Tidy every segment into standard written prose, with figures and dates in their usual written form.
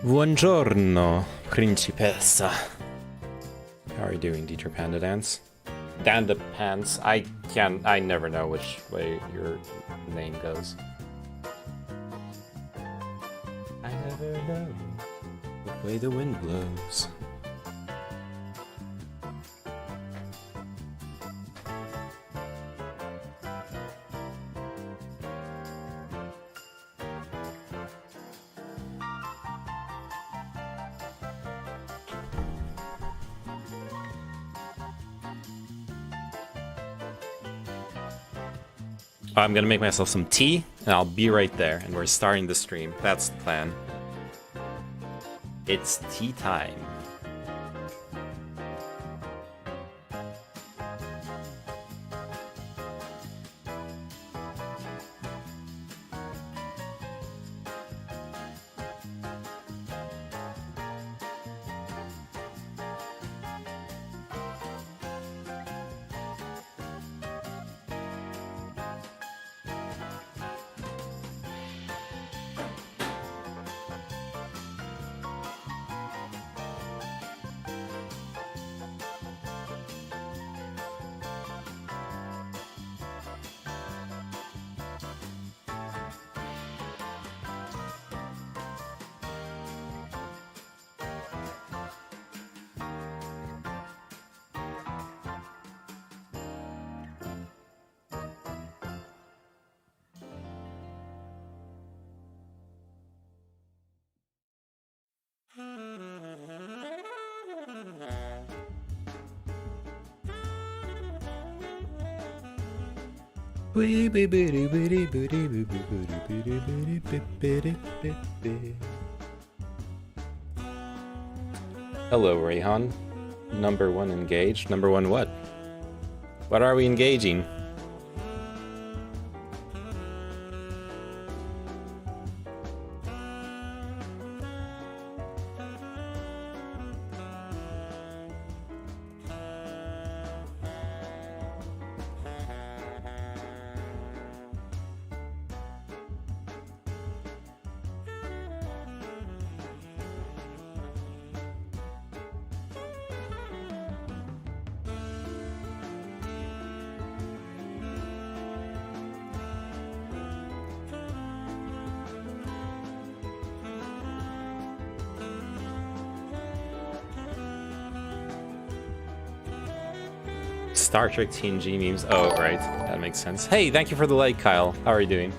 Buongiorno, Principessa. How are you doing, Dieter Panda Dance? Danda Pants. I never know which way your name goes. I never know which way the wind blows. I'm gonna make myself some tea, and I'll be right there, and we're starting the stream. That's the plan. It's tea time. Hello, Rayhan. Number one engaged. Number one what? What are we engaging? Star Trek TNG memes. Oh, right. That makes sense. Hey, thank you for the like, Kyle. How are you doing?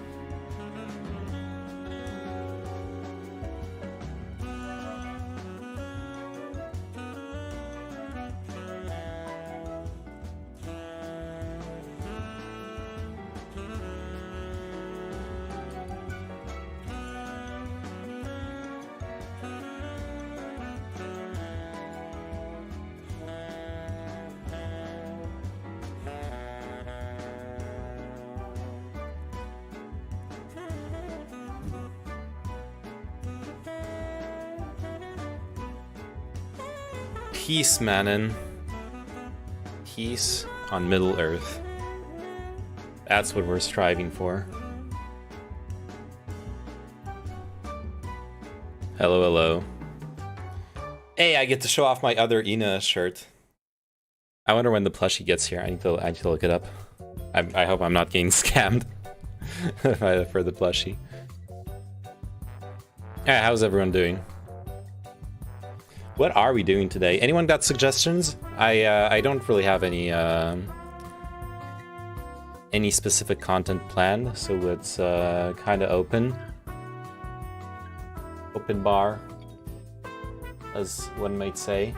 Peace, Manon. Peace on Middle Earth. That's what we're striving for. Hello, hello. Hey, I get to show off my other Ina shirt. I wonder when the plushie gets here. I need to look it up. I hope I'm not getting scammed for the plushie. Yeah, how's everyone doing? What are we doing today? Anyone got suggestions? I don't really have any specific content planned, so it's kind of open bar, as one might say.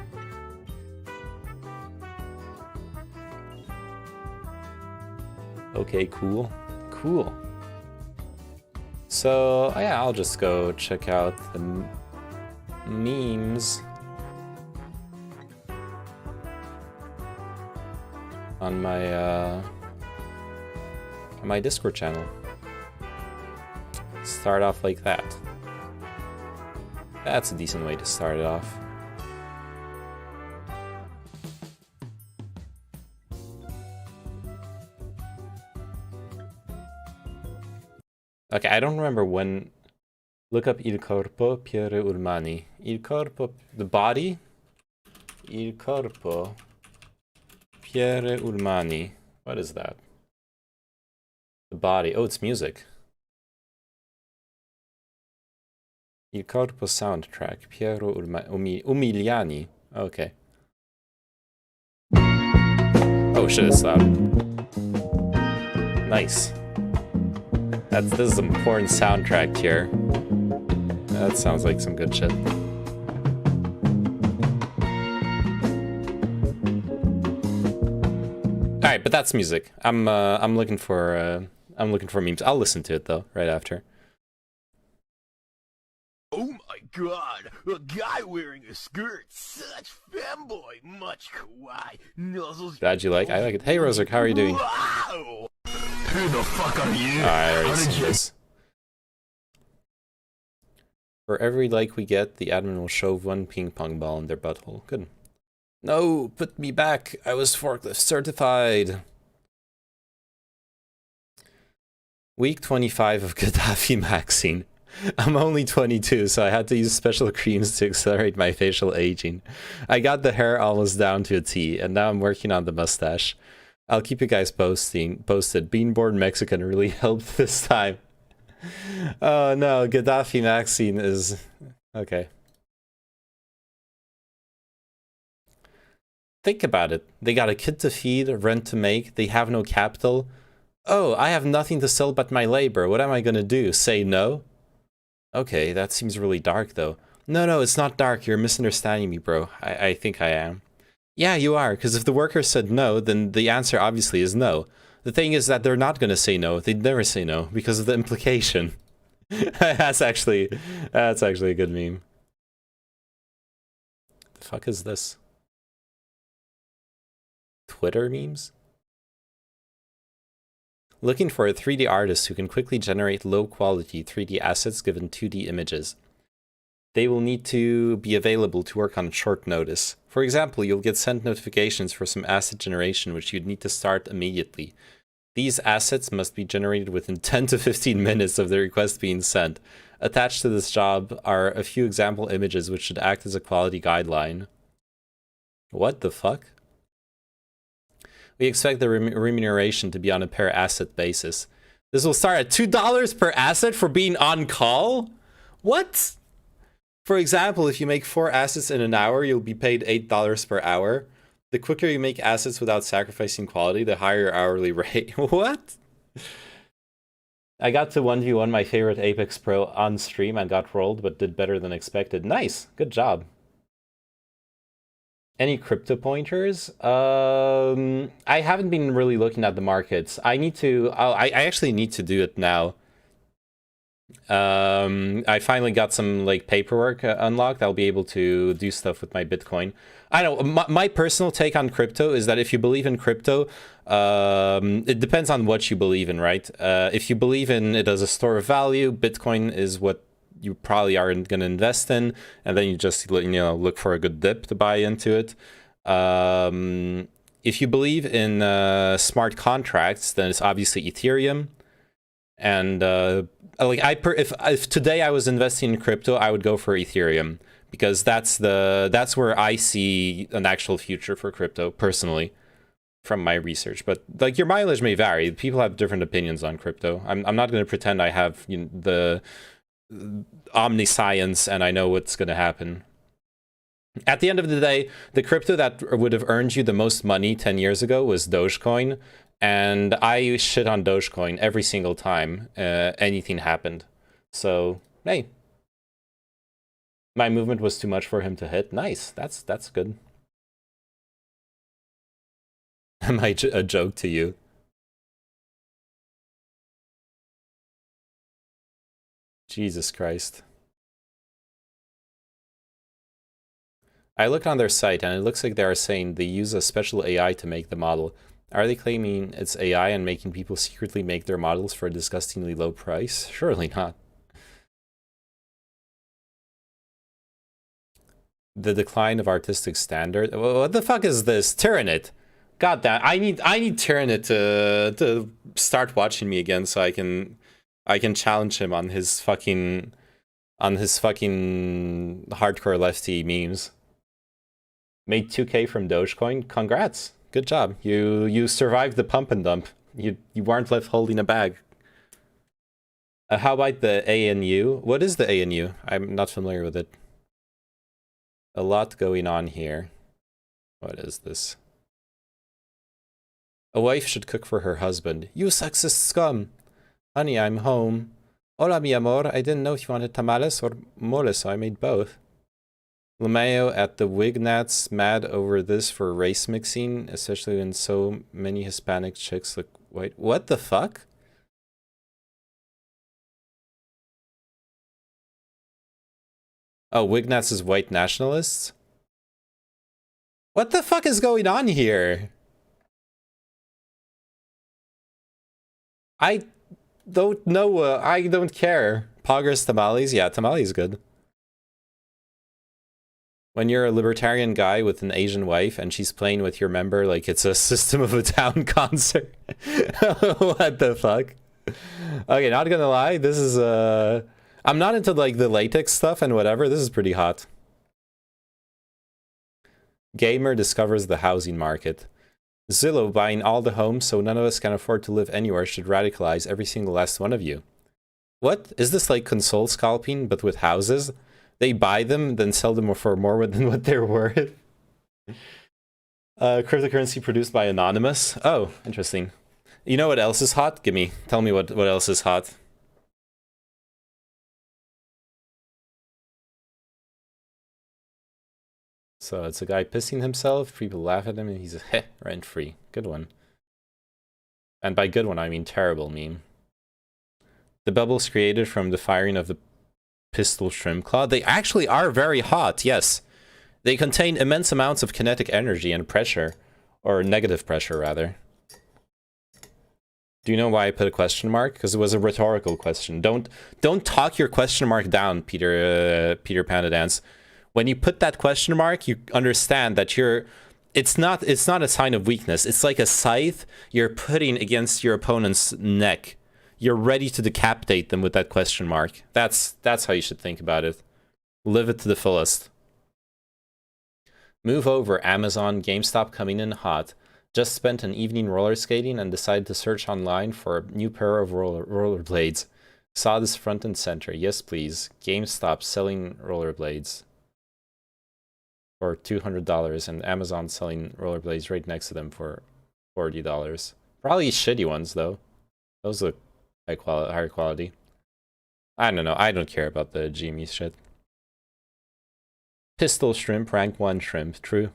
Okay, cool. So yeah, I'll just go check out the memes on my Discord channel. Start off like that. That's a decent way to start it off. Okay, I don't remember when Look up Il corpo Piero Urmani. Il corpo, the body? Il corpo Piero Urmani. What is that? The body. Oh, it's music. Il corpo soundtrack. Piero Umiliani. Okay. Oh shit, it's loud. Nice. This is some porn soundtrack here. That sounds like some good shit. Alright, but that's music. I'm looking for memes. I'll listen to it though, right after. Oh my god, a guy wearing a skirt, such femboy, much kawaii, nuzzles. Glad you like. I like it. Hey Rosek, how are you doing? Wow! Who the fuck are you? I already seen this. For every like we get, the admin will shove one ping pong ball in their butthole. Good. No, put me back. I was forklift certified. Week 25 of Gaddafi Maxine. I'm only 22, so I had to use special creams to accelerate my facial aging. I got the hair almost down to a T, and now I'm working on the mustache. I'll keep you guys posted. Beanborn Mexican really helped this time. Oh no, Gaddafi Maxine is... okay. Think about it. They got a kid to feed, rent to make, they have no capital. Oh, I have nothing to sell but my labor. What am I gonna do? Say no? Okay, that seems really dark though. No, it's not dark. You're misunderstanding me, bro. I think I am. Yeah, you are, because if the workers said no, then the answer obviously is no. The thing is that they're not gonna say no. They'd never say no because of the implication. That's actually a good meme. The fuck is this? Twitter memes? Looking for a 3D artist who can quickly generate low-quality 3D assets given 2D images. They will need to be available to work on short notice. For example, you'll get sent notifications for some asset generation, which you'd need to start immediately. These assets must be generated within 10 to 15 minutes of the request being sent. Attached to this job are a few example images which should act as a quality guideline. What the fuck? We expect the remuneration to be on a per asset basis. This will start at $2 per asset for being on call? What? For example, if you make 4 assets in an hour, you'll be paid $8 per hour. The quicker you make assets without sacrificing quality, the higher your hourly rate. What? I got to 1v1 my favorite Apex Pro on stream and got rolled, but did better than expected. Nice. Good job. Any crypto pointers? I haven't been really looking at the markets. I need to... I actually need to do it now. I finally got some like paperwork unlocked. I'll be able to do stuff with my Bitcoin. I don't know. My personal take on crypto is that if you believe in crypto, it depends on what you believe in, right? If you believe in it as a store of value, Bitcoin is what you probably aren't going to invest in, and then you just look for a good dip to buy into it. If you believe in smart contracts, then it's obviously Ethereum. And if today I was investing in crypto, I would go for Ethereum, because that's where I see an actual future for crypto personally, from my research. But like, your mileage may vary. People have different opinions on crypto. I'm not going to pretend I have the omniscience and I know what's going to happen. At the end of the day, the crypto that would have earned you the most money 10 years ago was Dogecoin. And I shit on Dogecoin every single time anything happened. So, hey. My movement was too much for him to hit. Nice. That's good. Am I a joke to you? Jesus Christ. I looked on their site and it looks like they are saying they use a special AI to make the model. Are they claiming it's AI and making people secretly make their models for a disgustingly low price? Surely not. The decline of artistic standard. What the fuck is this? Tyrannid. God damn, I need Tyrannid to start watching me again so I can challenge him on his fucking on his fucking hardcore lefty memes. Made 2K from Dogecoin. Congrats. Good job. You survived the pump and dump. You weren't left holding a bag. How about the ANU? What is the ANU? I'm not familiar with it. A lot going on here. What is this? A wife should cook for her husband. You sexist scum. Honey, I'm home. Hola, mi amor. I didn't know if you wanted tamales or mole, so I made both. LeMayo at the Wignats mad over this for race mixing, especially when so many Hispanic chicks look white. What the fuck? Oh, Wignats is white nationalists? What the fuck is going on here? I don't know. I don't care. Poggers tamales? Yeah, tamales good. When you're a libertarian guy with an Asian wife and she's playing with your member like it's a System of a Down concert. What the fuck? Okay, not gonna lie. This is, I'm not into like the latex stuff and whatever. This is pretty hot. Gamer discovers the housing market. Zillow buying all the homes so none of us can afford to live anywhere should radicalize every single last one of you. What? Is this like console scalping but with houses? They buy them, then sell them for more than what they're worth? Cryptocurrency produced by Anonymous. Oh, interesting. You know what else is hot? Tell me what else is hot. So it's a guy pissing himself, people laugh at him, and he's a rent-free. Good one. And by good one, I mean terrible meme. The bubbles created from the firing of the pistol shrimp claw, they actually are very hot, yes. They contain immense amounts of kinetic energy and pressure, or negative pressure, rather. Do you know why I put a question mark? Because it was a rhetorical question. Don't talk your question mark down, Peter Panda Dance. When you put that question mark, you understand that it's not a sign of weakness. It's like a scythe you're putting against your opponent's neck. You're ready to decapitate them with that question mark. That's how you should think about it. Live it to the fullest. Move over, Amazon, GameStop coming in hot. Just spent an evening roller skating and decided to search online for a new pair of rollerblades. Saw this front and center. Yes, please. GameStop selling rollerblades for $200 and Amazon selling rollerblades right next to them for $40. Probably shitty ones though. Those look higher quality. I don't know. I don't care about the GME shit. Pistol shrimp, rank 1 shrimp. True.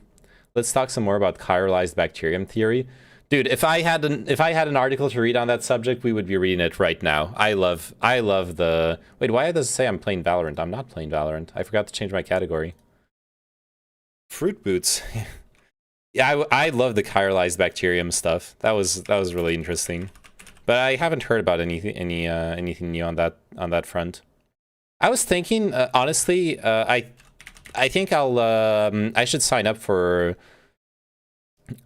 Let's talk some more about chiralized bacterium theory. Dude, if I had an article to read on that subject, we would be reading it right now. I love the... Wait, why does it say I'm playing Valorant? I'm not playing Valorant. I forgot to change my category. Fruit boots. Yeah, I love the chiralized bacterium stuff. That was really interesting. But I haven't heard about anything new on that front. I was thinking, honestly, I think I should sign up for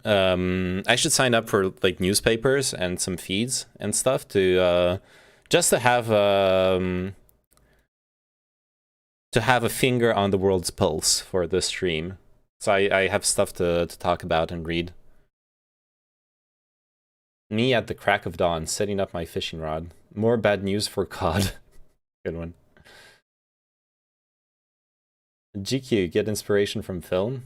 like newspapers and some feeds and stuff to just to have a finger on the world's pulse for the stream. So I have stuff to talk about and read. Me at the crack of dawn, setting up my fishing rod. More bad news for COD. Good one. GQ, get inspiration from film?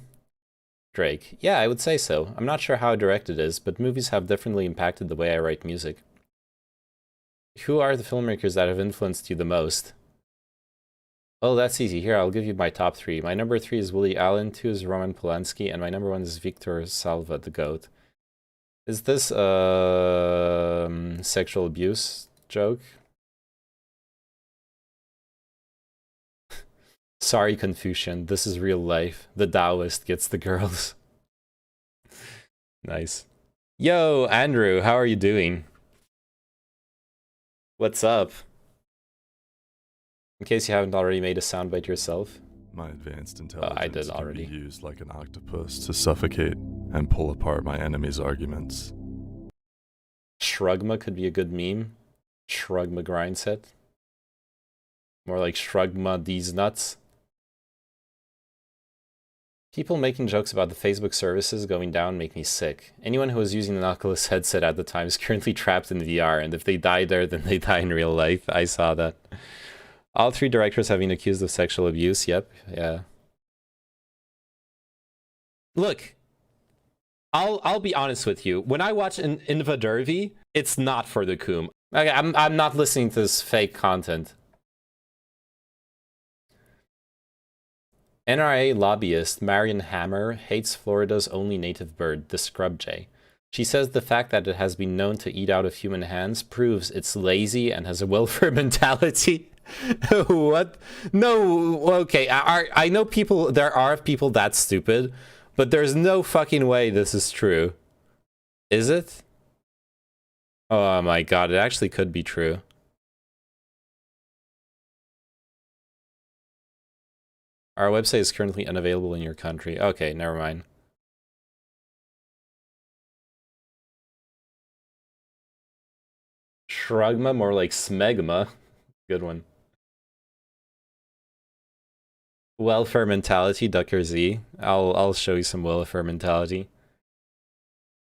Drake. Yeah, I would say so. I'm not sure how direct it is, but movies have definitely impacted the way I write music. Who are the filmmakers that have influenced you the most? Oh, that's easy. Here, I'll give you my top 3. My number 3 is Woody Allen, 2 is Roman Polanski, and my number 1 is Victor Salva, the GOAT. Is this a sexual abuse joke? Sorry, Confucian. This is real life. The Taoist gets the girls. Nice. Yo, Andrew, how are you doing? What's up? In case you haven't already made a soundbite yourself. My advanced intelligence I did already. Can be used like an octopus to suffocate and pull apart my enemy's arguments. Shrugma could be a good meme. Shrugma grindset. More like Shrugma these nuts. People making jokes about the Facebook services going down make me sick. Anyone who was using an Oculus headset at the time is currently trapped in VR, and if they die there, then they die in real life. I saw that. All 3 directors have been accused of sexual abuse. Yep, yeah. Look, I'll be honest with you. When I watch an Inva Derby, it's not for the coom. Okay, I'm not listening to this fake content. NRA lobbyist Marion Hammer hates Florida's only native bird, the scrub jay. She says the fact that it has been known to eat out of human hands proves it's lazy and has a welfare mentality. What? No, okay, I know people, there are people that stupid, but there's no fucking way this is true. Is it? Oh my god, it actually could be true. Our website is currently unavailable in your country. Okay, never mind. Shrugma, more like smegma. Good one. Welfare mentality, Ducker Z. I'll show you some welfare mentality.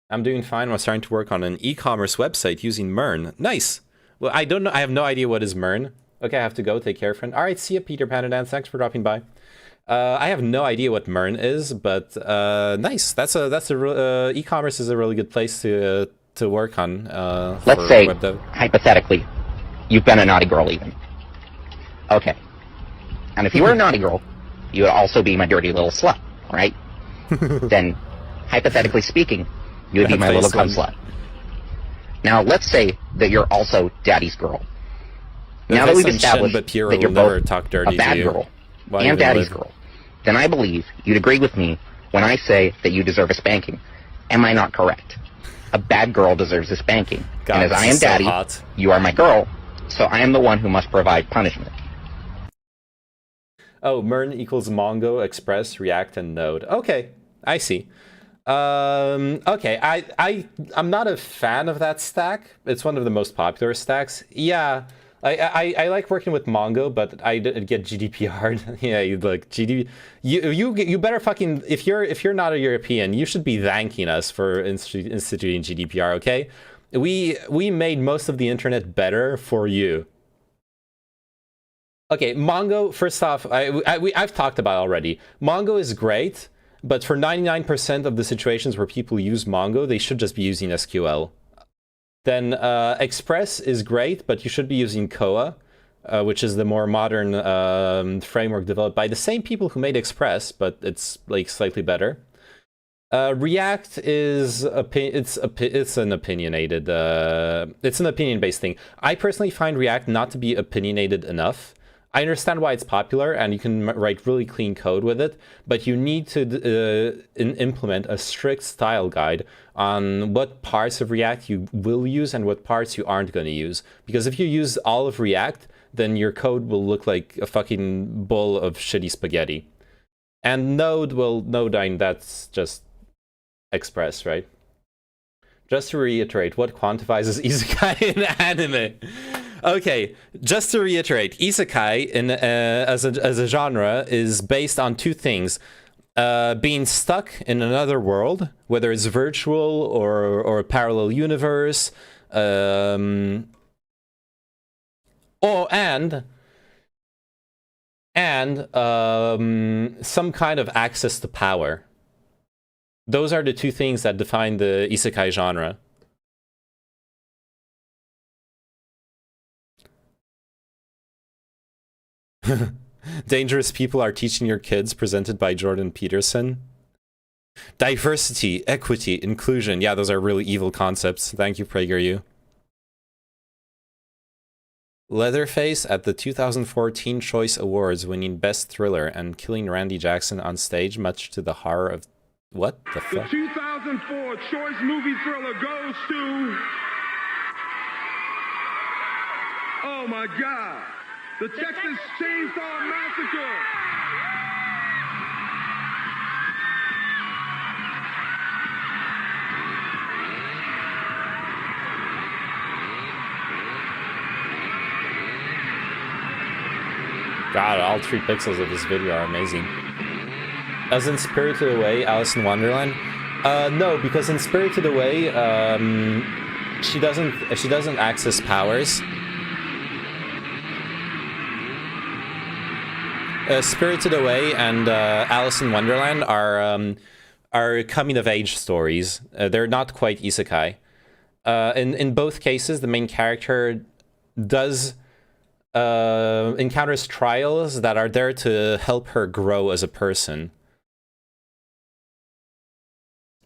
I'm doing fine. I'm starting to work on an e-commerce website using Mern. Nice. Well, I don't know. I have no idea what is Mern. Okay, I have to go. Take care, friend. All right, see ya, Peter Panda Dance. Thanks for dropping by. I have no idea what Mern is, but nice. That's a e-commerce is a really good place to work on. Let's say, hypothetically, you've been a naughty girl even. Okay. And if you were a naughty girl, you would also be my dirty little slut, right? Then, hypothetically speaking, you would be my little cum slut. Now, let's say that you're also daddy's girl. Now that we've established that you're both a bad girl and daddy's girl, then I believe you'd agree with me when I say that you deserve a spanking. Am I not correct? A bad girl deserves a spanking. God, and as I am daddy, you are my girl, so I am the one who must provide punishment. Oh, Mern equals Mongo, Express, React, and Node. Okay, I see. Okay, I'm not a fan of that stack. It's one of the most popular stacks. Yeah, I like working with Mongo, but I get GDPR'd. Yeah, you like you better fucking if you're not a European, you should be thanking us for instituting GDPR. Okay, we made most of the internet better for you. Okay, Mongo. First off, I've talked about it already. Mongo is great, but for 99% of the situations where people use Mongo, they should just be using SQL. Then Express is great, but you should be using Koa, which is the more modern framework developed by the same people who made Express, but it's like slightly better. React is it's an opinionated it's an opinion-based thing. I personally find React not to be opinionated enough. I understand why it's popular, and you can write really clean code with it, but you need to implement a strict style guide on what parts of React you will use and what parts you aren't going to use. Because if you use all of React, then your code will look like a fucking bowl of shitty spaghetti. And Node, well, Node, that's just Express, right? Just to reiterate, what quantifies as isekai in anime? Okay, just to reiterate, isekai as a genre is based on two things: being stuck in another world, whether it's virtual or a parallel universe, and some kind of access to power. Those are the two things that define the isekai genre. Dangerous people are teaching your kids, presented by Jordan Peterson. Diversity, equity, inclusion. Yeah, those are really evil concepts. Thank you, PragerU. Leatherface at the 2014 Choice Awards, winning Best Thriller and killing Randy Jackson on stage, much to the horror of... What the fuck? The 2004 Choice Movie Thriller goes to... Oh my God! The Texas Chainsaw Massacre! God, all 3 pixels of this video are amazing. As in Spirited Away, Alice in Wonderland? No, because in Spirited Away, she doesn't access powers. Spirited Away and Alice in Wonderland are coming-of-age stories. They're not quite isekai. In both cases, the main character does encounters trials that are there to help her grow as a person.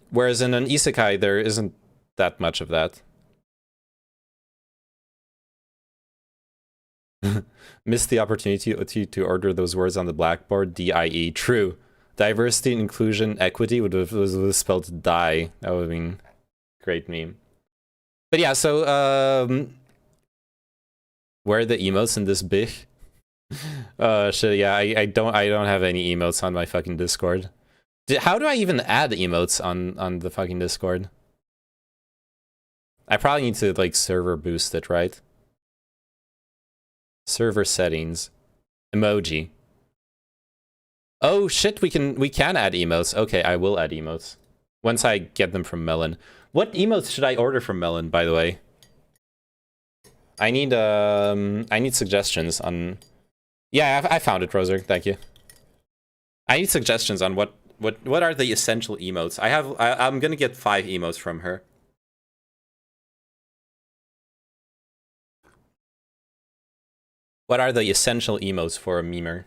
Whereas in an isekai, there isn't that much of that. Missed the opportunity to order those words on the blackboard. DIE. True. Diversity, inclusion, equity would have spelled die. That would have been a great meme. But yeah, so where are the emotes in this big? Shit, yeah, I don't have any emotes on my fucking Discord. How do I even add emotes on the fucking Discord? I probably need to like server boost it, right? Server settings. Emoji. Oh shit, we can add emotes. Okay, I will add emotes. Once I get them from Melon. What emotes should I order from Melon, by the way? I need suggestions on... Yeah, I found it, Roser. Thank you. I need suggestions on what are the essential emotes. I'm gonna get 5 emotes from her. What are the essential emotes for a memer?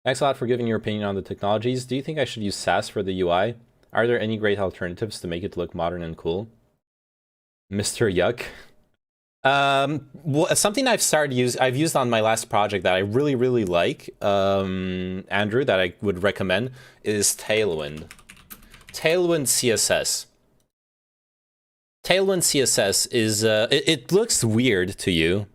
Thanks a lot for giving your opinion on the technologies. Do you think I should use SAS for the UI? Are there any great alternatives to make it look modern and cool? Mr. Yuck. Well, something I've used on my last project that I really like, Andrew, that I would recommend is Tailwind. Tailwind CSS. Tailwind CSS is it looks weird to you.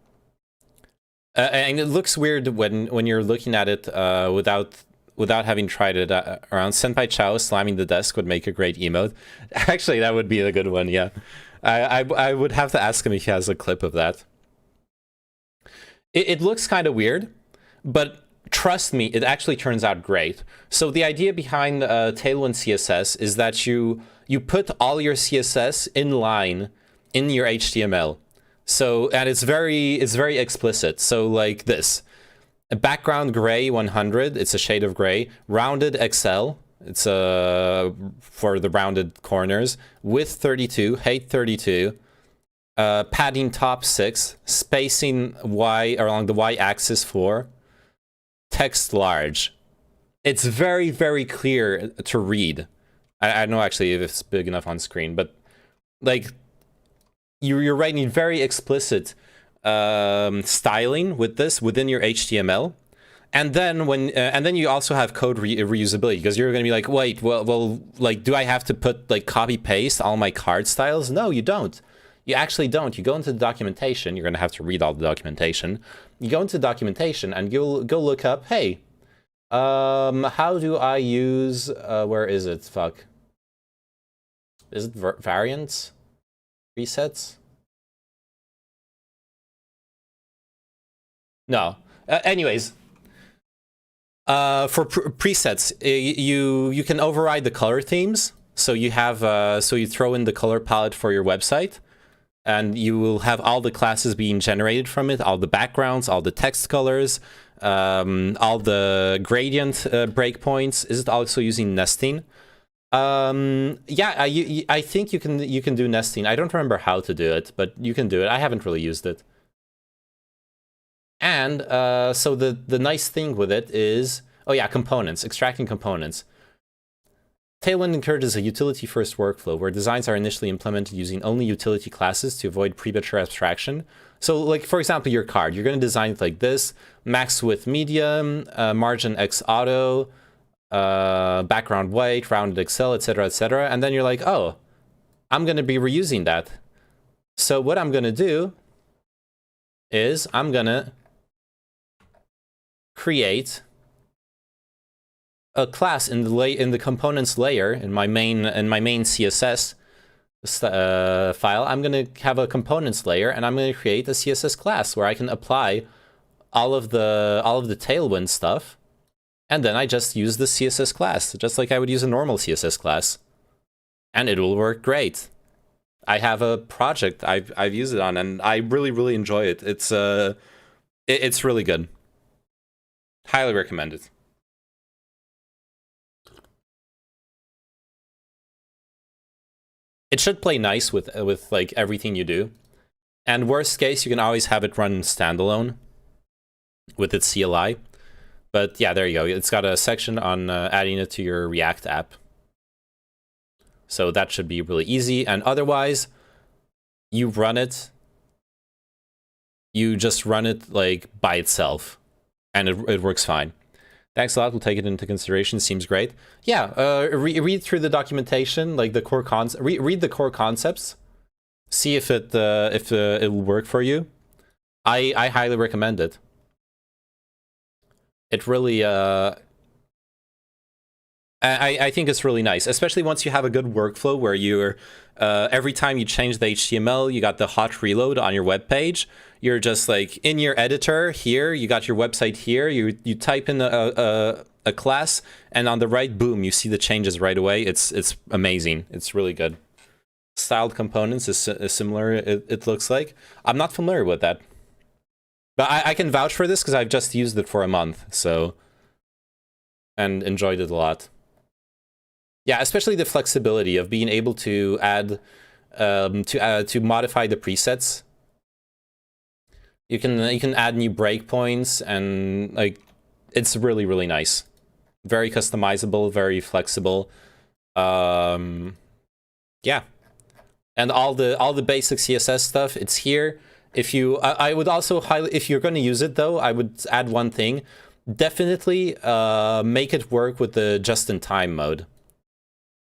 And it looks weird when you're looking at it without having tried it around. Senpai Chao slamming the desk would make a great emote. Actually, that would be a good one, yeah. I would have to ask him if he has a clip of that. It looks kind of weird, but trust me, it actually turns out great. So the idea behind Tailwind CSS is that you put all your CSS in line in your HTML. So, and it's very explicit. So like this, a background gray 100, it's a shade of gray, rounded XL, it's for the rounded corners, width 32, height 32, padding top 6, spacing Y along the Y axis 4, text large. It's very clear to read. I don't know actually if it's big enough on screen, but like you're writing very explicit styling with this within your HTML. And then then you also have code reusability, because you're going to be like, wait, well, like, do I have to put like copy paste all my card styles? No, you don't. You actually don't. You go into the documentation. You're going to have to read all the documentation. You go into documentation and you'll go look up, hey, how do I use, where is it? Fuck. Is it variants? Presets? No. Anyways. For presets, you can override the color themes. So you have so you throw in the color palette for your website, and you will have all the classes being generated from it, all the backgrounds, all the text colors, all the gradient breakpoints. Is it also using nesting? Yeah, I think you can do nesting. I don't remember how to do it, but you can do it. I haven't really used it. And so the nice thing with it is, oh yeah, components, extracting components. Tailwind encourages a utility-first workflow where designs are initially implemented using only utility classes to avoid premature abstraction. So like, for example, your card, you're going to design it like this: max width medium, margin X auto, background white, rounded XL, etc., etc. And then you're like, oh, I'm going to be reusing that. So what I'm going to do is I'm going to create a class in the components layer in my main CSS file. I'm going to have a components layer, and I'm going to create a CSS class where I can apply all of the Tailwind stuff, and then I just use the CSS class, just like I would use a normal CSS class, and it will work great. I have a project I've used it on, and I really enjoy it. It's really good. Highly recommend it. It should play nice with like everything you do. And worst case, you can always have it run standalone with its CLI. But yeah, there you go. It's got a section on adding it to your React app. So that should be really easy. And otherwise, you run it. You just run it like by itself, and it works fine. Thanks a lot. We'll take it into consideration. Seems great. Yeah, read through the documentation, like the core read the core concepts. See if it will work for you. I highly recommend it. It really I think it's really nice, especially once you have a good workflow where you're every time you change the HTML, you got the hot reload on your web page. You're just like in your editor here, you got your website here. You type in a class, and on the right, boom, you see the changes right away. It's amazing. It's really good. Styled components is similar. It looks like. I'm not familiar with that, but I can vouch for this because I've just used it for a month, so and enjoyed it a lot. Yeah, especially the flexibility of being able to add to modify the presets. You can add new breakpoints, and like it's really nice. Very customizable, very flexible. Yeah, and all the basic CSS stuff, it's here. If you, I would also highly, if you're going to use it though, I would add one thing. Definitely make it work with the just-in-time mode.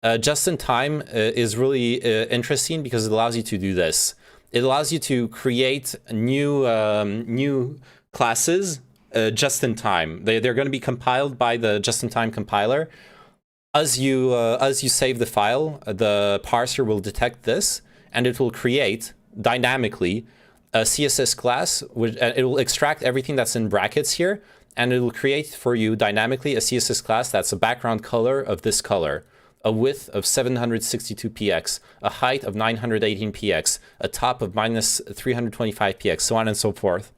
Just-in-time is really interesting because it allows you to do this. It allows you to create new classes just-in-time. They're going to be compiled by the just-in-time compiler. As you save the file, the parser will detect this, and it will create dynamically a CSS class, which it will extract everything that's in brackets here, and it will create for you dynamically a CSS class that's a background color of this color, a width of 762 px, a height of 918 px, a top of minus 325 px, so on and so forth.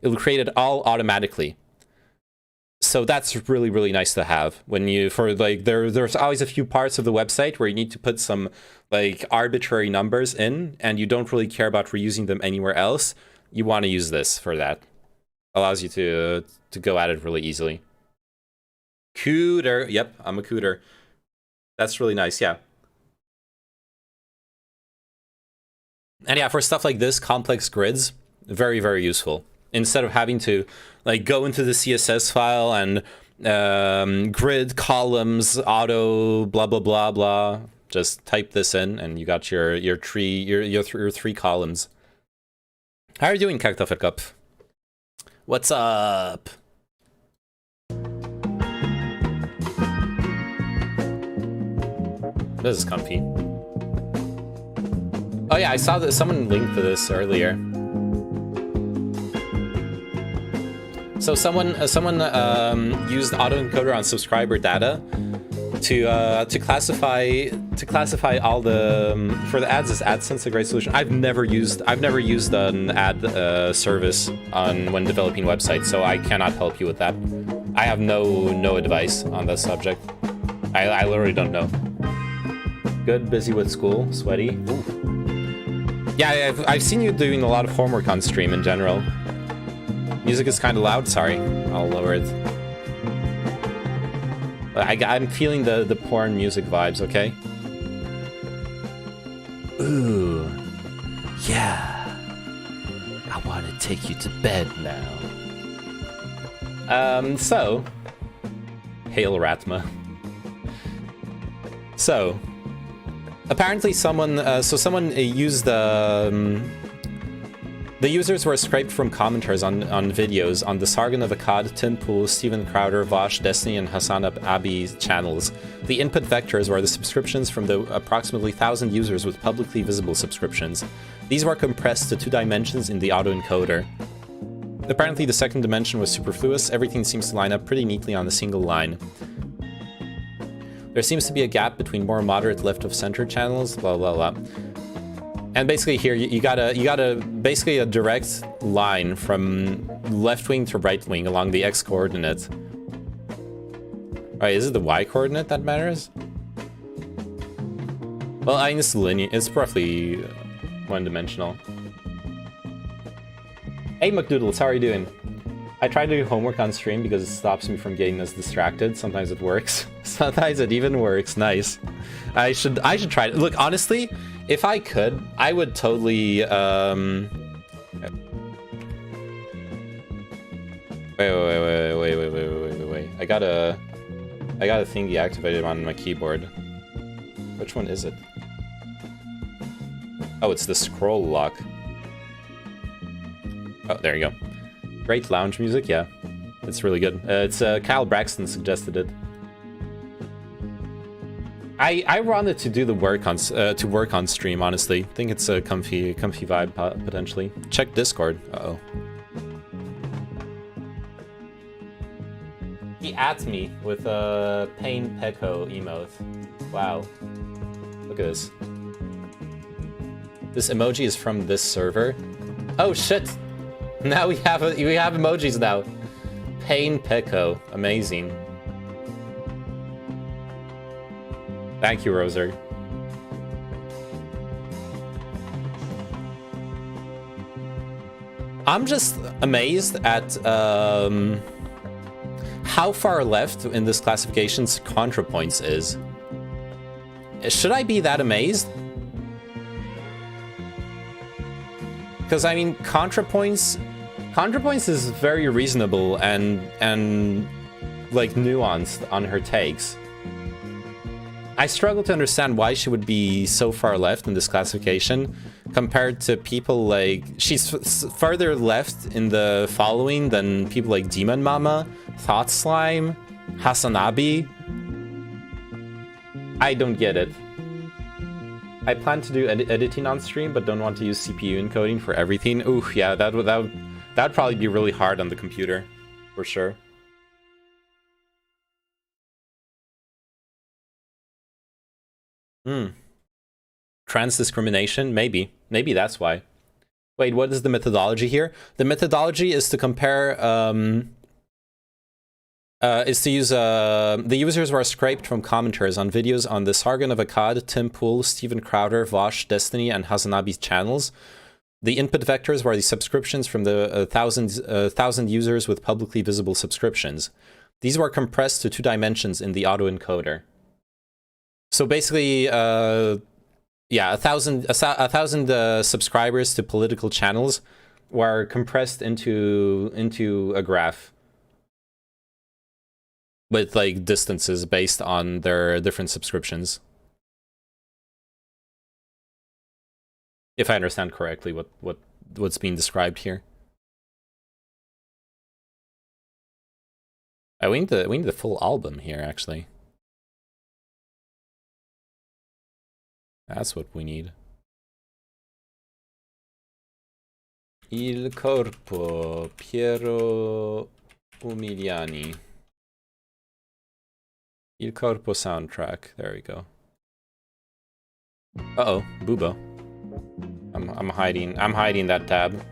It will create it all automatically. So that's really nice to have when you, for like, there's always a few parts of the website where you need to put some like arbitrary numbers in, and you don't really care about reusing them anywhere else. You want to use this for that. Allows you to go at it really easily. Cooter. Yep, I'm a cooter. That's really nice, yeah. And yeah, for stuff like this, complex grids, very useful. Instead of having to like go into the CSS file and grid columns, auto, blah blah blah, just type this in, and you got your three columns. How are you doing, Cactofer Cup? What's up? This is comfy. Oh yeah, I saw that someone linked to this earlier. So someone used autoencoder on subscriber data to classify all the for the ads as AdSense, a great solution. I've never used an ad service when developing websites, so I cannot help you with that. I have no advice on this subject. I literally don't know. Good, busy with school, sweaty. Ooh. Yeah, I've seen you doing a lot of homework on stream in general. Music is kind of loud, sorry. I'll lower it. I'm feeling the porn music vibes, okay? Ooh, yeah. I want to take you to bed now. So, hail Ratma. So, apparently someone used the users were scraped from commenters on videos on the Sargon of Akkad, Tim Pool, Steven Crowder, Vosh, Destiny, and Hassan Abi's channels. The input vectors were the subscriptions from the approximately 1,000 users with publicly visible subscriptions. These were compressed to 2 dimensions in the autoencoder. Apparently the second dimension was superfluous. Everything seems to line up pretty neatly on a single line. There seems to be a gap between more moderate left of center channels, blah blah blah. And basically here you gotta basically a direct line from left wing to right wing along the x coordinate. Alright, is it the y coordinate that matters? Well, I mean, it's linear. It's roughly one-dimensional. Hey, McDoodles, how are you doing? I try to do homework on stream because it stops me from getting as distracted. Sometimes it works. Sometimes it even works. Nice. I should try it. Look, honestly, if I could, I would totally. Wait. I got a thing deactivated on my keyboard. Which one is it? Oh, it's the scroll lock. Oh, there you go. Great lounge music, yeah. It's really good. It's Kyle Braxton suggested it. I wanted to do the work on stream, honestly. I think it's a comfy vibe potentially. Check Discord. Uh-oh. He at me with a Pain Pecco emote. Wow. Look at this. This emoji is from this server. Oh shit! Now we have emojis now. Pain Pecco. Amazing. Thank you, Roser. I'm just amazed at how far left in this classification's ContraPoints is. Should I be that amazed? Because I mean, ContraPoints is very reasonable and like nuanced on her takes. I struggle to understand why she would be so far left in this classification compared to people like... She's further left in the following than people like Demon Mama, Thought Slime, Hasanabi. I don't get it. I plan to do editing on stream, but don't want to use CPU encoding for everything. Ooh, yeah, that'd probably be really hard on the computer, for sure. Trans discrimination? Maybe that's why. Wait, what is the methodology here? The methodology is to compare, is to use, the users were scraped from commenters on videos on the Sargon of Akkad, Tim Pool, Steven Crowder, Vosh, Destiny, and Hasanabi's channels. The input vectors were the subscriptions from the thousand users with publicly visible subscriptions. These were compressed to 2 dimensions in the autoencoder. So basically, yeah, 1,000 subscribers to political channels were compressed into a graph with like distances based on their different subscriptions. If I understand correctly, what's being described here. We need the full album here, actually. That's what we need. Il corpo, Piero Umiliani. Il corpo soundtrack. There we go. Uh-oh, Bubo. I'm hiding that tab.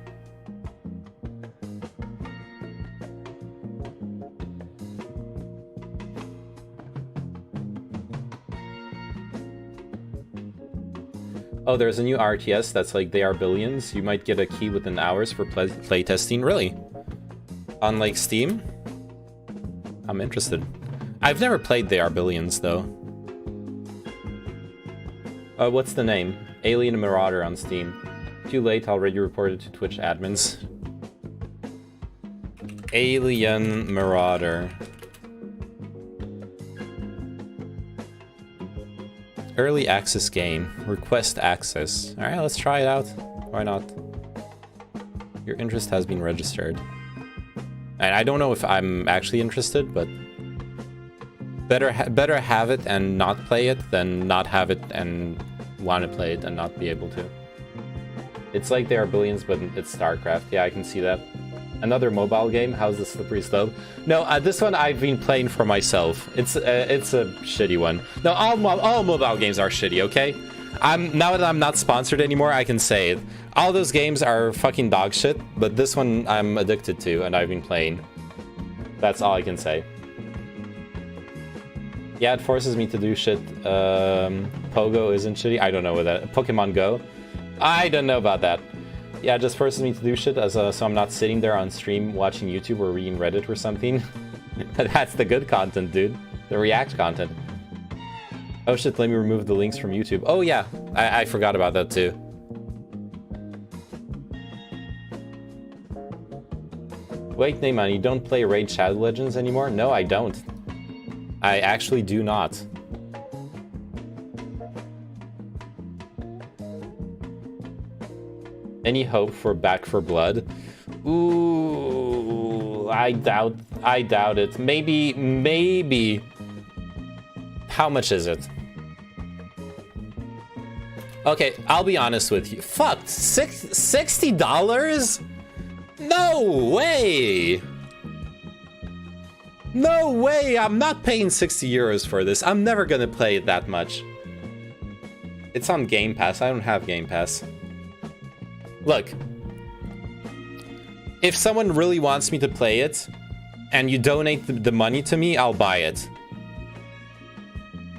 Oh, there's a new RTS that's like They Are Billions. You might get a key within hours for playtesting. Really? On like Steam? I'm interested. I've never played They Are Billions though. What's the name? Alien Marauder on Steam. Too late, already reported to Twitch admins. Alien Marauder. Early access game. Request access. Alright, let's try it out. Why not? Your interest has been registered. And I don't know if I'm actually interested, but better have it and not play it than not have it and want to play it and not be able to. It's like There Are Billions, but it's StarCraft. Yeah, I can see that. Another mobile game? How's the Slippery Slope? No, this one I've been playing for myself. It's a shitty one. No, all mobile games are shitty, okay? Now that I'm not sponsored anymore, I can say it. All those games are fucking dog shit, but this one I'm addicted to and I've been playing. That's all I can say. Yeah, it forces me to do shit. Pogo isn't shitty. I don't know what that... Pokemon Go? I don't know about that. Yeah, it just forces me to do shit so I'm not sitting there on stream watching YouTube or reading Reddit or something. That's the good content, dude. The React content. Oh shit, let me remove the links from YouTube. Oh yeah, I forgot about that too. Wait, Neyman, you don't play Raid Shadow Legends anymore? No, I don't. I actually do not. Any hope for Back 4 Blood? Ooh, I doubt it. Maybe. How much is it? Okay, I'll be honest with you. Fuck, $60? No way! No way! I'm not paying 60 euros for this. I'm never gonna play it that much. It's on Game Pass. I don't have Game Pass. Look, if someone really wants me to play it, and you donate the money to me, I'll buy it.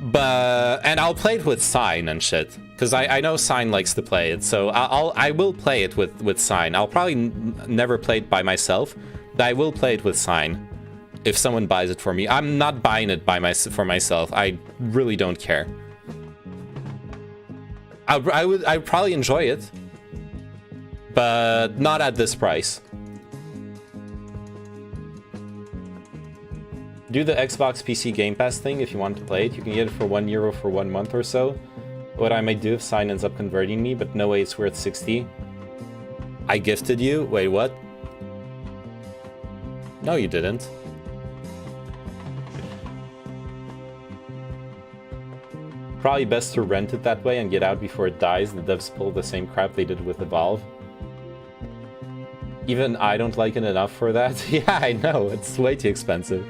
And I'll play it with Sign and shit, because I know Sign likes to play it, so I will play it with Sign. I'll probably never play it by myself, but I will play it with Sign if someone buys it for me. I'm not buying it for myself. I really don't care. I'd probably enjoy it, but not at this price. Do the Xbox PC Game Pass thing if you want to play it. You can get it for €1 for 1 month or so. What I might do if Sign ends up converting me, but no way it's worth 60. I gifted you? Wait, what? No, you didn't. Probably best to rent it that way and get out before it dies. The devs pull the same crap they did with Evolve. Even I don't like it enough for that. Yeah, I know. It's way too expensive.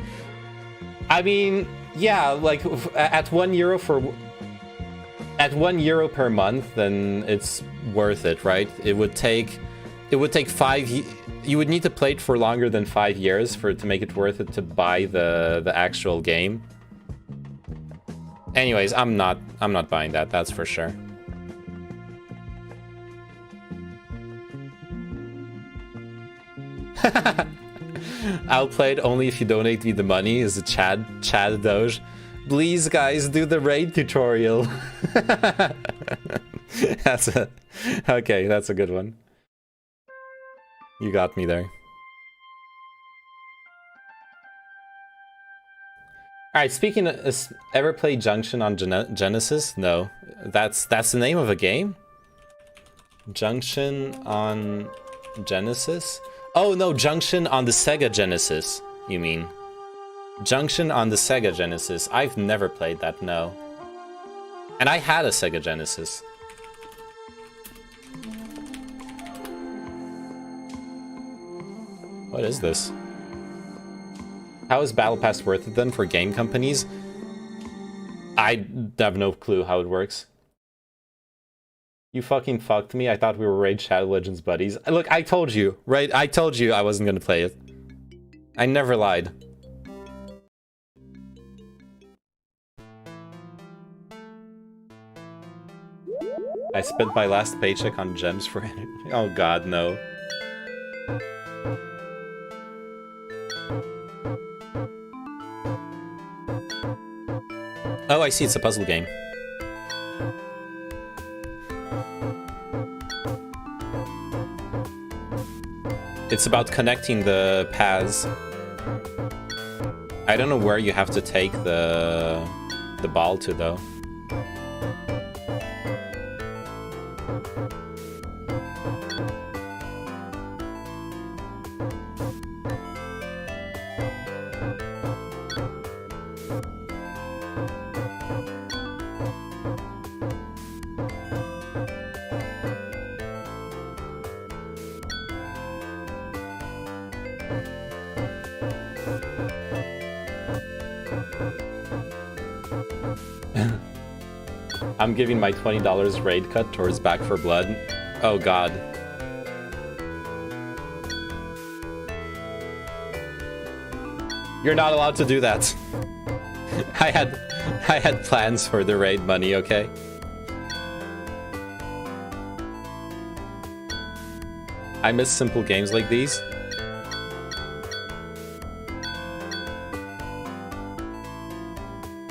I mean, yeah, like at €1 per month, then it's worth it, right? It would take 5. You would need to play it for longer than 5 years for it to make it worth it to buy the actual game. Anyways, I'm not buying that. That's for sure. I'll play it only if you donate me the money. Is it Chad Doge? Please, guys, do the raid tutorial. Okay, that's a good one. You got me there. Alright, speaking of, ever play Junction on Genesis? No. That's the name of a game? Junction on Genesis? Oh no, Junction on the Sega Genesis, you mean. Junction on the Sega Genesis. I've never played that, no. And I had a Sega Genesis. What is this? How is Battle Pass worth it then for game companies? I have no clue how it works. You fucking fucked me. I thought we were Raid Shadow Legends buddies. Look, I told you, right? I told you I wasn't gonna play it. I never lied. I spent my last paycheck on gems for it. Oh god, no. Oh, I see, it's a puzzle game. It's about connecting the paths. I don't know where you have to take the ball to, though. I'm giving my $20 raid cut towards Back for Blood. Oh god. You're not allowed to do that. I had plans for the raid money, okay? I miss simple games like these.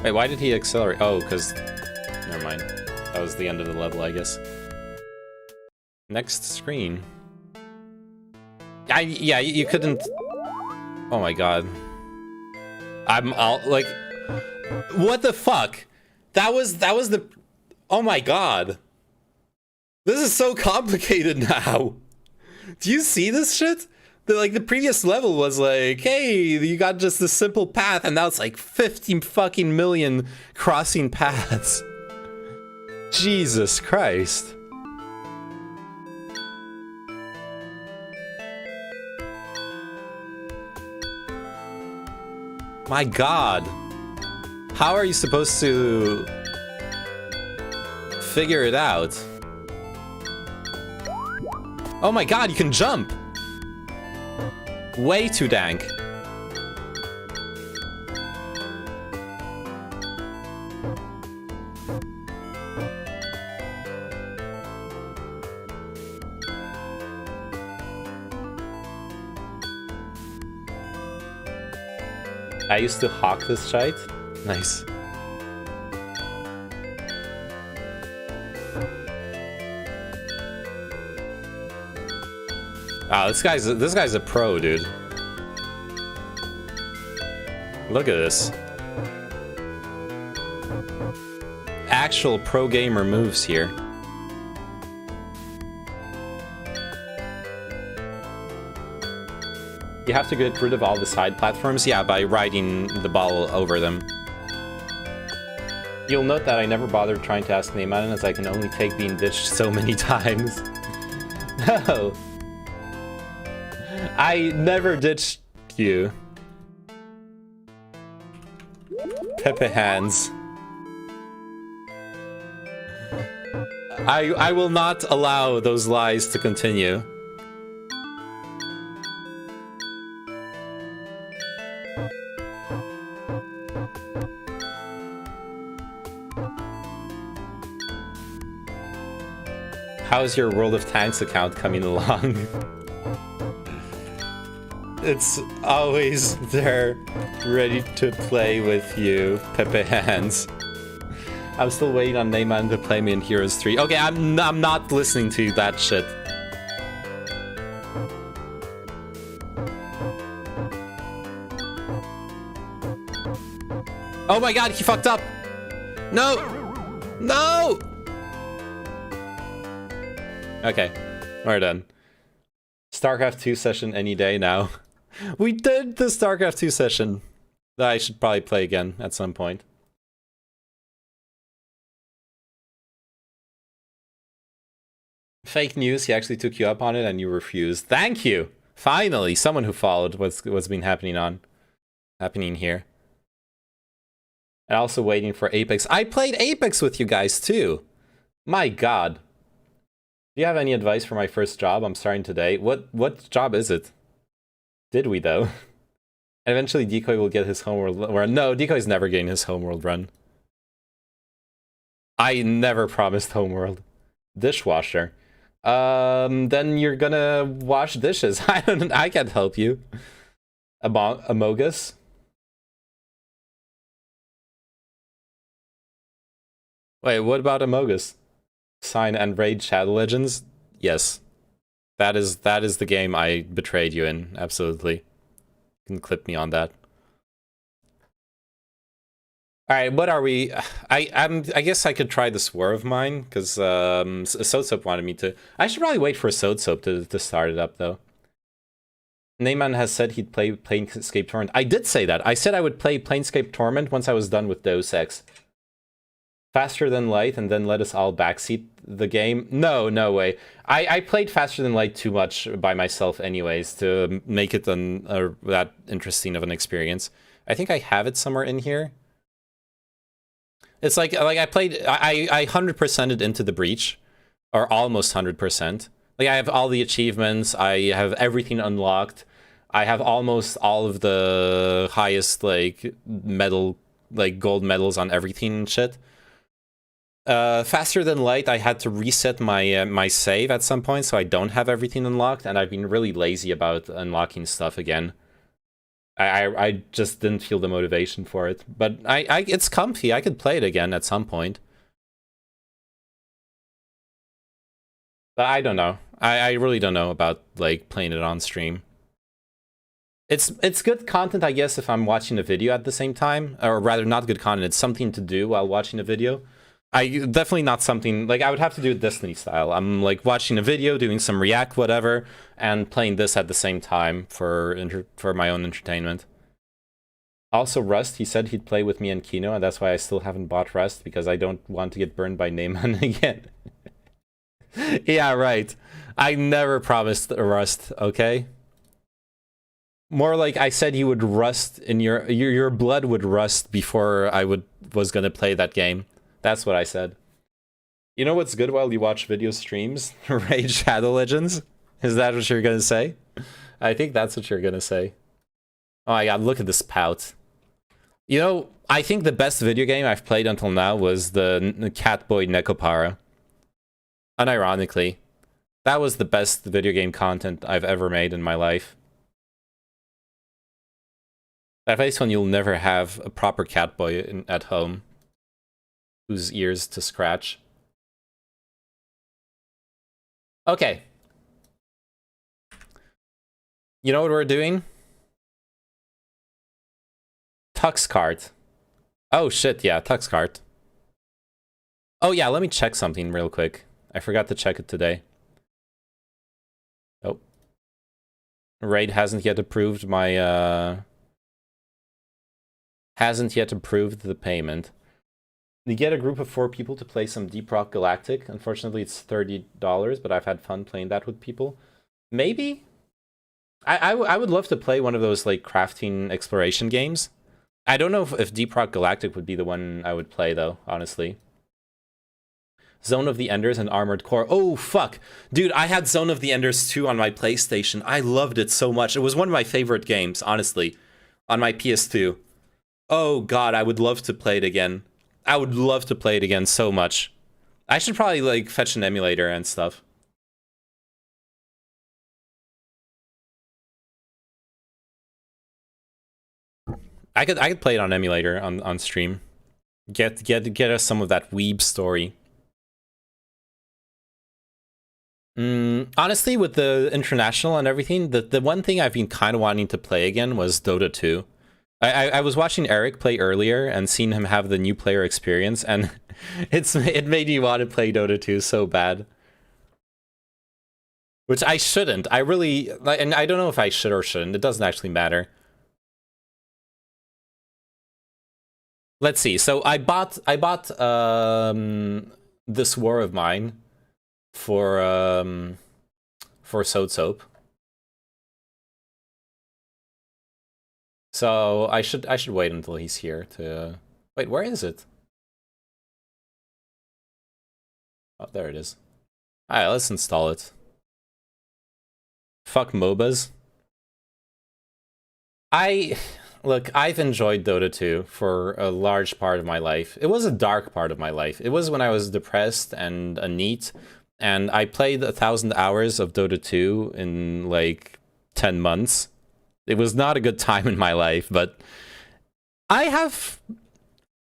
Wait, why did he accelerate? Oh, because... Never mind. That was the end of the level, I guess. Next screen. Yeah, you couldn't... Oh my god. I'm all, like... What the fuck? That was the... Oh my god. This is so complicated now. Do you see this shit? The previous level was like, hey, you got just this simple path, and now it's like 50 fucking million crossing paths. Jesus Christ. My god. How are you supposed to figure it out? Oh my god, you can jump! Way too dank. I used to hawk this shite. Nice. Wow, this guy's a pro, dude. Look at this. Actual pro gamer moves here. You have to get rid of all the side platforms? Yeah, by riding the ball over them. You'll note that I never bothered trying to ask Neyman as I can only take being ditched so many times. No. I never ditched you. Pepe hands. I will not allow those lies to continue. How's your World of Tanks account coming along? It's always there, ready to play with you, Pepe Hands. I'm still waiting on Neyman to play me in Heroes 3. Okay, I'm not listening to that shit. Oh my god, he fucked up! No! No! Okay, we're done. StarCraft 2 session any day now. We did the StarCraft 2 session that I should probably play again at some point. Fake news, he actually took you up on it and you refused. Thank you! Finally, someone who followed what's been happening here. And also waiting for Apex. I played Apex with you guys too! My god. Do you have any advice for my first job? I'm starting today. What job is it? Did we though? Eventually Decoy will get his homeworld run. No, Decoy's never getting his homeworld run. I never promised homeworld. Dishwasher. Then you're gonna wash dishes. I can't help you. Amogus? Wait, what about Amogus? Sign and raid Shadow Legends? Yes. That is the game I betrayed you in, absolutely. You can clip me on that. Alright, what are we? I guess I could try the Swerve mine, because Soap wanted me to. I should probably wait for Soap to start it up, though. Neyman has said he'd play Planescape Torment. I did say that. I said I would play Planescape Torment once I was done with Deus Ex. Faster Than Light and then let us all backseat the game? No way. I played Faster Than Light too much by myself anyways to make it that interesting of an experience. I think I have it somewhere in here. It's like I played, I 100%ed into the breach, or almost 100%. Like I have all the achievements, I have everything unlocked, I have almost all of the highest like medal, like gold medals on everything and shit. Faster than light, I had to reset my my save at some point, so I don't have everything unlocked, and I've been really lazy about unlocking stuff again. I just didn't feel the motivation for it, but it's comfy. I could play it again at some point. But I don't know. I really don't know about like playing it on stream. It's good content, I guess, if I'm watching a video at the same time, or rather, not good content. It's something to do while watching a video. Definitely not something like I would have to do it Destiny style. I'm like watching a video, doing some react, whatever, and playing this at the same time for my own entertainment. Also, Rust, he said he'd play with me in Kino, and that's why I still haven't bought Rust, because I don't want to get burned by Neyman again. Yeah, right. I never promised Rust, okay? More like I said you would rust in your blood would rust before I was gonna play that game. That's what I said. You know what's good while you watch video streams? Raid Shadow Legends? Is that what you're gonna say? I think that's what you're gonna say. Oh my god, look at this pout. You know, I think the best video game I've played until now was the Catboy Nekopara. Unironically. That was the best video game content I've ever made in my life. That face when you'll never have a proper Catboy at home. Whose ears to scratch. Okay. You know what we're doing? Tux cart. Oh shit, yeah, Tux cart. Oh yeah, let me check something real quick. I forgot to check it today. Oh. Raid hasn't yet approved my hasn't yet approved the payment. You get a group of 4 people to play some Deep Rock Galactic. Unfortunately, it's $30, but I've had fun playing that with people. Maybe? I would love to play one of those like crafting exploration games. I don't know if Deep Rock Galactic would be the one I would play, though, honestly. Zone of the Enders and Armored Core. Oh, fuck. Dude, I had Zone of the Enders 2 on my PlayStation. I loved it so much. It was one of my favorite games, honestly, on my PS2. Oh, God, I would love to play it again. I would love to play it again so much. I should probably, like, fetch an emulator and stuff. I could play it on emulator on stream. Get us some of that weeb story. Honestly, with the international and everything, the one thing I've been kind of wanting to play again was Dota 2. I was watching Eric play earlier and seeing him have the new player experience, and it made me want to play Dota 2 so bad. Which I shouldn't. I really, and I don't know if I should or shouldn't. It doesn't actually matter. Let's see. So I bought This War of Mine for Soap. So I should wait until he's here to wait. Where is it? Oh, there it is. All right, let's install it. Fuck MOBAs. Look, I've enjoyed Dota 2 for a large part of my life. It was a dark part of my life. It was when I was depressed and a NEET, and I played 1,000 hours of Dota 2 in like 10 months. It was not a good time in my life, but it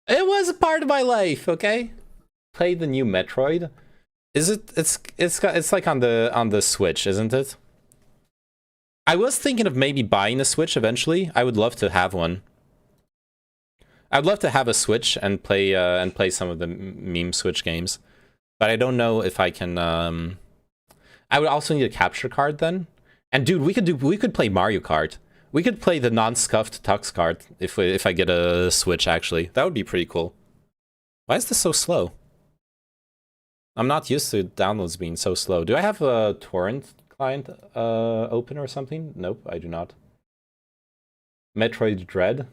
was a part of my life, okay? Played the new Metroid. It's like on the Switch, isn't it? I was thinking of maybe buying a Switch eventually. I would love to have one. I'd love to have a Switch and play some of the meme Switch games, but I don't know if I can. I would also need a capture card then. And dude, we could play Mario Kart. We could play the non-scuffed Tux card if I get a Switch. Actually, that would be pretty cool. Why is this so slow? I'm not used to downloads being so slow. Do I have a torrent client open or something? Nope, I do not. Metroid Dread.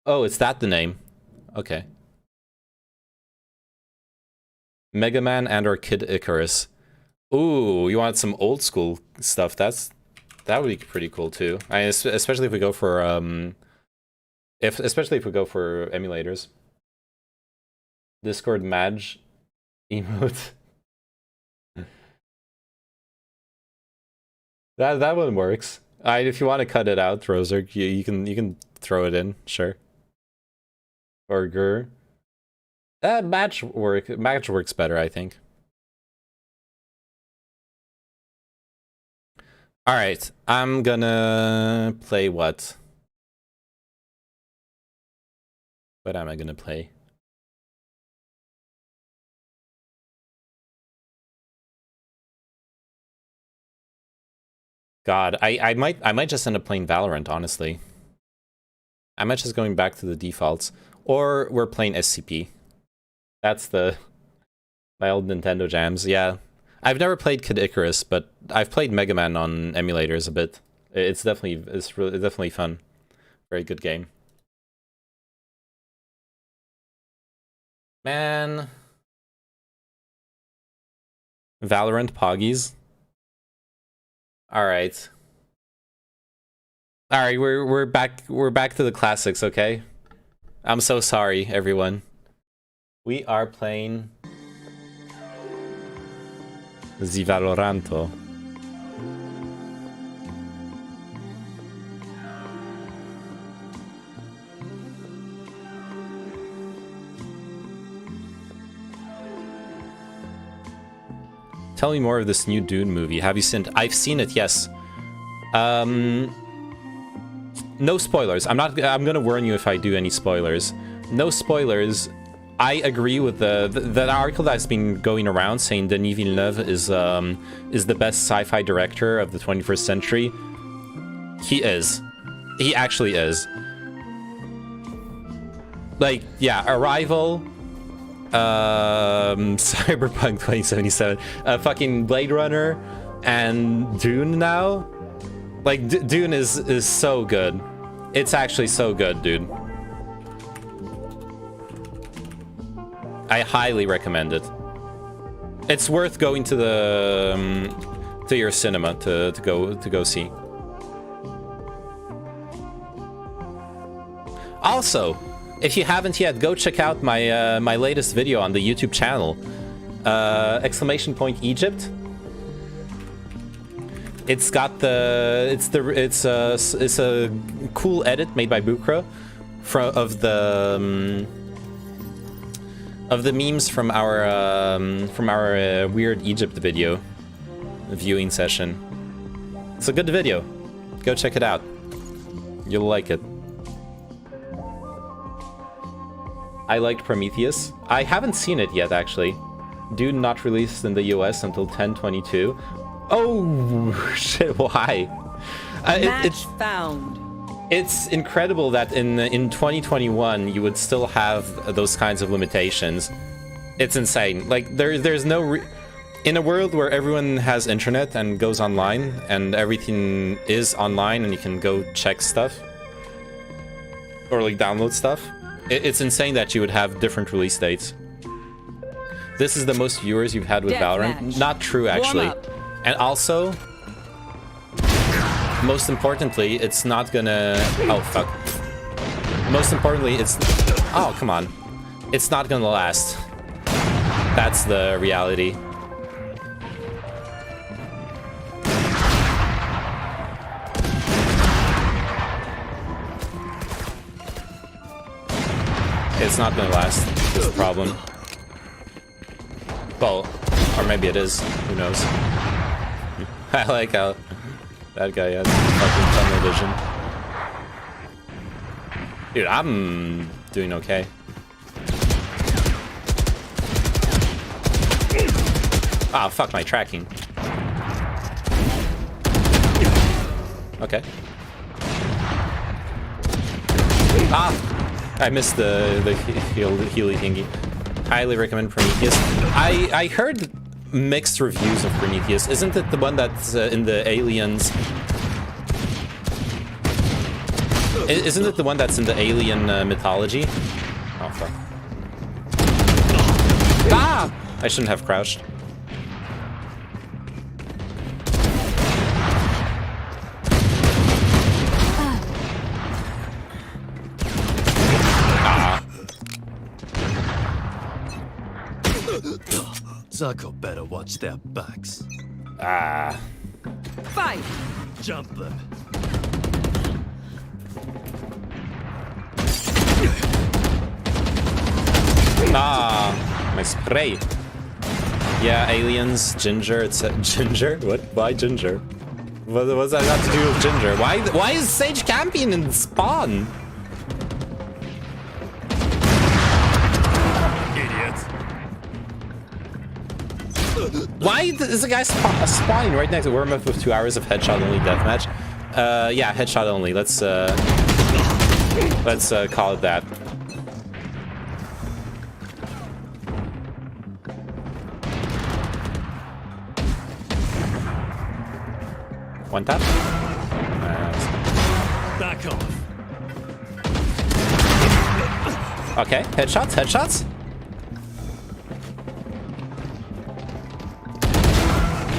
Oh, is that the name? Okay. Mega Man and or Kid Icarus. Ooh, you want some old school stuff? That would be pretty cool too. Especially if we go for especially if we go for emulators. Discord Madge emote. That one works. If you want to cut it out, Roser, you can throw it in, sure. Or Gur. Match works better, I think. All right, I'm gonna play what? What am I gonna play? God, I might just end up playing Valorant, honestly. I might just going back to the defaults. Or we're playing SCP. That's my old Nintendo jams, yeah. I've never played Kid Icarus, but I've played Mega Man on emulators a bit. It's definitely fun. Very good game. Man. Valorant Poggies. Alright. Alright, we're back to the classics, okay? I'm so sorry, everyone. We are playing the Valoranto. Tell me more of this new Dune movie. Have you seen it? I've seen it, yes. No spoilers. I'm gonna warn you if I do any spoilers. No spoilers. I agree with the article that's been going around saying Denis Villeneuve is the best sci-fi director of the 21st century. He is. He actually is. Like, yeah, Arrival, Cyberpunk 2077, fucking Blade Runner, and Dune now. Like, Dune is so good. It's actually so good, dude. I highly recommend it. It's worth going to the to your cinema to go see. Also, if you haven't yet, go check out my my latest video on the YouTube channel. ! Egypt. It's got it's a cool edit made by Bukra of the memes from our weird Egypt video viewing session. It's a good video. Go check it out. You'll like it. I liked Prometheus. I haven't seen it yet, actually. Dune not released in the US until 10/22. Oh shit! Why? Match found. It's incredible that in 2021 you would still have those kinds of limitations. It's insane. Like there's no in a world where everyone has internet and goes online and everything is online and you can go check stuff or like download stuff. It's insane that you would have different release dates. This is the most viewers you've had with Valorant. Match. Not true, actually. And also, most importantly, it's not gonna... Oh, fuck. Most importantly, it's... Oh, come on. It's not gonna last. That's the reality. It's not gonna last. That's the problem. Well, or maybe it is. Who knows? I like how that guy has fucking tunnel vision. Dude, I'm doing okay. Ah, fuck my tracking. Okay. Ah! I missed the Healy thingy. Highly recommend Prometheus. I heard mixed reviews of Prometheus. Isn't it the one that's in the Aliens? Isn't it the one that's in the Alien mythology? Oh fuck! Ah! I shouldn't have crouched. Zucko better watch their backs. Ah. Fight! Jump them. Ah, my spray. Yeah, aliens, ginger, it's ginger? What? Why ginger? What's that got to do with ginger? Why is Sage camping in spawn? Idiots. Why is the guy spawning right next to Wormuth with 2 hours of headshot only deathmatch? Yeah, headshot only. Let's call it that. One tap. Back off. Okay, headshots, headshots.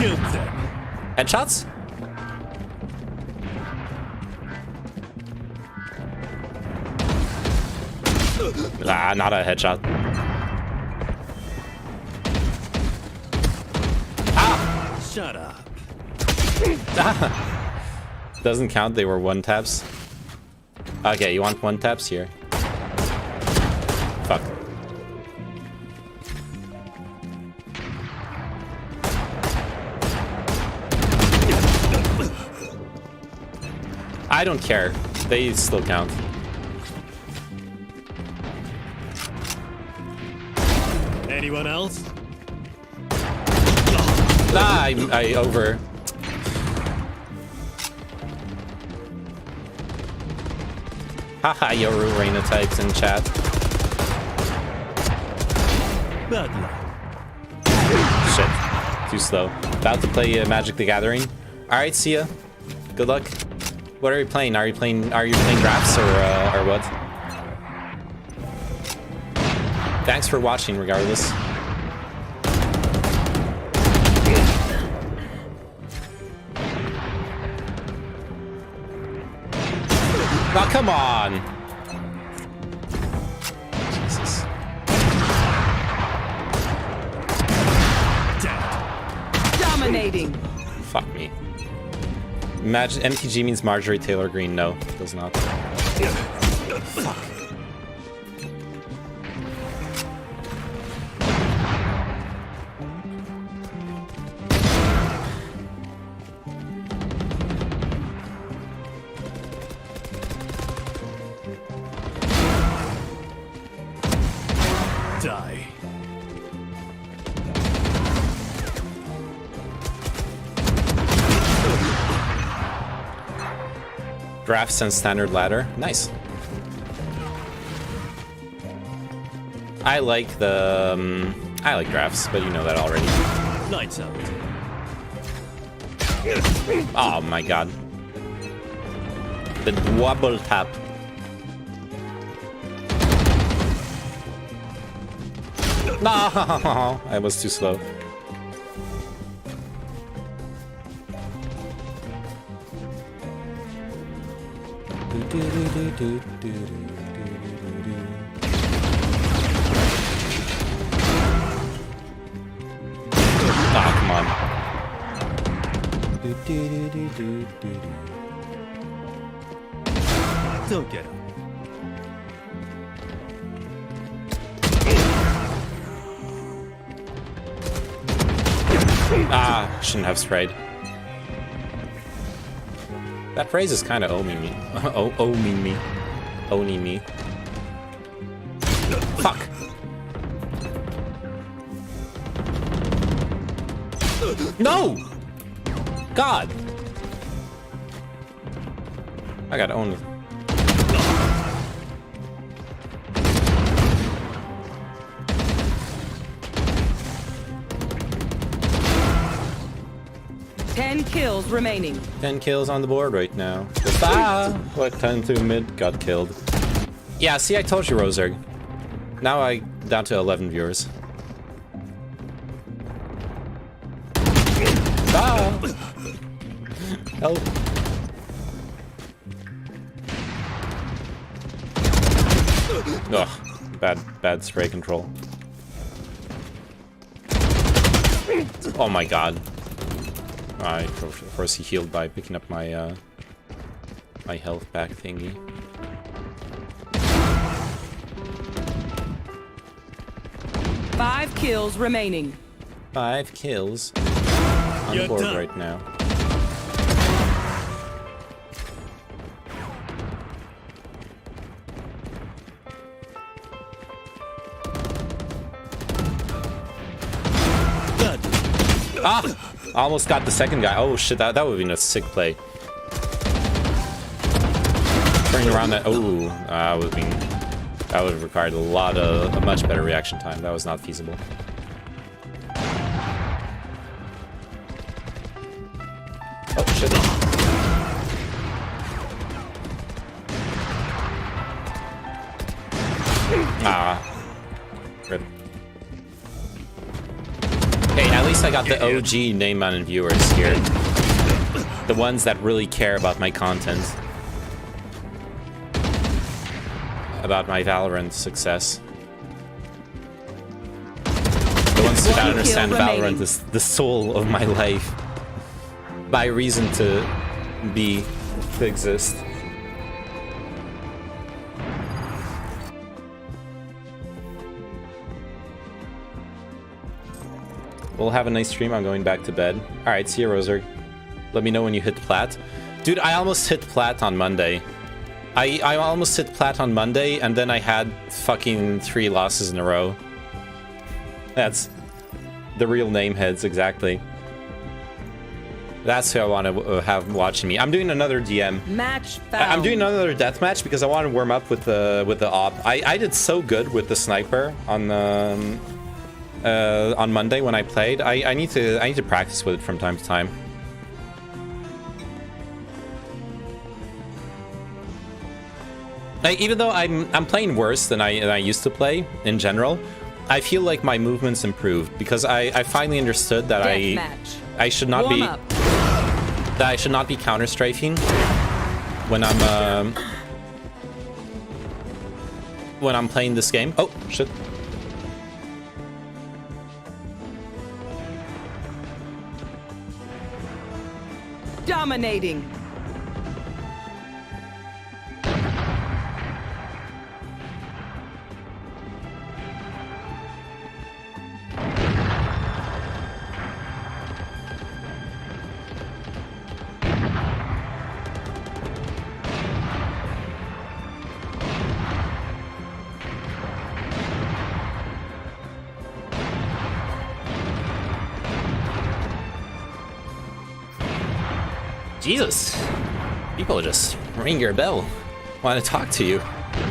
Kill them. Headshots. Ah, not a headshot. Shut up. Doesn't count, they were one taps. Okay, you want one taps here. Fuck. I don't care. They still count. Anyone else? Ah, I over. Haha, Yoru Reina types in chat. Bad luck. Shit. Too slow. About to play Magic the Gathering. Alright, see ya. Good luck. What are you playing? Are you playing drafts or what? Thanks for watching regardless. Oh, come on! Jesus. Dominating. Fuck me. Imagine MTG means Marjorie Taylor Greene. No, it does not. Fuck. Die. Drafts and standard ladder. Nice. I like the I like drafts, but you know that already. Lights out. Oh my god. The wobble tap. No, I was too slow. Ah, come on. Don't get up. Ah, shouldn't have sprayed. That phrase is kind of owning me. Owning me. Owning me. Fuck. No! God. I got owned. Ten kills remaining. 10 kills on the board right now. Ah, what 10 to mid got killed. Yeah, see, I told you, Roserg. Now I down to 11 viewers. Help. Ugh, bad spray control. Oh my god. Of course he healed by picking up my my health back thingy. Five kills remaining. 5 kills. I'm bored right now. Ah! Almost got the second guy. Oh shit, that would have been a sick play. Turning around that. Oh, that would have required a much better reaction time. That was not feasible. Oh shit. Ah. Rip. Hey, at least I got the OG name on viewers here. The ones that really care about my content. About my Valorant success. The ones that understand Valorant is the soul of my life. My reason to exist. We'll have a nice stream. I'm going back to bed. Alright, see you, Roser. Let me know when you hit plat. Dude, I almost hit plat on Monday. I almost hit plat on Monday, and then I had fucking 3 losses in a row. That's the real name heads, exactly. That's who I want to have watching me. I'm doing another DM. Match found. I'm doing another deathmatch because I want to warm up with the op. I did so good with the sniper on Monday when I played. I need to practice with it from time to time. Even though I'm playing worse than I used to play in general, I feel like my movements improved because I finally understood that I should not be counter strafing when I'm playing this game. Oh shit. Dominating. Jesus, people just ring your bell, want to talk to you.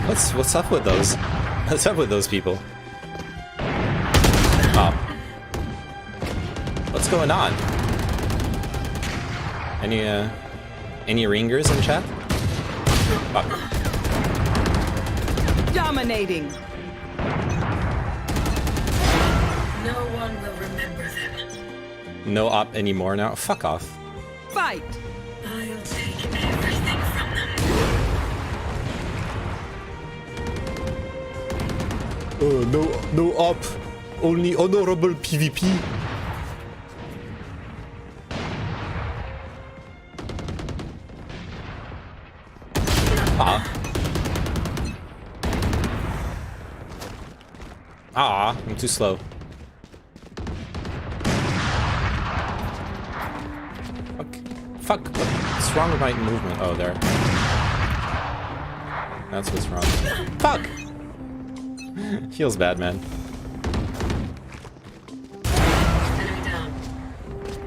What's up with those? What's up with those people? Oh, what's going on? Any ringers in chat? Fuck. Dominating. No one will remember them. No op anymore now. Fuck off. Fight. I'll take everything from them. No op. Only honorable PvP. I'm too slow. Fuck, what's wrong with my movement? Oh, there. That's what's wrong. Fuck! Feels bad, man.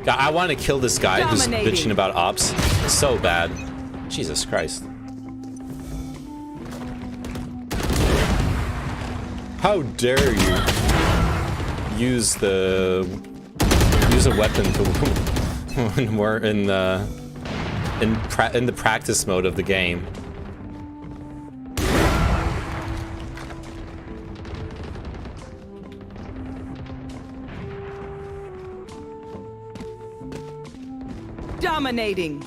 God, I want to kill this guy who's bitching about ops so bad. Jesus Christ. How dare you use a weapon to when we're in the practice mode of the game. Dominating.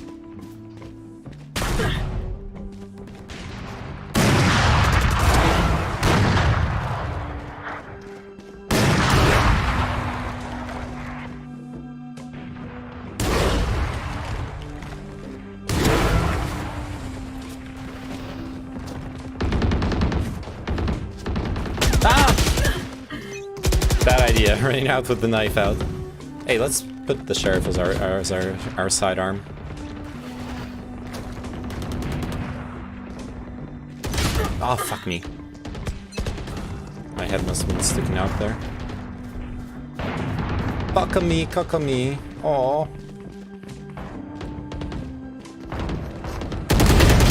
Yeah, running out with the knife out. Hey, let's put the sheriff as our sidearm. Oh, fuck me. My head must have been sticking out there. Fuck me, cuck me. Aww.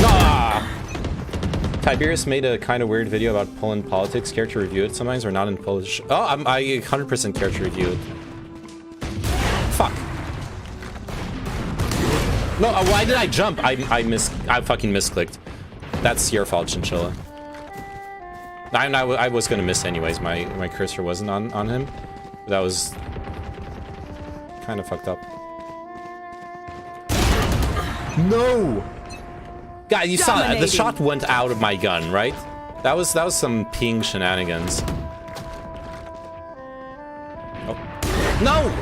Ah! Tiberius made a kind of weird video about Poland politics. Care to review it sometimes or not in Polish? Oh, I 100% care to review it. Fuck. No, why did I jump? I fucking misclicked. That's your fault, Chinchilla. I was gonna miss anyways. My cursor wasn't on him. That was kind of fucked up. No! God, you saw that. The shot went out of my gun, right? That was some ping shenanigans. Oh. No!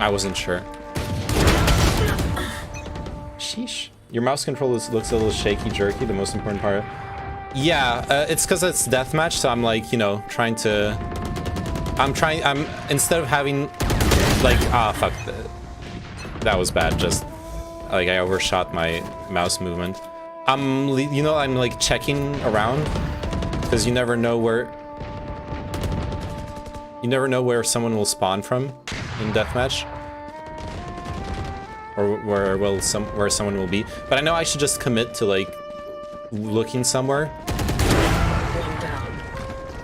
I wasn't sure. Sheesh. Your mouse control looks a little shaky, jerky, the most important part. Yeah, it's because it's deathmatch, so I'm like, you know, instead of having, like, fuck. That was bad, just, like, I overshot my mouse movement. You know, I'm like checking around because you never know where someone will spawn from in deathmatch, or where someone will be. But I know I should just commit to like looking somewhere.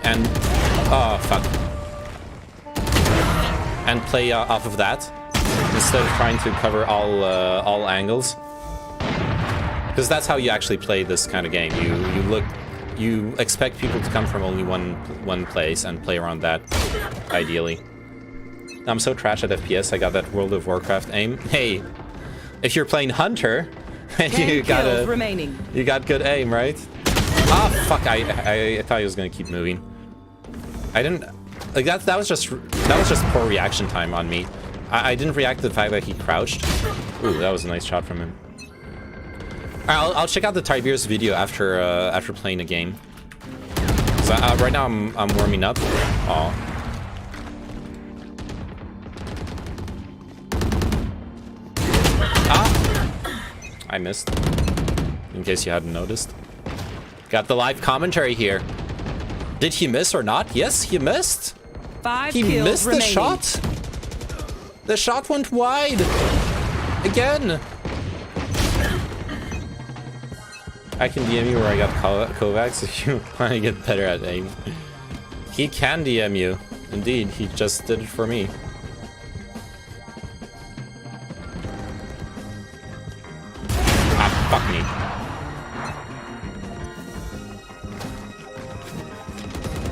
And fuck, and play off of that instead of trying to cover all angles. Because that's how you actually play this kind of game. You expect people to come from only one place and play around that, ideally. I'm so trash at FPS. I got that World of Warcraft aim. Hey, if you're playing Hunter, you got good aim, right? Ah, fuck! I thought he was gonna keep moving. I didn't. Like that was just poor reaction time on me. I didn't react to the fact that he crouched. Ooh, that was a nice shot from him. I'll check out the Tiberius video after playing the game. So right now I'm warming up. Oh. Ah! I missed. In case you hadn't noticed. Got the live commentary here. Did he miss or not? Yes, he missed. 5 he kills missed remaining. the shot. The shot went wide. Again. I can DM you where I got Kovacs if you want to get better at aim. He can DM you. Indeed, he just did it for me. Ah, fuck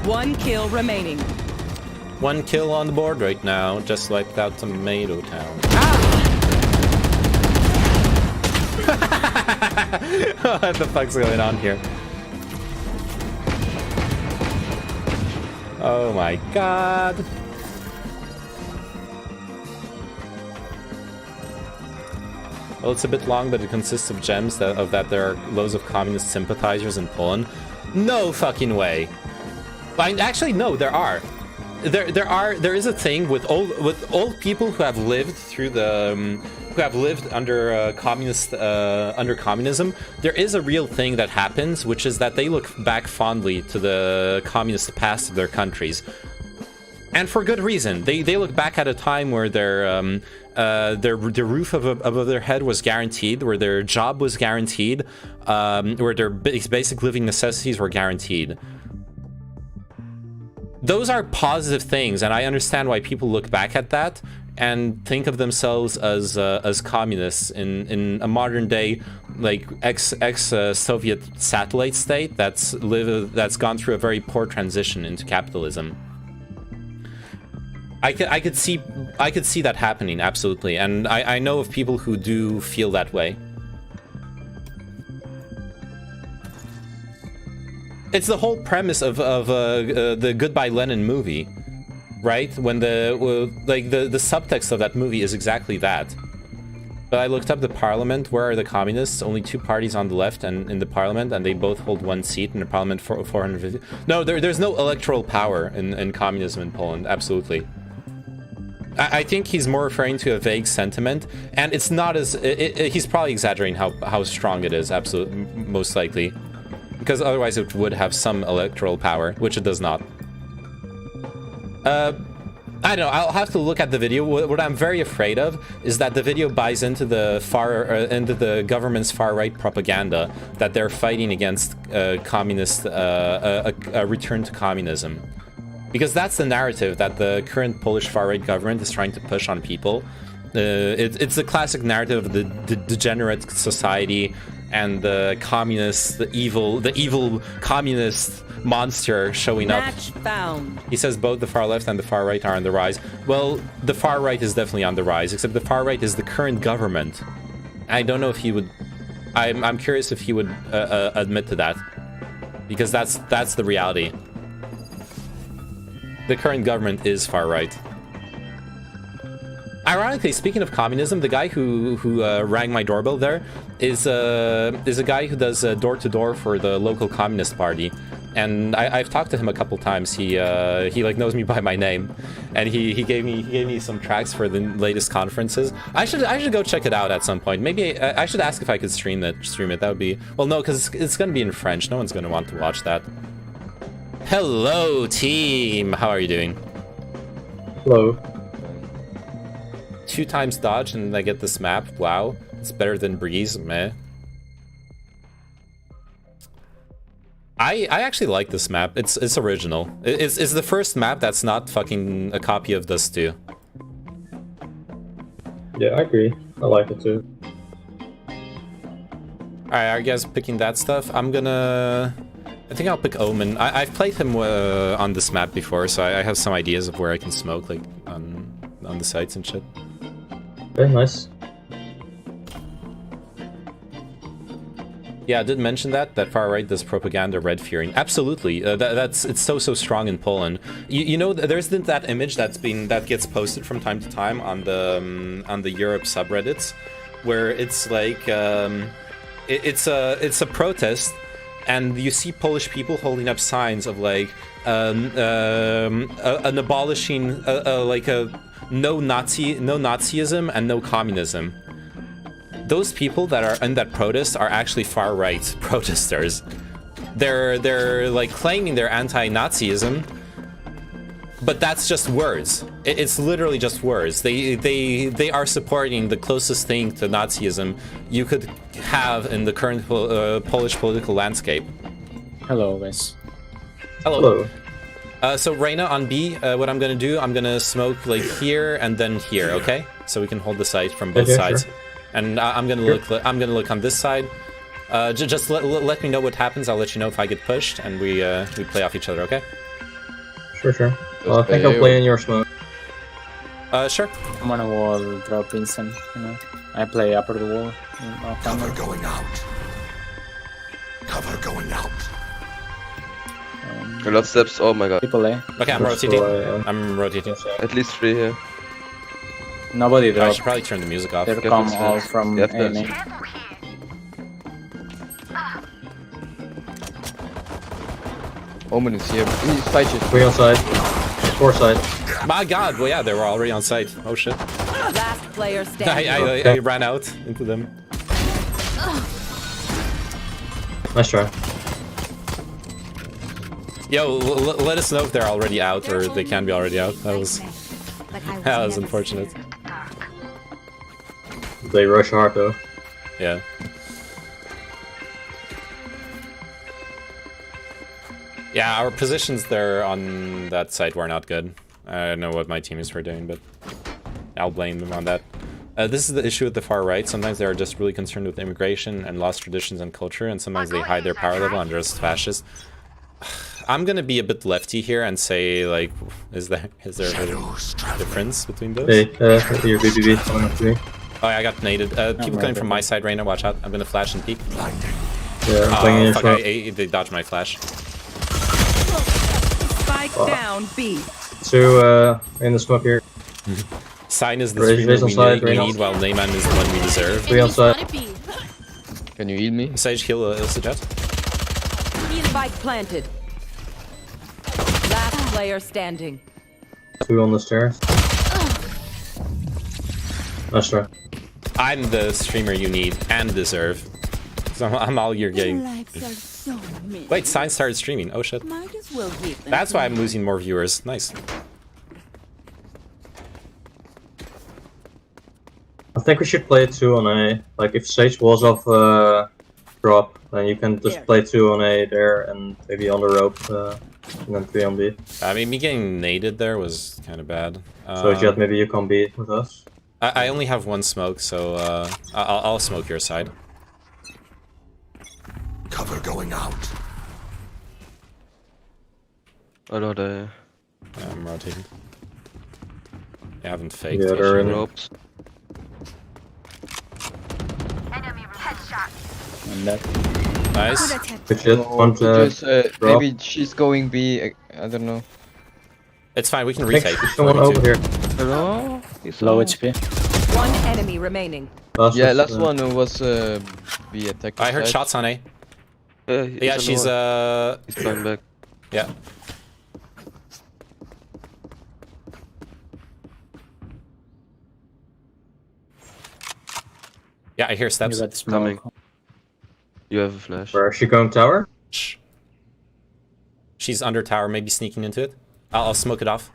me. One kill remaining. One kill on the board right now, just wiped out Tomato Town. What the fuck's going on here? Oh my god. Well, it's a bit long, but it consists of gems that there are loads of communist sympathizers in Poland. No fucking way. Actually, no, there are. There is a thing with old people who have lived through the who have lived under communism. There is a real thing that happens, which is that they look back fondly to the communist past of their countries, and for good reason. They look back at a time where their roof above their head was guaranteed, where their job was guaranteed, where their basic living necessities were guaranteed. Those are positive things, and I understand why people look back at that and think of themselves as communists in a modern day, like ex-Soviet satellite state that's gone through a very poor transition into capitalism. I could see that happening, absolutely, and I know of people who do feel that way. It's the whole premise of the Goodbye Lenin movie, right? When the subtext of that movie is exactly that. But I looked up the parliament. Where are the communists? Only 2 parties on the left and in the parliament, and they both hold 1 seat in the parliament for 450. No, there's no electoral power in communism in Poland. Absolutely. I think he's more referring to a vague sentiment, and it's not as... he's probably exaggerating how strong it is, absolutely, most likely. Because otherwise it would have some electoral power, which it does not. I don't know, I'll have to look at the video. What I'm very afraid of is that the video buys into the government's far-right propaganda that they're fighting against communist, a return to communism. Because that's the narrative that the current Polish far-right government is trying to push on people. It's the classic narrative of the degenerate society and the communist, the evil communist monster showing up. Match found. He says both the far left and the far right are on the rise. Well, the far right is definitely on the rise, except the far right is the current government. I don't know if he would... I'm curious if he would admit to that. Because that's the reality. The current government is far right. Ironically, speaking of communism, the guy who rang my doorbell there is a guy who does door-to-door for the local Communist Party, and I've talked to him a couple times. He like knows me by my name, and he gave me some tracks for the latest conferences. I should go check it out at some point. Maybe I should ask if I could stream it. That would be, well, no, because it's gonna be in French. No one's gonna want to watch that. Hello, team. How are you doing? Hello. 2 times dodge and I get this map. Wow, it's better than Breeze. Meh. I actually like this map. It's original. It's the first map that's not fucking a copy of this too. Yeah, I agree. I like it too. Alright, are you guys picking that stuff? I think I'll pick Omen. I've played him on this map before, so I have some ideas of where I can smoke, like on the sites and shit. Very nice. Yeah, I did mention that far right does propaganda red fearing. Absolutely, it's so strong in Poland. You know, there's that image that gets posted from time to time on the Europe subreddits, where it's like it's a protest, and you see Polish people holding up signs of like an abolishing like a no Nazism and no communism. Those people that are in that protest are actually far-right protesters. They're like claiming they're anti-Nazism, but that's just words. It's literally just words. They are supporting the closest thing to Nazism you could have in the current Polish political landscape. Hello, guys. Hello. So Reina on B, what I'm gonna do, I'm gonna smoke like here and then here, okay? So we can hold the site from both sides. Sure. And I'm gonna look on this side. Just let me know what happens. I'll let you know if I get pushed, and we play off each other, okay? Sure. Well, I think I'll play in your smoke. Sure. I'm on a wall, drop instant, you know. I play upper the wall. Cover going out. Cover going out. A lot of steps, oh my god. People A. Okay, I'm rotating. I'm rotating. At least 3 here. Nobody dropped. I should probably turn the music off. They come all from A. Omen is here. He's fighting. 3 on side. 4 side. My god, well yeah, they were already on site. Oh shit. Last player standing. I ran out into them. Nice try. Yo, let us know if they're already out or they can be already out. That was unfortunate. They rush hard though. Yeah. Yeah, our positions there on that side were not good. I don't know what my teammates were doing, but I'll blame them on that. This is the issue with the far right. Sometimes they are just really concerned with immigration and lost traditions and culture, and sometimes they hide their power level under just fascists. I'm gonna be a bit lefty here and say, like, is there a difference between those? Hey, your BBB coming up to me. Oh, yeah, I got naded. People coming from my side right now, watch out. I'm gonna flash and peek. Yeah, I'm playing in your smoke. They dodged my flash. Spike down B. 2 in the smoke here. Sign is the streamer we need, while Neyman is the one we deserve. 3 on side. Can you heal me? Sage, heal suggest. Spike planted. Last player standing. 2 on the stairs. That's right. I'm the streamer you need and deserve. So I'm all you're getting. Wait, Sign started streaming. Oh shit. That's why I'm losing more viewers. Nice. I think we should play 2 on A. Like, if Sage was off drop, then you can just play 2 on A there and maybe on the rope, and then 3 on B. I mean, me getting naded there was kind of bad. So Jet, maybe you can B with us. I only have 1 smoke, so I'll smoke your side. Cover going out. I know the I'm rotating. I haven't faked. Yeah, they're in. ropes. And that. Nice. Good shit. One Just, drop. maybe she's going B. I don't know. It's fine, we can I think retake. there's someone over here. Hello? Low HP. One enemy remaining. Yeah, last one was B attack. I heard shots on A. Yeah, Yeah, she's He's flying back. yeah. Yeah, I hear You steps. got smoke. Coming. You have a flash. Where is she going, tower? Shh. She's under tower, maybe sneaking into it. I'll smoke it off.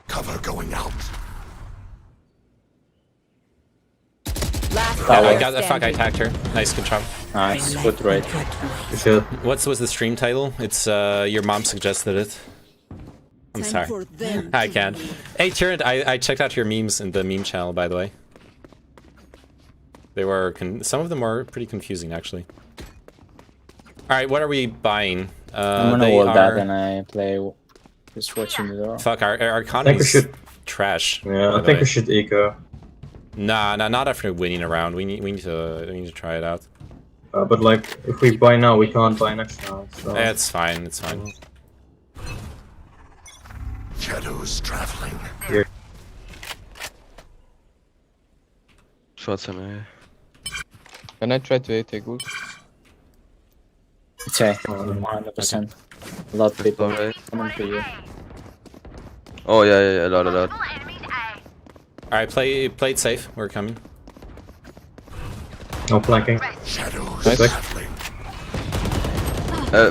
Cover going out. Last Yeah, player I got the fuck. I standing. tagged her. Nice, good job. Nice. Good rate. Good shit. What was the stream title? It's your mom suggested it. I'm sorry. I can. Hey, Tyrant, I checked out your memes in the meme channel, by the way. They were some of them were pretty confusing, actually. All right, what are we buying? I'm gonna they hold that are and I play just watching the door. fuck. Our I think economy we should. trash. Yeah, by I the think way. we should eco. Nah, not after winning a round. We need to try it out. But like, if we buy now, we can't buy next round. So. It's fine. It's fine. Shadows traveling. Shots on A. Can I try to take ult? It's A. 100%. A lot of people Alright. coming to you. Oh yeah, a lot. All right, play it safe. We're coming. No flanking. Shadows Nice. traveling.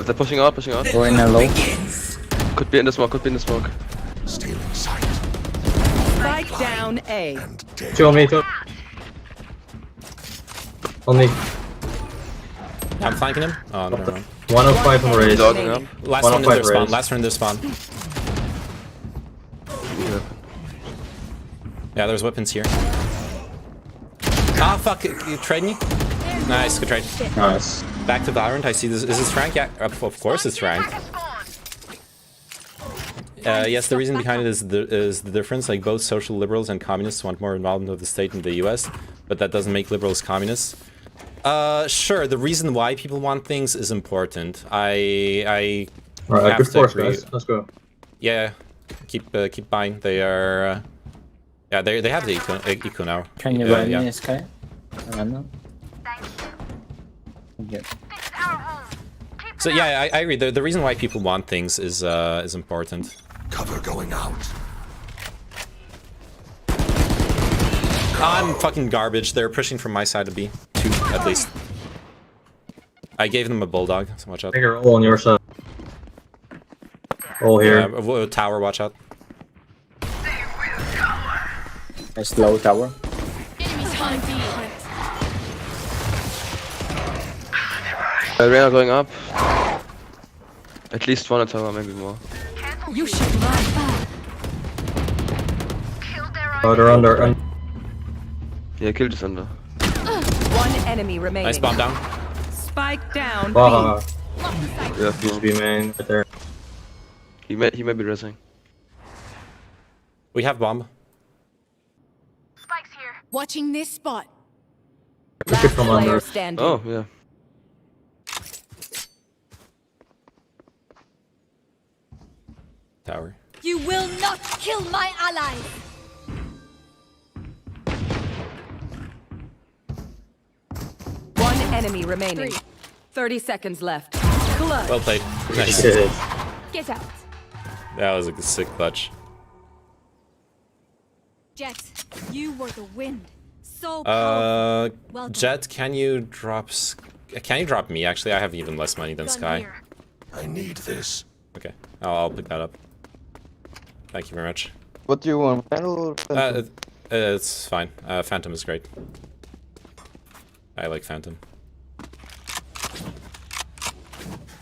They're pushing out. Go in a low. Could be in the smoke. Stealing sight. Spike down A. And dead. 2 on me, 2. On me. I'm flanking him. Oh, never mind. 105 on raise. Dogging up. Last One one in of their five spawn. raised. Last one in their spawn. Yeah, there's weapons here. Ah, fuck. You trade me? Nice, good trade. Nice. Back to Valorant. I see this. Is this rank? Yeah, of course it's ranked. Yes, the reason behind it is the difference. Like, both social liberals and communists want more involvement of the state in the US, but that doesn't make liberals communists. Sure, the reason why people want things is important. I Alright, have good to force, agree. guys. Let's go. Yeah, keep buying. They are, yeah, they have the eco now. Can you buy yeah. me Sky? Random? Okay. So yeah, I agree. The reason why people want things is important. Cover going out. I'm fucking garbage. They're pushing from my side to B. 2, at least. I gave them a bulldog, so watch out. Take her all on your side. All here. Tower, watch out. Nice low tower. Reyna going up. At least one tower, maybe more. You should run. Oh, they're under. Yeah, kill this under. One enemy remaining. Nice bomb down. Spike down Wow. B. Yeah, Used to be main right there. he may be resing. We have bomb. Watching this spot. Took it Last from player under. standing. Oh yeah. Tower. You will not kill my ally. One enemy remaining. 30 seconds left. Clutch. Well played. Nice. Shit. Get out. That was a sick clutch. Jet, you were the wind. So powerful. Well done. Jet, can you drop me? Actually, I have even less money than Sky. Here. I need this. Okay, I'll pick that up. Thank you very much. What do you want? Battle or Phantom? It's fine. Phantom is great. I like Phantom.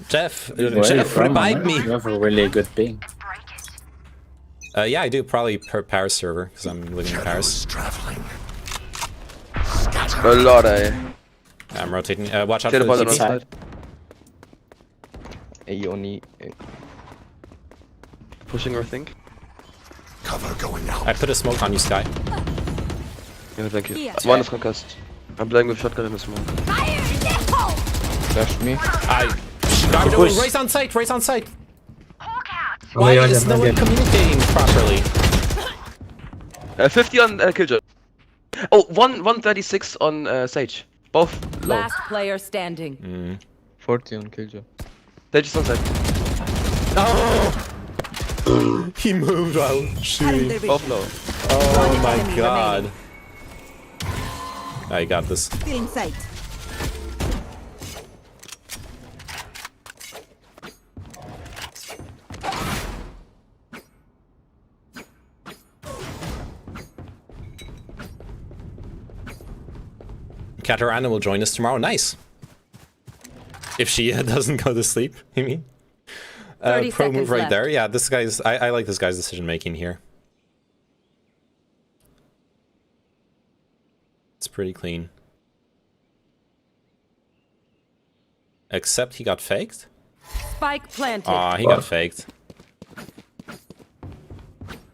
Jeff, revive me! You have a really good ping. Yeah, I do. Probably per Paris server, because I'm living in Paris. A lot, eh? I'm rotating. Watch out Clear for the the bottom TP. side. Hey, only pushing, I think. Cover going out. I put a smoke on you, Sky. Yeah, thank you. Here. One is concussed. I'm playing with shotgun in the smoke. Fire in the hole! Flash me. Race on site! Race on site! Oh, Why yeah, is no one communicating properly? 50 on Killjoy. Oh, 136 on Sage. Both low. Last player standing. 40 on Killjoy. Sage is on side. Oh! He moved while shooting. Both low. Oh my god. I got this. In sight. Katarina will join us tomorrow. Nice. If she doesn't go to sleep, you mean? 30 pro move seconds right left. there. Yeah, this guy's. I like this guy's decision making here. It's pretty clean. Except he got faked. Spike planted. Aw, he got faked.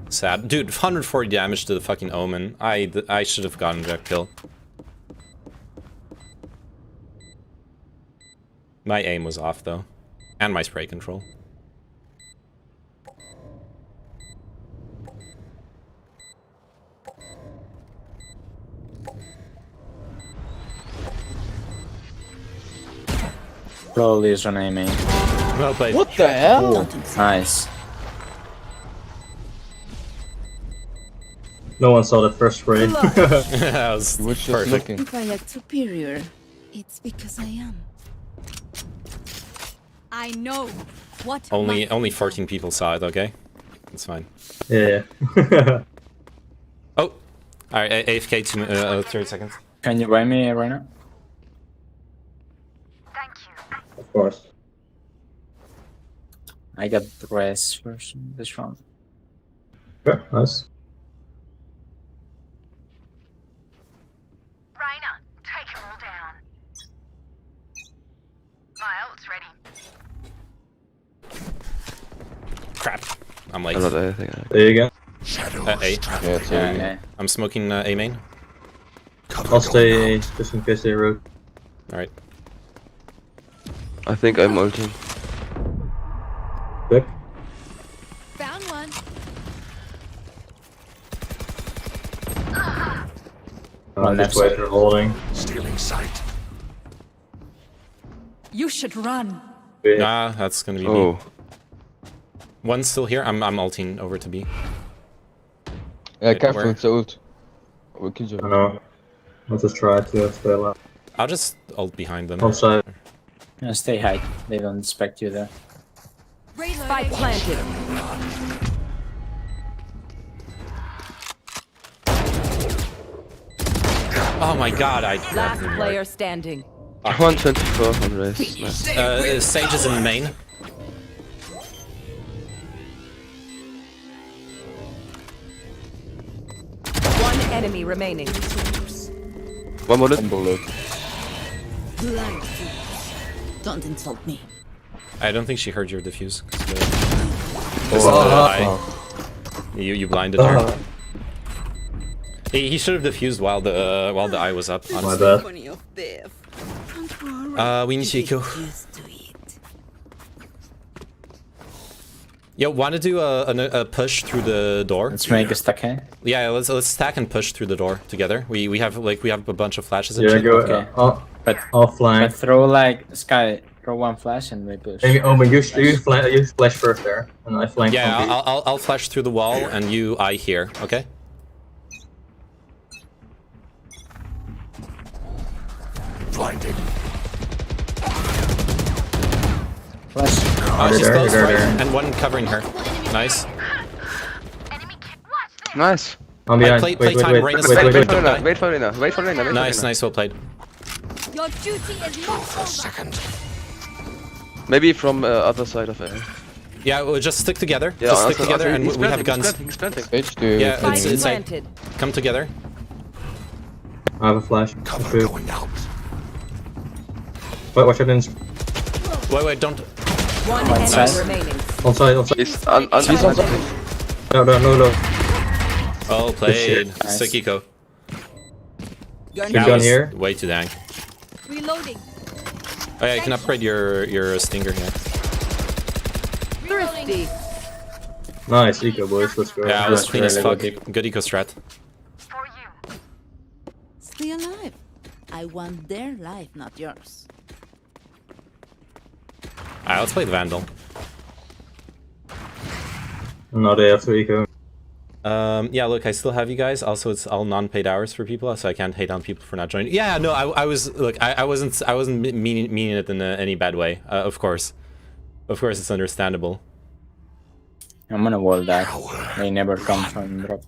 Sad. Dude, 140 damage to the fucking Omen. I should have gotten that kill. My aim was off though. And my spray control. Probably is on aiming. Well played. What the hell? Nice. No one saw the first spray. That was perfect. If I act superior, it's because I am. I know what. Only 14 people saw it, okay? That's fine. Yeah. Oh! Alright, AFK 30 seconds. Can you buy me right now? Of course. I got the res version this round. Sure, nice. Reyna, take them all down. My ult's ready. Crap. I'm late. I'm not anything. There you go. A. Yeah. I'm smoking A main. I'll stay just in case they rotate. Alright. I think I'm ulting. Quick. Found one. Just wait for holding. Stealing sight. You should run. Yeah. Nah, that's gonna be Oh. me. One's still here. I'm ulting over to B. Yeah, careful, it's ult. What could you? I know. I'll just try to stay alive. I'll just ult behind them. Outside. Yeah, stay high. They don't expect you there. Spike planted. Oh my god, I Last player standing. 124 on race. Nice. Sage is in main. One enemy remaining. One bullet. Blind fools. Don't insult me. I don't think she heard your defuse. Oh. You blinded her. He should have defused while the eye was up. My Honestly. bad. We need to eco. Yo, want to do a push through the door? Let's make a stack, eh? Yeah, let's stack and push through the door together. We have a bunch of flashes and Yeah, shit. go. Okay. But I'll flank. But throw like Sky, throw one flash and we push. Maybe Omen, you flash first there, and I flank. Yeah, from B. I'll flash through the wall and you eye here, okay? Flash. Oh, she's There, close, there, right? there. And one covering her. Nice. Nice. I'm behind. play Wait, time, wait, Reyna's wait, wait, sniper. wait, Don't die. Wait for Reyna. Wait for Reyna. Wait Nice, for Reyna. nice, well played. Your duty is not over. Maybe from other side of A. Yeah, we'll just stick together. Yeah, just stick also- together, also and he's we have planting, guns. He's planting. Yeah, Spike it's like planted. come together. I have a flash. Cover going out. Wait, watch out in. Wait, don't. One Nice. enemy remaining. On side, on side. He's on something. No, no, no, no. Well played. Nice. Sick eco. You're Good That gun was here. way too dang. Reloading. Oh yeah, you can upgrade your stinger here. thirsty. Nice, eco boys, let's go. Yeah, I was That's clean as really fuck. good. Good eco strat. For you. Stay alive. I want their life, not yours. Alright, let's play the Vandal. No, they have to eco. Yeah, look, I still have you guys. Also, it's all non-paid hours for people, so I can't hate on people for not joining. Yeah, no, I was look, I wasn't meaning it in any bad way. Of course, it's understandable. I'm gonna wall that. They never come from drop.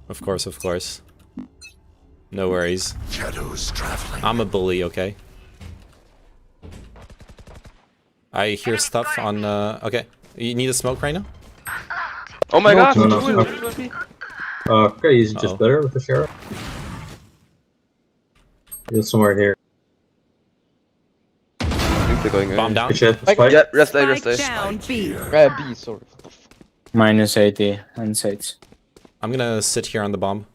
Of course. No worries. Shadows traveling. I'm a bully, okay. I hear stuff on. Okay, you need a smoke right now. Oh my god! No, no, Two no. will be. Okay, he's just Uh-oh. better with the sheriff. He's somewhere here. I think they're going Bomb A. down. Good shit. Spike. Yeah, rest A, rest Spike A. down B. B, sorry. Minus 80 on sites. I'm gonna sit here on the bomb.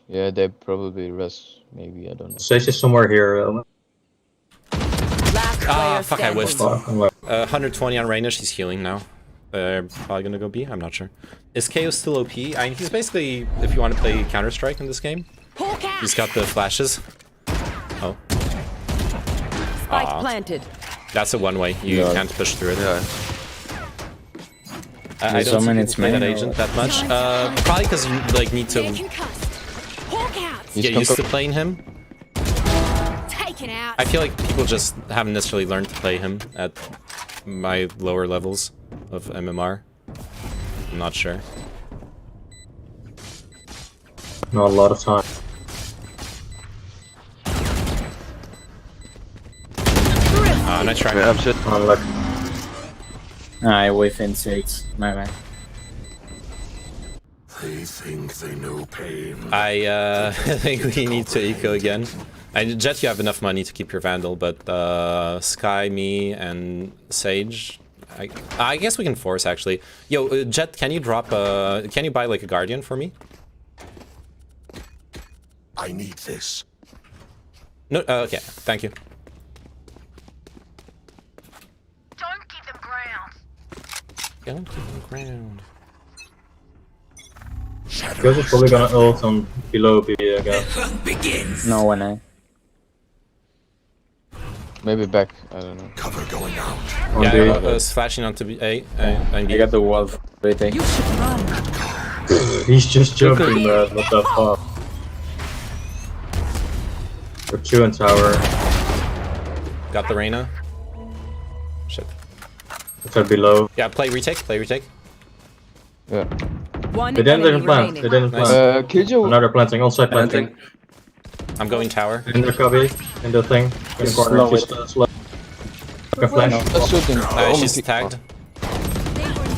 Yeah, they probably rest. Maybe, I don't know. Sage is somewhere here. Last player Fuck, I wished. standing. 120 on Reyna, she's healing now. Probably gonna go B, I'm not sure. Is KO still OP? I mean, he's basically, if you want to play Counter-Strike in this game, he's got the flashes. Oh. Spike Aw. planted. That's a one-way, you Yeah. can't push through it. Yeah. I There's don't so see many people play that main or agent what? that much. Probably because you like need to He's get used to playing him. Taken out. I feel like people just haven't necessarily learned to play him at my lower levels of MMR. I'm not sure. Not a lot of time. Nice try. Yeah, I'm shit. Unlucky. I within 6. My bad. They think they know pain. I think we need to eco again. And Jet, you have enough money to keep your Vandal, but Sky, me, and Sage, I guess we can force actually. Yo, Jet, can you drop can you buy like a Guardian for me? I need this. No, okay, thank you. Don't give them ground. Don't keep on ground. Ghost is probably gonna ult on below B again. No one A. Maybe back, I don't know. Cover going out. On Yeah, B. flashing onto A and B. I got the wall for retake. You should run. He's just jumping, bro. What the fuck? We're 2 in tower. Got the Reyna. Shit. It's at below. Yeah, play retake. Yeah. One They didn't enemy even plant. remaining. They didn't Nice. plant. Killjoy. Another planting. On-site planting. I'm going tower. In the cubby. In the thing. In the corner. Slow Just slow. Can flash. That's shooting. She's tagged.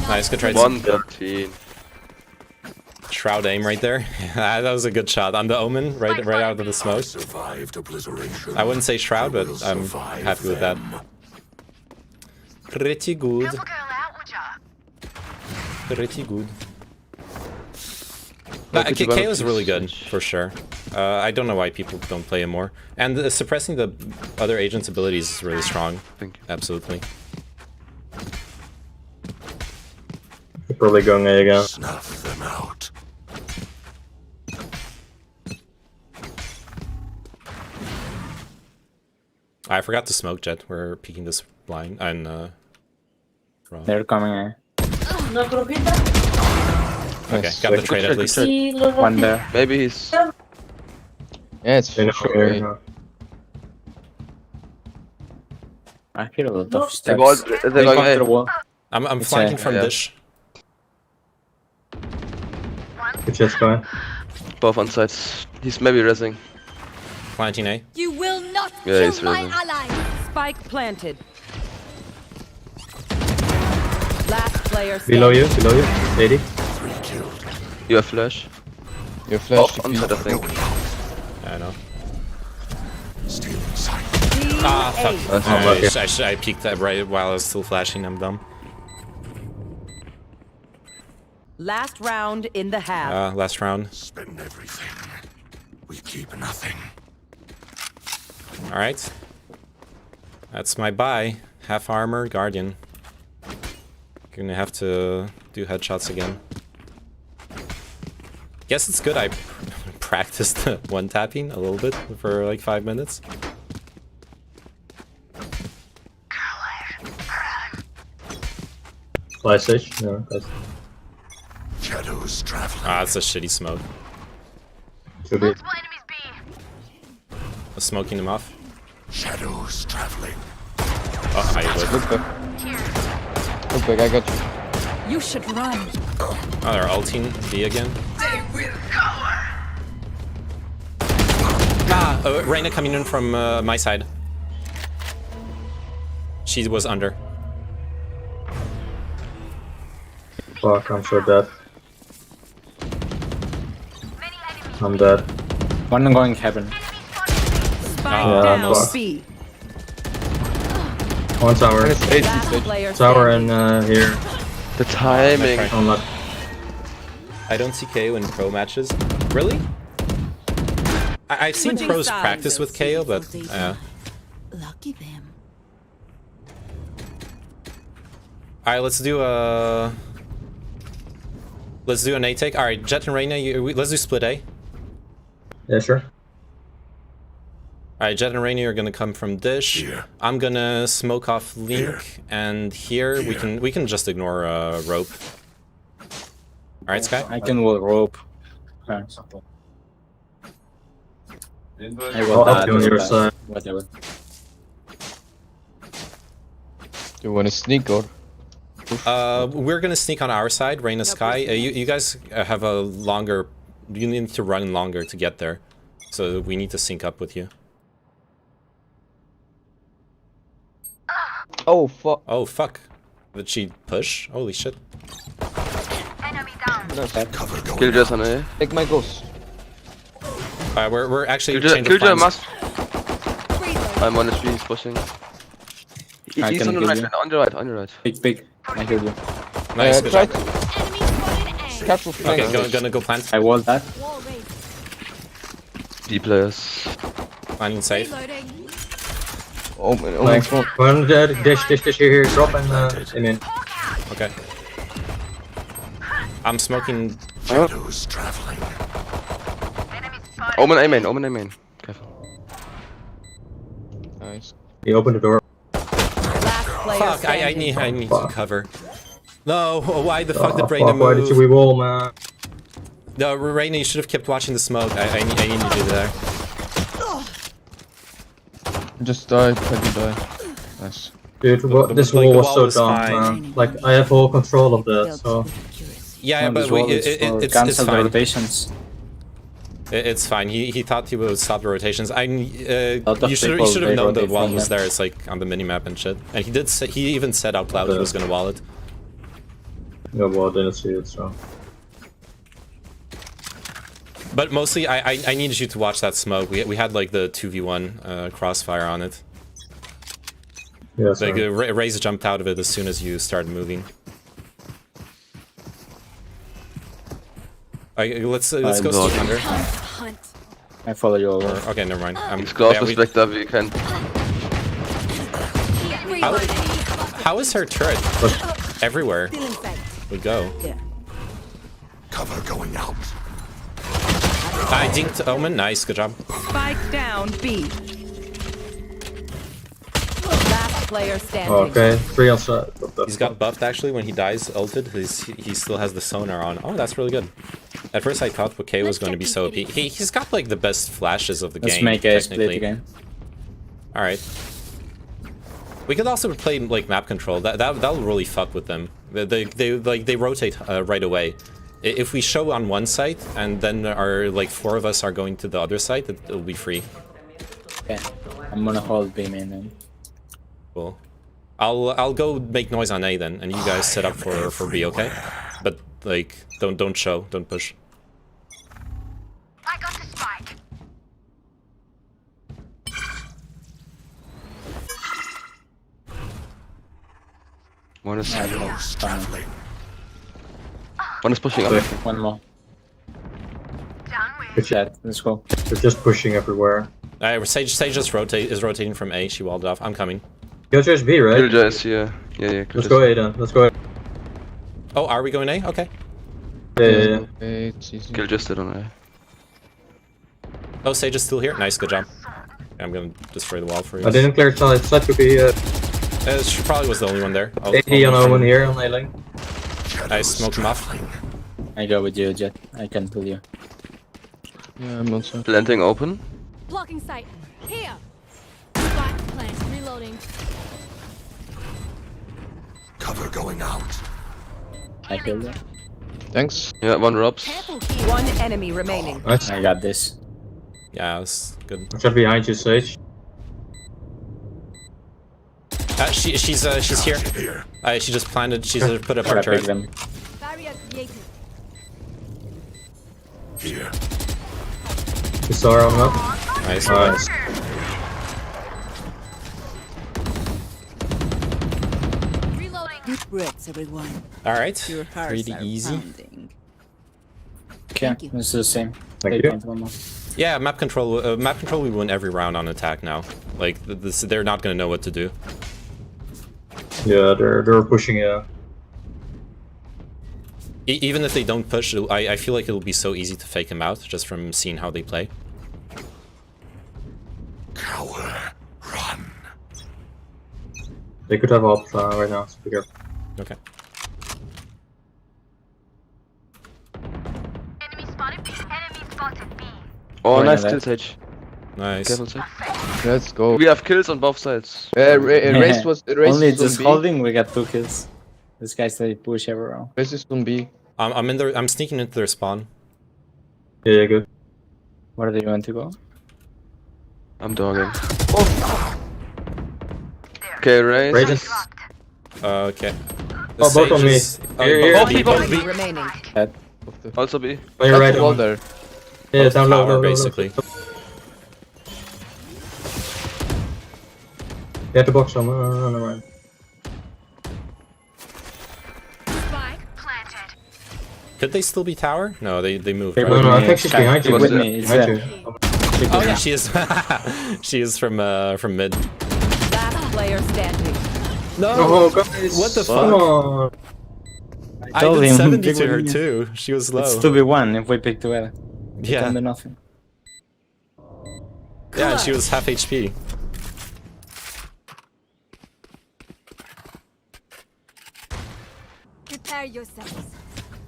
Nice, good trade. 113. Shroud aim right there. That was a good shot. On the Omen, right out of the smoke. Survived obliteration. I wouldn't say Shroud, but I'm happy with that. Pretty good. Help a girl out, would ya? Pretty good. Like KO is really good, for sure. I don't know why people don't play him more. And suppressing the other agent's abilities is really strong. Thank you. Absolutely. They're probably going A again. Snuff them out. I forgot to smoke Jet. We're peeking this blind and wrong. They're coming A. Okay, got the trade at least. One there. Maybe he's. Yeah, it's They know for we're sure. here. I hear a lot of steps. They're going They come to A. the wall. I'm It's flanking a- from yeah. dish. Good shit, guy. Both on sides. He's maybe resing. Planting A. You will not Yeah, kill he's my resing. ally. Spike planted. Last player Below standing. you, below you. 80. You have flash. Your flash. Both on side, I think. I know. Still in sight. Ah, fuck. That's not lucky. I peeked that right while I was still flashing. I'm dumb. Last round in the half. Last round. Spend everything. We keep nothing. Alright. That's my buy. Half armor, Guardian. Gonna have to do headshots again. Guess it's good I practiced one tapping a little bit for like 5 minutes. Fly stage? No, that's Shadows traveling. Ah, it's a shitty smoke. should be. Multiple enemies B. I'm smoking him off. Shadows traveling. Oh, I would. Look back. Look back, I got you. You should run. Oh, they're ulting B again. They will cower. Ah, Reyna coming in from my side. She was under. Fuck, I'm so dead. Many enemies. I'm dead. One going cabin. Spike Ah, down almost. B. One tower. Last player Tower standing. and here. The timing. I'm not. I don't see KO in pro matches. Really? I've seen Switching pros sides. practice with KO, but Lucky them. Alright, let's do an A take. Alright, Jet and Reyna, let's do split A. Yeah, sure. Alright, Jet and Reyna are gonna come from dish. Here. I'm gonna smoke off Link, Here. and here we can just ignore rope. Alright, Sky. I can wall rope. I I'll will help you on your side. Whatever. You wanna sneak or? We're gonna sneak on our side, Reyna, Sky. You guys have a longer. You need to run longer to get there, so we need to sync up with you. Oh fuck. Oh fuck! Did she push? Holy shit! Enemy down. Cover going Kill just on A. Take my ghost. We're actually Kill changing just plans. must. I'm on the street, he's pushing. I He's can on the kill right, you. on the right, on the right. Big. I heard you. Nice, good try job. to careful flank. Okay, gonna go plant. I walled that. B players. Planning safe. Oh man, oh Like, my. one dish here, drop and aim in. Okay. I'm smoking. Shadows traveling. Enemy spotted. Omen A main, Omen A main. Careful. Nice. You open the door. Last player Fuck! I standing. need to cover. No! Why the fuck did Oh, Reyna fuck, why did move? we wall, man? No, Reyna, you should have kept watching the smoke. I need you to do that. Just died. I did die. Nice. Dude, this like, wall the was wall so was dumb, fine. man. Like, I have full control of that, so... Yeah, No, but this wall is for it's cancel the fine. rotations. It's fine. He thought he would stop the rotations. Lot of You should people, have they known the rotate wall from was there. there. It's like on the minimap and shit. And he did. He even said out loud he was gonna wall it. Yeah, well, I didn't see it, so... But mostly, I needed you to watch that smoke. We had like the 2v1 crossfire on it. Yeah, Like sorry. Raze jumped out of it as soon as you started moving. Let's go dog. stick under. I follow you over. Okay, never mind. He's close yeah, to Spectre, we can. how is her turret everywhere we go? Cover going out. I dinked Omen. Nice, good job. Spike down B. Last player standing. Okay, 3 on side. What the He's got buffed actually when he dies ulted. He still has the sonar on. Oh, that's really good. At first I thought Bouquet was going to be so OP. He's got like the best flashes of the Let's game. make a split again. Alright. We could also play like map control. That'll really fuck with them. They rotate right away. If we show on one site and then our like 4 of us are going to the other site, it'll be free. Okay. I'm gonna hold B main then. Cool. I'll go make noise on A then, and you guys set up for B, okay? But like don't show, don't push. I got the spike. One is Traveling. one is pushing up. One more. Down with. Good shit. Chat, let's go. They're just pushing everywhere. Sage just is rotating from A. She walled it off. I'm coming. Killjoy's B, right? Killjoy's, yeah. Let's go A then. Let's go A. Oh, are we going A? Okay. Yeah. Killjoy's still on A. Oh, Sage is still here. Nice, good job. I'm gonna destroy the wall for you. I didn't clear side. Side could be. She probably was the only one there. AD on Omen here on A-Link. I smoked him off. I go with you, Jet. I can pull you. Yeah, I'm also. Planting open. Blocking sight. Here. Spike plant. Reloading. Cover going out. I killed her. Thanks. Yeah, one robs. One enemy remaining. Nice. I got this. Yeah, that's good. Watch out behind you, Sage. She's here. She just planted. She's put up her Gotta pick turret. them. Barrier created. Here. You saw her on up. Nice. Nice. Reloading. Deep breaths, everyone. All right. Your hearts Pretty are easy. pounding. Okay, Thank you. this is the same. Thank Take you. point, one more. Yeah, map control. Map control. We win every round on attack now. Like they're not gonna know what to do. Yeah, they're pushing. Yeah. Even if they don't push, I feel like it'll be so easy to fake him out just from seeing how they play. Cower. Run. They could have op right now. So be careful. Okay. Enemy spotted B. Enemy spotted B. Oh, Going nice on kill, that. Sage. Nice. Careful, Sage. Let's go. We have kills on both sides. Race was Only on just B. holding, we got 2 kills. This guy said he push everywhere. Race is on B. I'm in there. I'm sneaking into their spawn. Yeah, good. Where do you want to go? I'm dogging. Oh. Okay, raise. Raise. Okay. Oh, both on me. Here. Both people. Enemy remaining. Also B. Oh, you're right. Wall On. there. Yeah, down low, Power, low, low, basically. low. You have to box some. Never mind. Spike planted. Could they still be tower? No, they moved. They Right? No, no, I me. think she's behind you. With me, it's Behind there. you. Oh yeah, she is. She is from mid. Last player standing. Oh, guys. What the Come fuck? on. I told did him, 70 pick to her with me. too. She was low. It's 2v1 if we pick together. We Yeah. can do nothing. Yeah, and she was half HP. Prepare yourselves.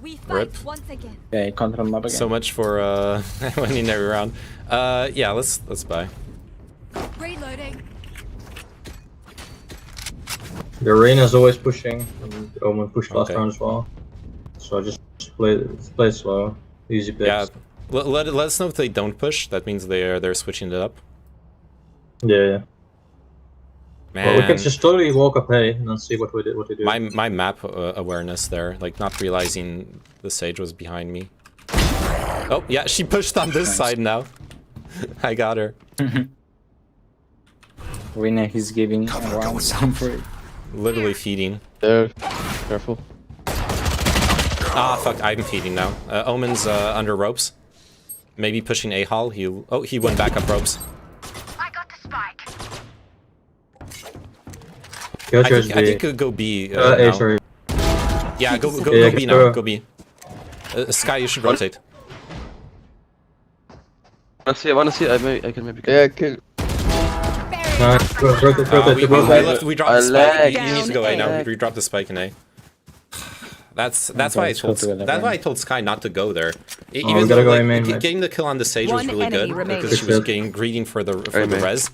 We fight Rip. once again. Okay, control map again. So much for winning every round. Yeah, let's buy. Reloading. The Reina's always pushing. And Omen pushed last Okay. round as well. So I just play slow. Easy picks. Yeah. Let us know if they don't push. That means they're switching it up. Yeah. Man, Well, we can just totally walk up A and then see what they do. my map awareness there, like not realizing the Sage was behind me. Oh yeah, she pushed on this side now. I got her. Winner, he's giving around some for it. Literally feeding. There. Careful. Ah fuck, I'm feeding now. Omen's under ropes. Maybe pushing A hall. He went back up ropes. I got the spike. Killjoy's I think B. could go B. A, Now. sorry. Yeah, go Yeah, B go. now. Go B. Sky, you should rotate. I wanna see. I can maybe. Yeah, kill. Nice. Rotate. We dropped the spike. lag. You need to go A now. We dropped the spike in A. That's Okay, why I let's go told together, that's why I Brian. told Sky not to go there. we Even gotta though go like, A main, right? getting the kill on the sage was One really enemy good remaining. because she was Good. getting greeting for the main. res.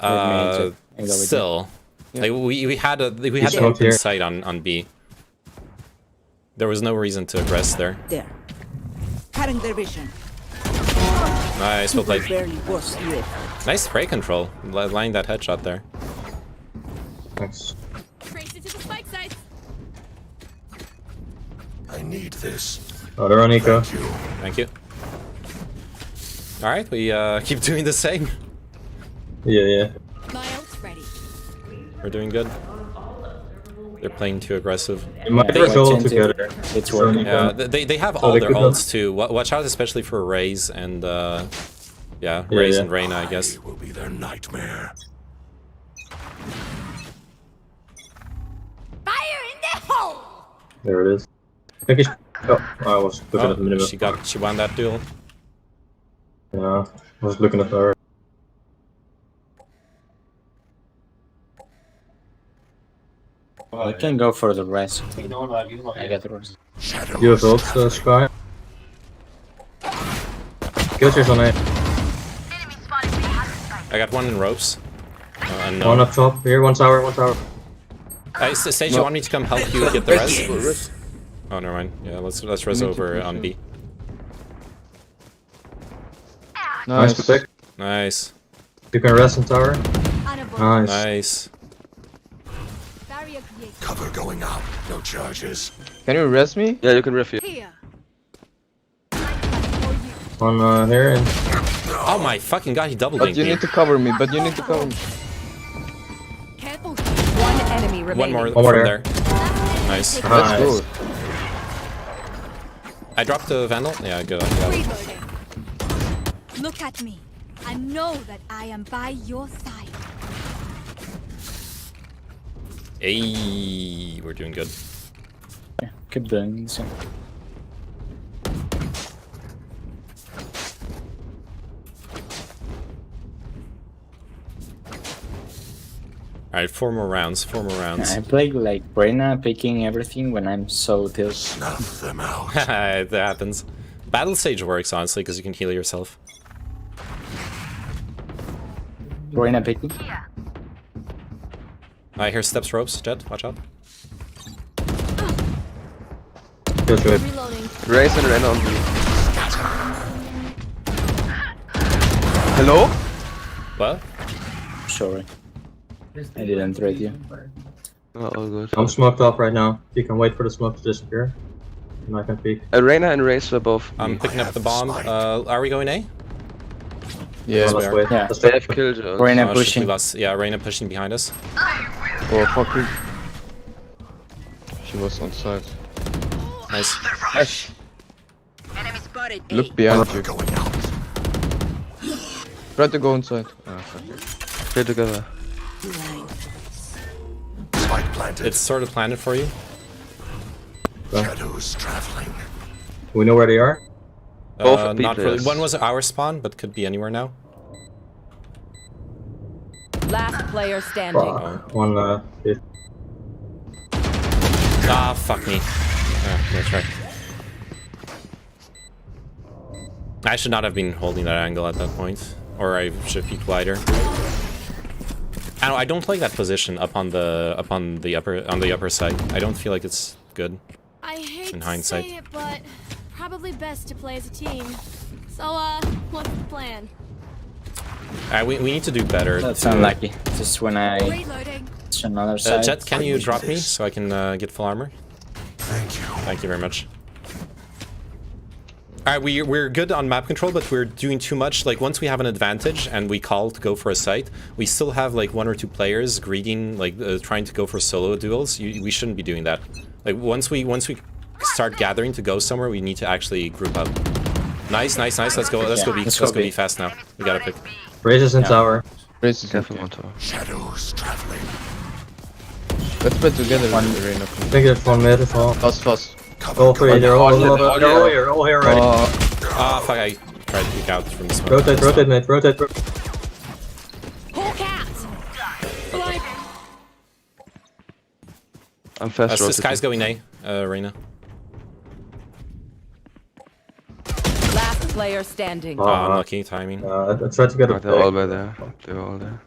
I go with you. Still, like we had the smoked open here. sight on B. There was no reason to aggress there. There. Cutting their vision. Nice, well played. Barely worth the effort. Nice spray control, lying that headshot there. Thanks. Trace it to the spike sites. I need this. Oh, they're on Eco. Thank you. All right, we keep doing the same. Yeah. My ult's ready. We're doing good. They're playing too aggressive. They might They- go all It's together. It's So working. Yeah, they have So all they their could have- ults too. Watch out, especially for Raze and Yeah, Raze yeah. and Reyna, I guess. Will be their nightmare. Fire in the hole! There it is. I think he's... Oh, I was looking at the minimap. She won that duel. Yeah, I was looking at her. I can go for the rest. I get the rest. You have ult, Sky. Killshot's on A. I got one in ropes. And One up top. Here, one tower, one tower. Sage, you want me to come help you get the res? Oh, never mind. Yeah, let's res over on B. Nice pick. Nice. You can rest in tower. Nice. Nice. Barrier created. Cover going out. No charges. Can you rest me? Yeah, you can ref here. Here. One here and... Oh my fucking god, he double But dinked you me. need to cover me. But you need to cover me. Careful. One enemy One remaining. more, One more from there. there. Nice. That's Nice. good. I dropped the Vandal. Yeah, good. Reloading. Look at me. I know that I am by your side. Hey, we're doing good. Keep doing so. Alright, 4 more rounds. I play like Reyna picking everything when I'm so tilted. Snuff them out. That happens. Battle Sage works, honestly, because you can heal yourself. Reyna picking. I hear steps, ropes. Jet, watch out. Killshot. Reloading. Raze and Reyna on B. Hello? What? Sorry. I didn't trade you. Oh, all good. I'm smoked up right now. You can wait for the smoke to disappear. And I can peek. Reyna and Raze were both. I'm picking up the bomb. Are we going A? Yeah. Let's wait. Yeah. Let's They wait. have killed. Reyna Oh, shit, pushing. we lost. Yeah, Reyna pushing behind us. Oh, fuck you. She was on site. Nice. Nice. Look behind you. Going out. Try to go inside. Ah, fuck. Play together. Spike planted. It's sort of planted for you. Shadows traveling. We know where they are? Both are B Not really. players. One was our spawn, but could be anywhere now. Last player standing. One, fifth. Ah, fuck me. Ah, that's right. I should not have been holding that angle at that point, or I should have peeked wider. I don't like that position up on the upper side. I don't feel like it's good. I hate In to hindsight. say it, but probably best to play as a team. So, what's the plan? We need to do better. That's to- unlucky. Just when I Reloading. reach another side. Jet, can you drop me so I can get full armor? Thank you. Thank you very much. Alright, we're good on map control, but we're doing too much. Like, once we have an advantage and we call to go for a site, we still have like 1 or 2 players greeting, like trying to go for solo duels. We shouldn't be doing that. Like, once we start gathering to go somewhere, we need to actually group up. Nice. Let's go B. Let's Let's go go B. B fast now. We gotta pick. Razors in tower. Raze is Careful, okay. Monto. Shadows traveling. Let's play together One. with the Reyna. I think there's one mid as well. Fast. All three, they're all here already. Ah, fuck! I tried to peek out from the smoke. Rotate mid, rotate. Hawk out! Blind. I'm fast This guy's going A. Reina. Last player standing. Oh, unlucky timing. I tried to get a They're all by there. They're all there.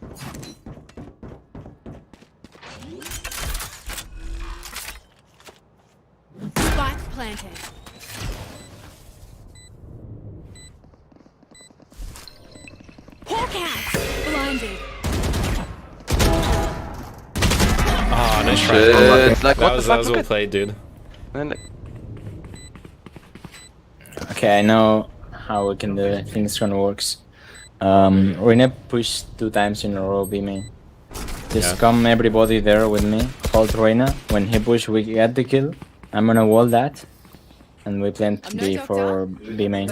Spike planted. Hawkeye! Blinded. Oh, nice try. Shit. Like, what That was well played, dude. And, like, Okay, I know how we can do it. I think it's gonna works. Reyna pushed 2 times in a row, B main. Just come everybody there with me. Hold Reyna. When he push, we get the kill. I'm gonna wall that. And we plant B for B main.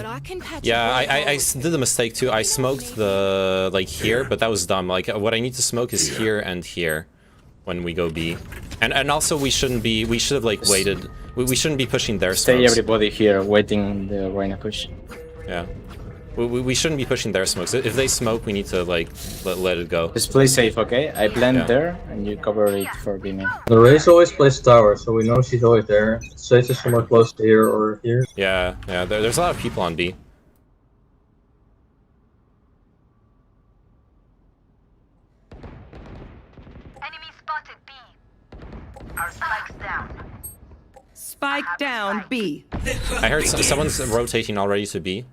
Yeah, I did a mistake too. I smoked the, like, here, but that was dumb. Like, what I need to smoke is here and here when we go B. And also we should have, like, waited. We shouldn't be pushing their smokes. Stay everybody here, waiting the Reyna push. Yeah. We shouldn't be pushing their smokes. If they smoke, we need to, like, let it go. Just play safe, okay? I plant there, and you cover it for B main. The Raze always plays tower, so we know she's always there. Sage is somewhere close to here or here. Yeah, there's a lot of people on B. Enemy spotted B. Our spike's down. Spike down B. I heard someone's rotating already to B.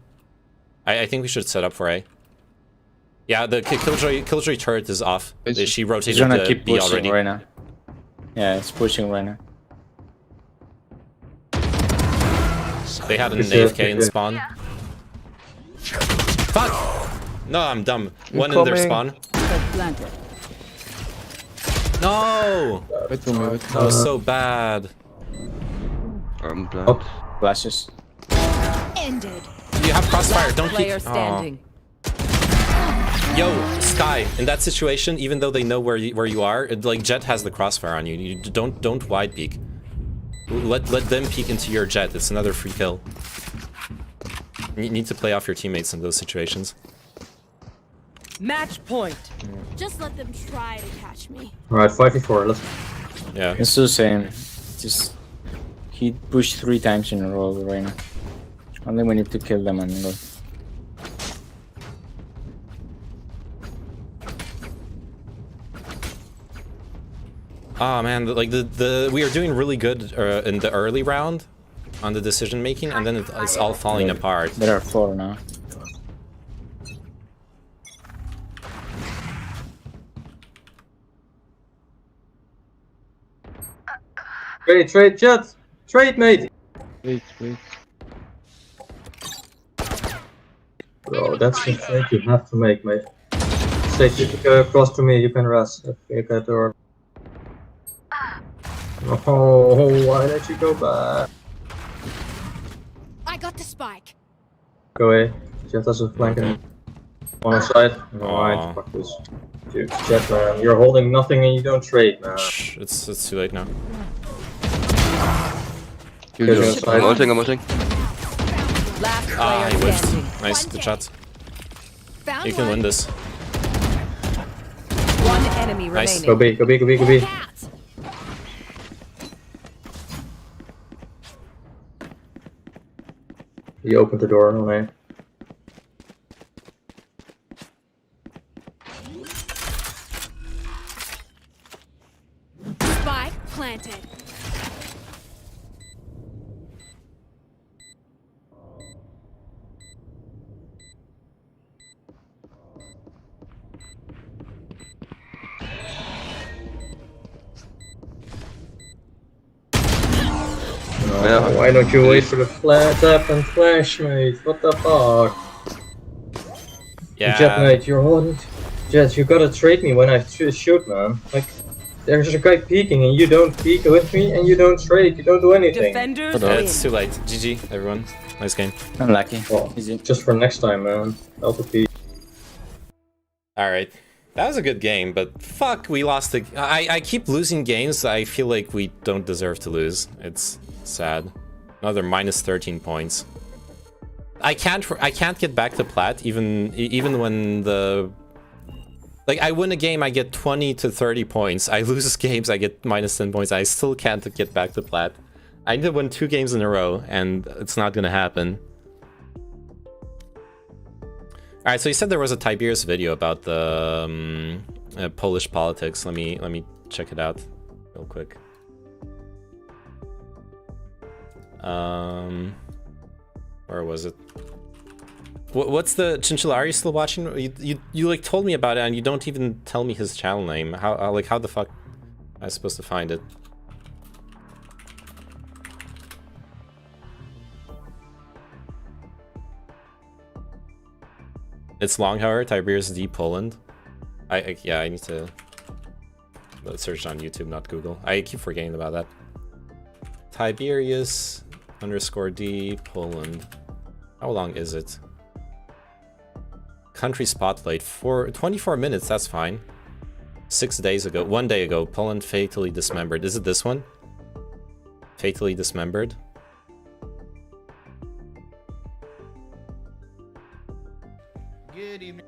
I think we should set up for A. Yeah, the Killjoy turret is off. She rotated He's gonna to keep B pushing already. Reyna. Yeah, it's pushing Reyna. They had an AFK in spawn. Fuck! No, I'm dumb. One in their spawn. No! That was so bad. blind. Flashes. Ended. You have crossfire, don't Player keep... standing. Yo, Sky, in that situation, even though they know where you are, like, Jet has the crossfire on you. You don't wide peek. Let them peek into your Jet. It's another free kill. You need to play off your teammates in those situations. Match point. Just let them try to catch me. Alright, 5v4, let's... Yeah. It's the same. Just... He pushed 3 times in a row right now. Only we need to kill them and go. Oh man, like we are doing really good in the early round on the decision making, and then it's all falling apart. There are 4 now. Trade, Jet! Trade, mate! Wait. Bro, that's the trade you have to make, mate. Sage, if you go across to me, you can rest. If you get door. Oh, why did you go back? I got the spike. Go away. Jet has a flanking. On our side. Alright, fuck this. Dude, Jet, man, you're holding nothing and you don't trade, man. Shh, it's too late now. I'm ulting. Last Ah, he player whiffed. standing. Nice, good shot. Found You can win this. One enemy Nice. remaining. Go B. Cat. He opened the door, no way. Spike planted. No, why don't you wait for the tap and flash, mate? What the fuck? Yeah. Jet, mate, you're holding. Jet, you gotta trade me when I shoot, man. Like, there's a guy peeking and you don't peek with me and you don't trade, you don't do anything. Defenders Yeah, win. it's too late. GG, everyone. Nice game. Unlucky. Well, Easy. just for next time, man. LTP. Alright. That was a good game, but fuck, we lost the... I keep losing games I feel like we don't deserve to lose. It's sad. Another minus 13 points. I can't get back to plat even when the... Like, I win a game, I get 20 to 30 points. I lose games, I get minus 10 points. I still can't get back to plat. I need to win 2 games in a row, and it's not gonna happen. Alright, so you said there was a Tiberius video about the Polish politics. Let me check it out real quick. Where was it? What's the Chinchilla? Are you still watching? You like told me about it, and you don't even tell me his channel name. How the fuck am I supposed to find it? It's Longhauer, Tiberius D, Poland. Yeah, I need to search on YouTube, not Google. I keep forgetting about that. Tiberius _D, Poland. How long is it? Country spotlight for 24 minutes, that's fine. 6 days ago, 1 day ago, Poland fatally dismembered. Is it this one? Fatally dismembered? Good evening.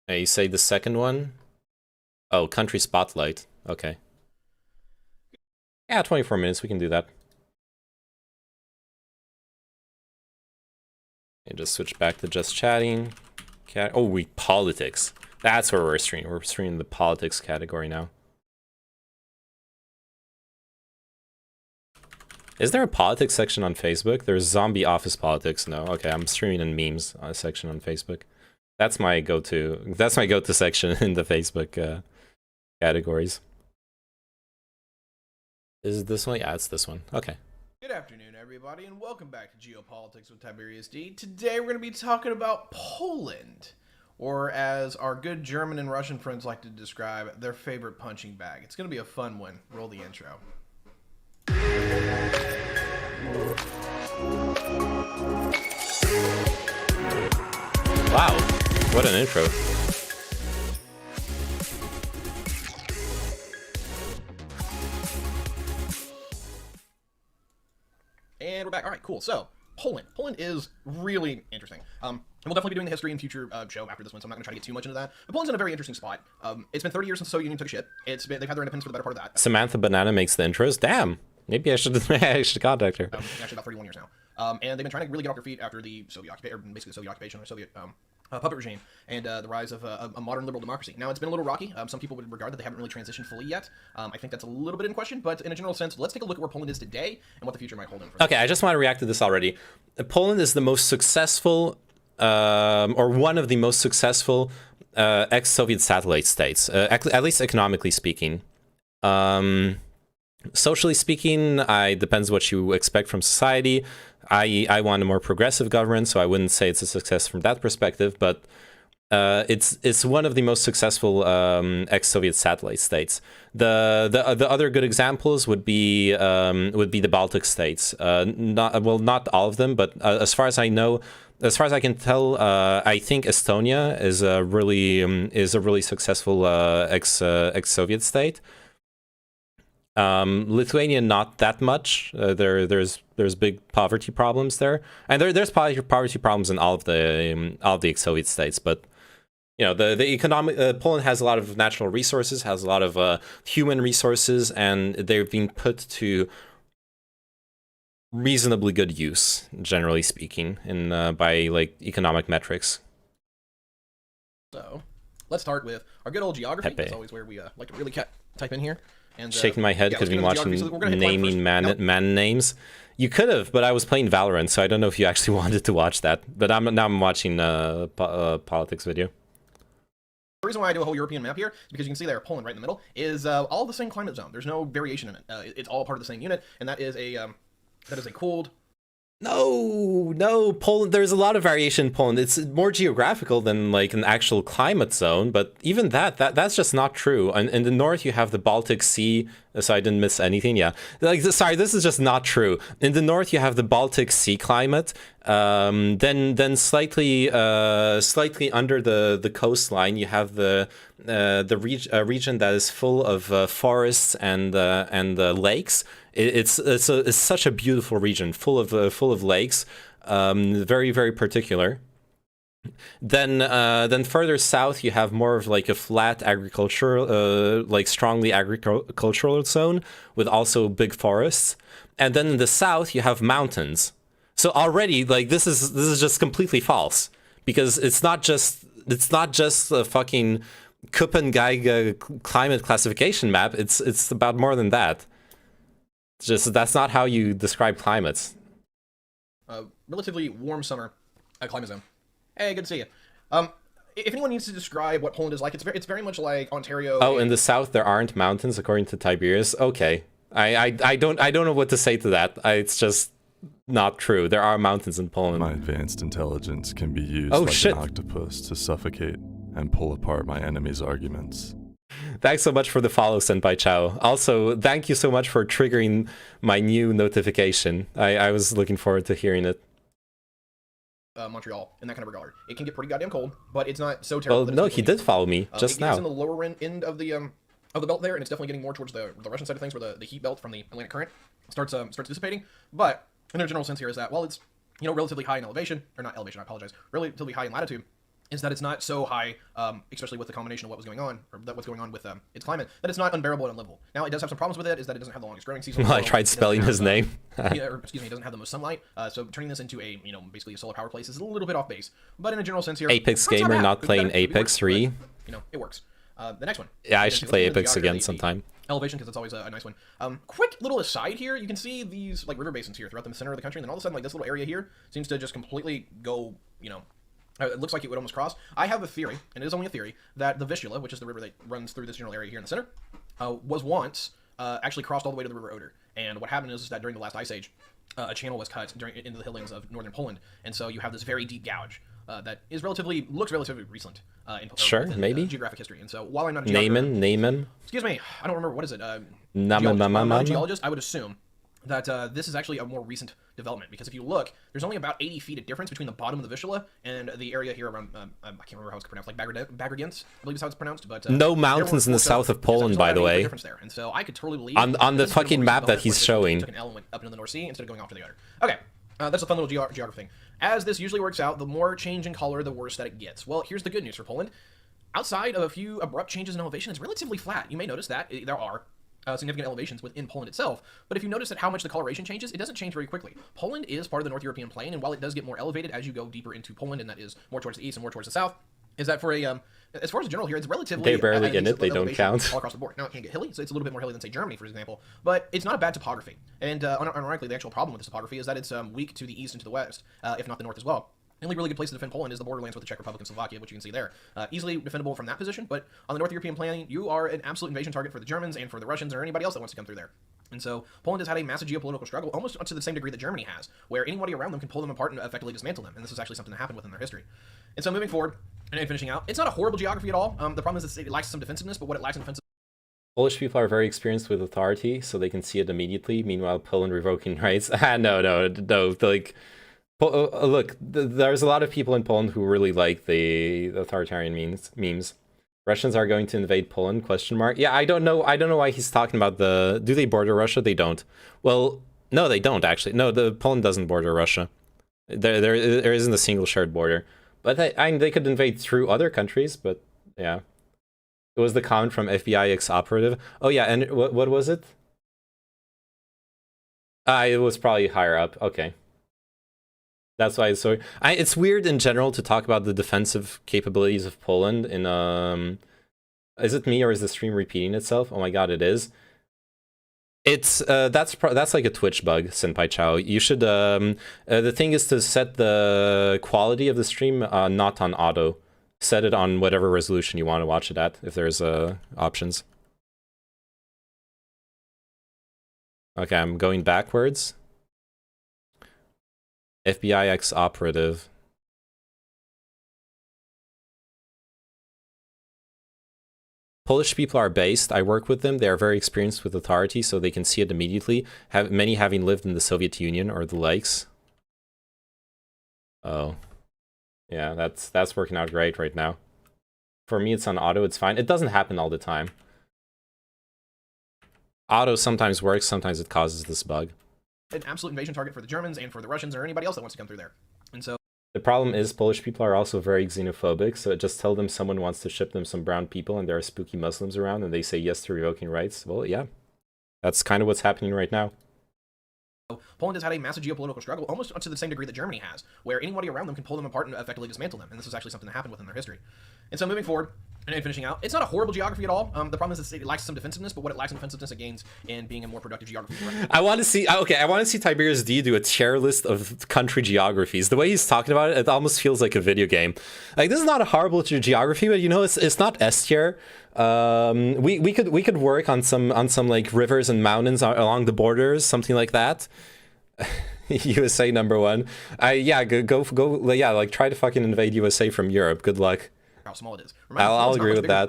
You say the second one? Oh, country spotlight. Okay. Yeah, 24 minutes, we can do that. And just switch back to just chatting. Oh, politics. That's where we're streaming. We're streaming the politics category now. Is there a politics section on Facebook? There's zombie office politics. No. Okay, I'm streaming in memes section on Facebook. That's my go-to. That's my go-to section in the Facebook categories. Is it this one? Yeah, it's this one. Okay. Good afternoon, everybody, and welcome back to Geopolitics with Tiberius D. Today we're going to be talking about Poland, or as our good German and Russian friends like to describe, their favorite punching bag. It's going to be a fun one. Roll the intro. Wow, what an intro. And we're back. All right, cool. So, Poland. Poland is really interesting. And we'll definitely be doing the history and future show after this one, so I'm not going to try to get too much into that. But Poland's in a very interesting spot. It's been 30 years since the Soviet Union took a shit. They've had their independence for the better part of that. Samantha Banana makes the intros. Damn. Maybe I should contact her. Actually, about 31 years now. And they've been trying to really get off their feet after the Soviet occupation, or basically the Soviet occupation, or Soviet puppet regime, and the rise of a modern liberal democracy. Now, it's been a little rocky. Some people would regard that they haven't really transitioned fully yet. I think that's a little bit in question, but in a general sense, let's take a look at where Poland is today and what the future might hold in for them. Okay, I just want to react to this already. Poland is the most successful, or one of the most successful ex-Soviet satellite states, at least economically speaking. Socially speaking, it depends what you expect from society. I want a more progressive government, so I wouldn't say it's a success from that perspective, but it's one of the most successful ex-Soviet satellite states. The other good examples would be the Baltic states. Not all of them, but as far as I know, as far as I can tell, I think Estonia is a really successful ex-Soviet state. Lithuania, not that much. There's big poverty problems there, and there's poverty problems in all of the ex-Soviet states. But you know, the economic Poland has a lot of natural resources, has a lot of human resources, and they've been put to reasonably good use, generally speaking, in by like economic metrics. So let's start with our good old geography. That's always where we like to really type in here. And, shaking my head because we've been watching naming man names. You could have, but I was playing Valorant, so I don't know if you actually wanted to watch that. But now I'm watching politics video. The reason why I do a whole European map here is because you can see there, Poland right in the middle is all the same climate zone. There's no variation in it. It's all part of the same unit, and that is a cooled. No, Poland, there's a lot of variation in Poland. It's more geographical than like an actual climate zone, but even that's just not true. And in the north, you have the Baltic Sea, so I didn't miss anything, yeah. Like, sorry, this is just not true. In the north, you have the Baltic Sea climate, then slightly under the coastline, you have the region that is full of forests and lakes. It's such a beautiful region, full of lakes, very, very particular. Then further south you have more of like a flat agricultural, like strongly agricultural zone with also big forests. And then in the south you have mountains. So already, like, this is just completely false, because it's not just a fucking Köppen-Geiger climate classification map. It's about more than that. It's just that's not how you describe climates. Relatively warm summer climate zone. Hey, good to see you. If anyone needs to describe what Poland is like, it's very much like Ontario. Oh, in the south there aren't mountains according to Tiberius. Okay, I don't know what to say to that. It's just not true. There are mountains in Poland. My advanced intelligence can be used like an octopus to suffocate and pull apart my enemy's arguments. Thanks so much for the follow, Senpai Chow. Also, thank you so much for triggering my new notification. I was looking forward to hearing it. Montreal in that kind of regard. It can get pretty goddamn cold, but it's not so terrible. Well, no, he did follow me just now. It's in the lower end of the belt there, and it's definitely getting more towards the Russian side of things, where the heat belt from the Atlantic current starts dissipating. But in a general sense here is that while it's relatively high in elevation, or not elevation, I apologize, relatively high in latitude, is that it's not so high, especially with the combination of what was going on, or what's going on with its climate, that it's not unbearable and unlivable. Now, it does have some problems with it, is that it doesn't have the longest growing season. Well, I tried spelling his name. Excuse me, it doesn't have the most sunlight, so turning this into a, basically a solar power place is a little bit off base. But in a general sense here, Apex Gamer not playing Apex 3. It works. The next one. Yeah, I should play Apex again sometime. Elevation, because it's always a nice one. Quick little aside here, you can see these like river basins here throughout the center of the country, and then all of a sudden, like, this little area here seems to just completely go, it looks like it would almost cross. I have a theory, and it is only a theory, that the Vistula, which is the river that runs through this general area here in the center, was once actually crossed all the way to the River Oder. And what happened is that during the last ice age, a channel was cut into the hillings of northern Poland, and so you have this very deep gouge that is looks relatively recent in maybe geographic history. And so while I'm not a geographer, name him. Excuse me, I don't remember, what is it? Geologist, I would assume that this is actually a more recent development, because if you look, there's only about 80 feet of difference between the bottom of the Vistula and the area here around, I can't remember how it's pronounced, like Bagrigens, I believe is how it's pronounced, but... no mountains in the south of Poland, by the way. There. And so I could totally believe... On the fucking map that he's showing. Took an element up into the North Sea instead of going off to the Oder. Okay, that's a fun little geography thing. As this usually works out, the more change in color, the worse that it gets. Well, here's the good news for Poland. Outside of a few abrupt changes in elevation, it's relatively flat. You may notice that there are significant elevations within Poland itself, but if you notice that how much the coloration changes, it doesn't change very quickly. Poland is part of the North European plain, and while it does get more elevated as you go deeper into Poland, and that is more towards the east and more towards the south, is that for a as far as the general here, it's relatively... They're barely in it, they don't count. All across the board. Now, it can get hilly, so it's a little bit more hilly than, say, Germany, for example, but it's not a bad topography. And unironically, the actual problem with this topography is that it's weak to the east and to the west, if not the north as well. The only really good place to defend Poland is the borderlands with the Czech Republic and Slovakia, which you can see there. Easily defendable from that position, but on the North European plain, you are an absolute invasion target for the Germans and for the Russians or anybody else that wants to come through there. And so Poland has had a massive geopolitical struggle, almost to the same degree that Germany has, where anybody around them can pull them apart and effectively dismantle them. And this is actually something that happened within their history. And so moving forward and finishing out, it's not a horrible geography at all. The problem is that it lacks some defensiveness, but what it lacks in defensiveness... Polish people are very experienced with authority, so they can see it immediately. Meanwhile, Poland revoking rights. no. Like... Look, there's a lot of people in Poland who really like the authoritarian memes. Russians are going to invade Poland? ? Yeah, I don't know why he's talking about the... Do they border Russia? They don't. Well, no, they don't, actually. No, Poland doesn't border Russia. There isn't a single shared border. But they could invade through other countries, but yeah. It was the comment from FBI ex-operative. Oh yeah, and what was it? It was probably higher up. Okay. That's why it's weird in general to talk about the defensive capabilities of Poland in is it me or is the stream repeating itself? Oh my god, it is. It's that's like a Twitch bug, Senpai Chow. You should the thing is to set the quality of the stream not on auto. Set it on whatever resolution you want to watch it at, if there's options. Okay, I'm going backwards. FBI ex-operative. Polish people are based. I work with them. They are very experienced with authority, so they can see it immediately. Many having lived in the Soviet Union or the likes. Oh. Yeah, that's working out great right now. For me, it's on auto. It's fine. It doesn't happen all the time. Auto sometimes works, sometimes it causes this bug. An absolute invasion target for the Germans and for the Russians or anybody else that wants to come through there. And so the problem is Polish people are also very xenophobic, so just tell them someone wants to ship them some brown people and there are spooky Muslims around and they say yes to revoking rights. Well, yeah, that's kind of what's happening right now. Poland has had a massive geopolitical struggle, almost to the same degree that Germany has, where anybody around them can pull them apart and effectively dismantle them, and this is actually something that happened within their history. And so moving forward, and finishing out, it's not a horrible geography at all. The problem is it lacks some defensiveness, but what it lacks in defensiveness it gains in being a more productive geography. I want to see, okay, I want to see Tiberius D do a tier list of country geographies. The way he's talking about it, it almost feels like a video game. Like, this is not a horrible geography, but you know, it's not S tier. We could work on some like rivers and mountains along the borders, something like that. USA #1. Yeah, go. Yeah, like try to fucking invade USA from Europe. Good luck. How small it is. Remember, I'll agree with that.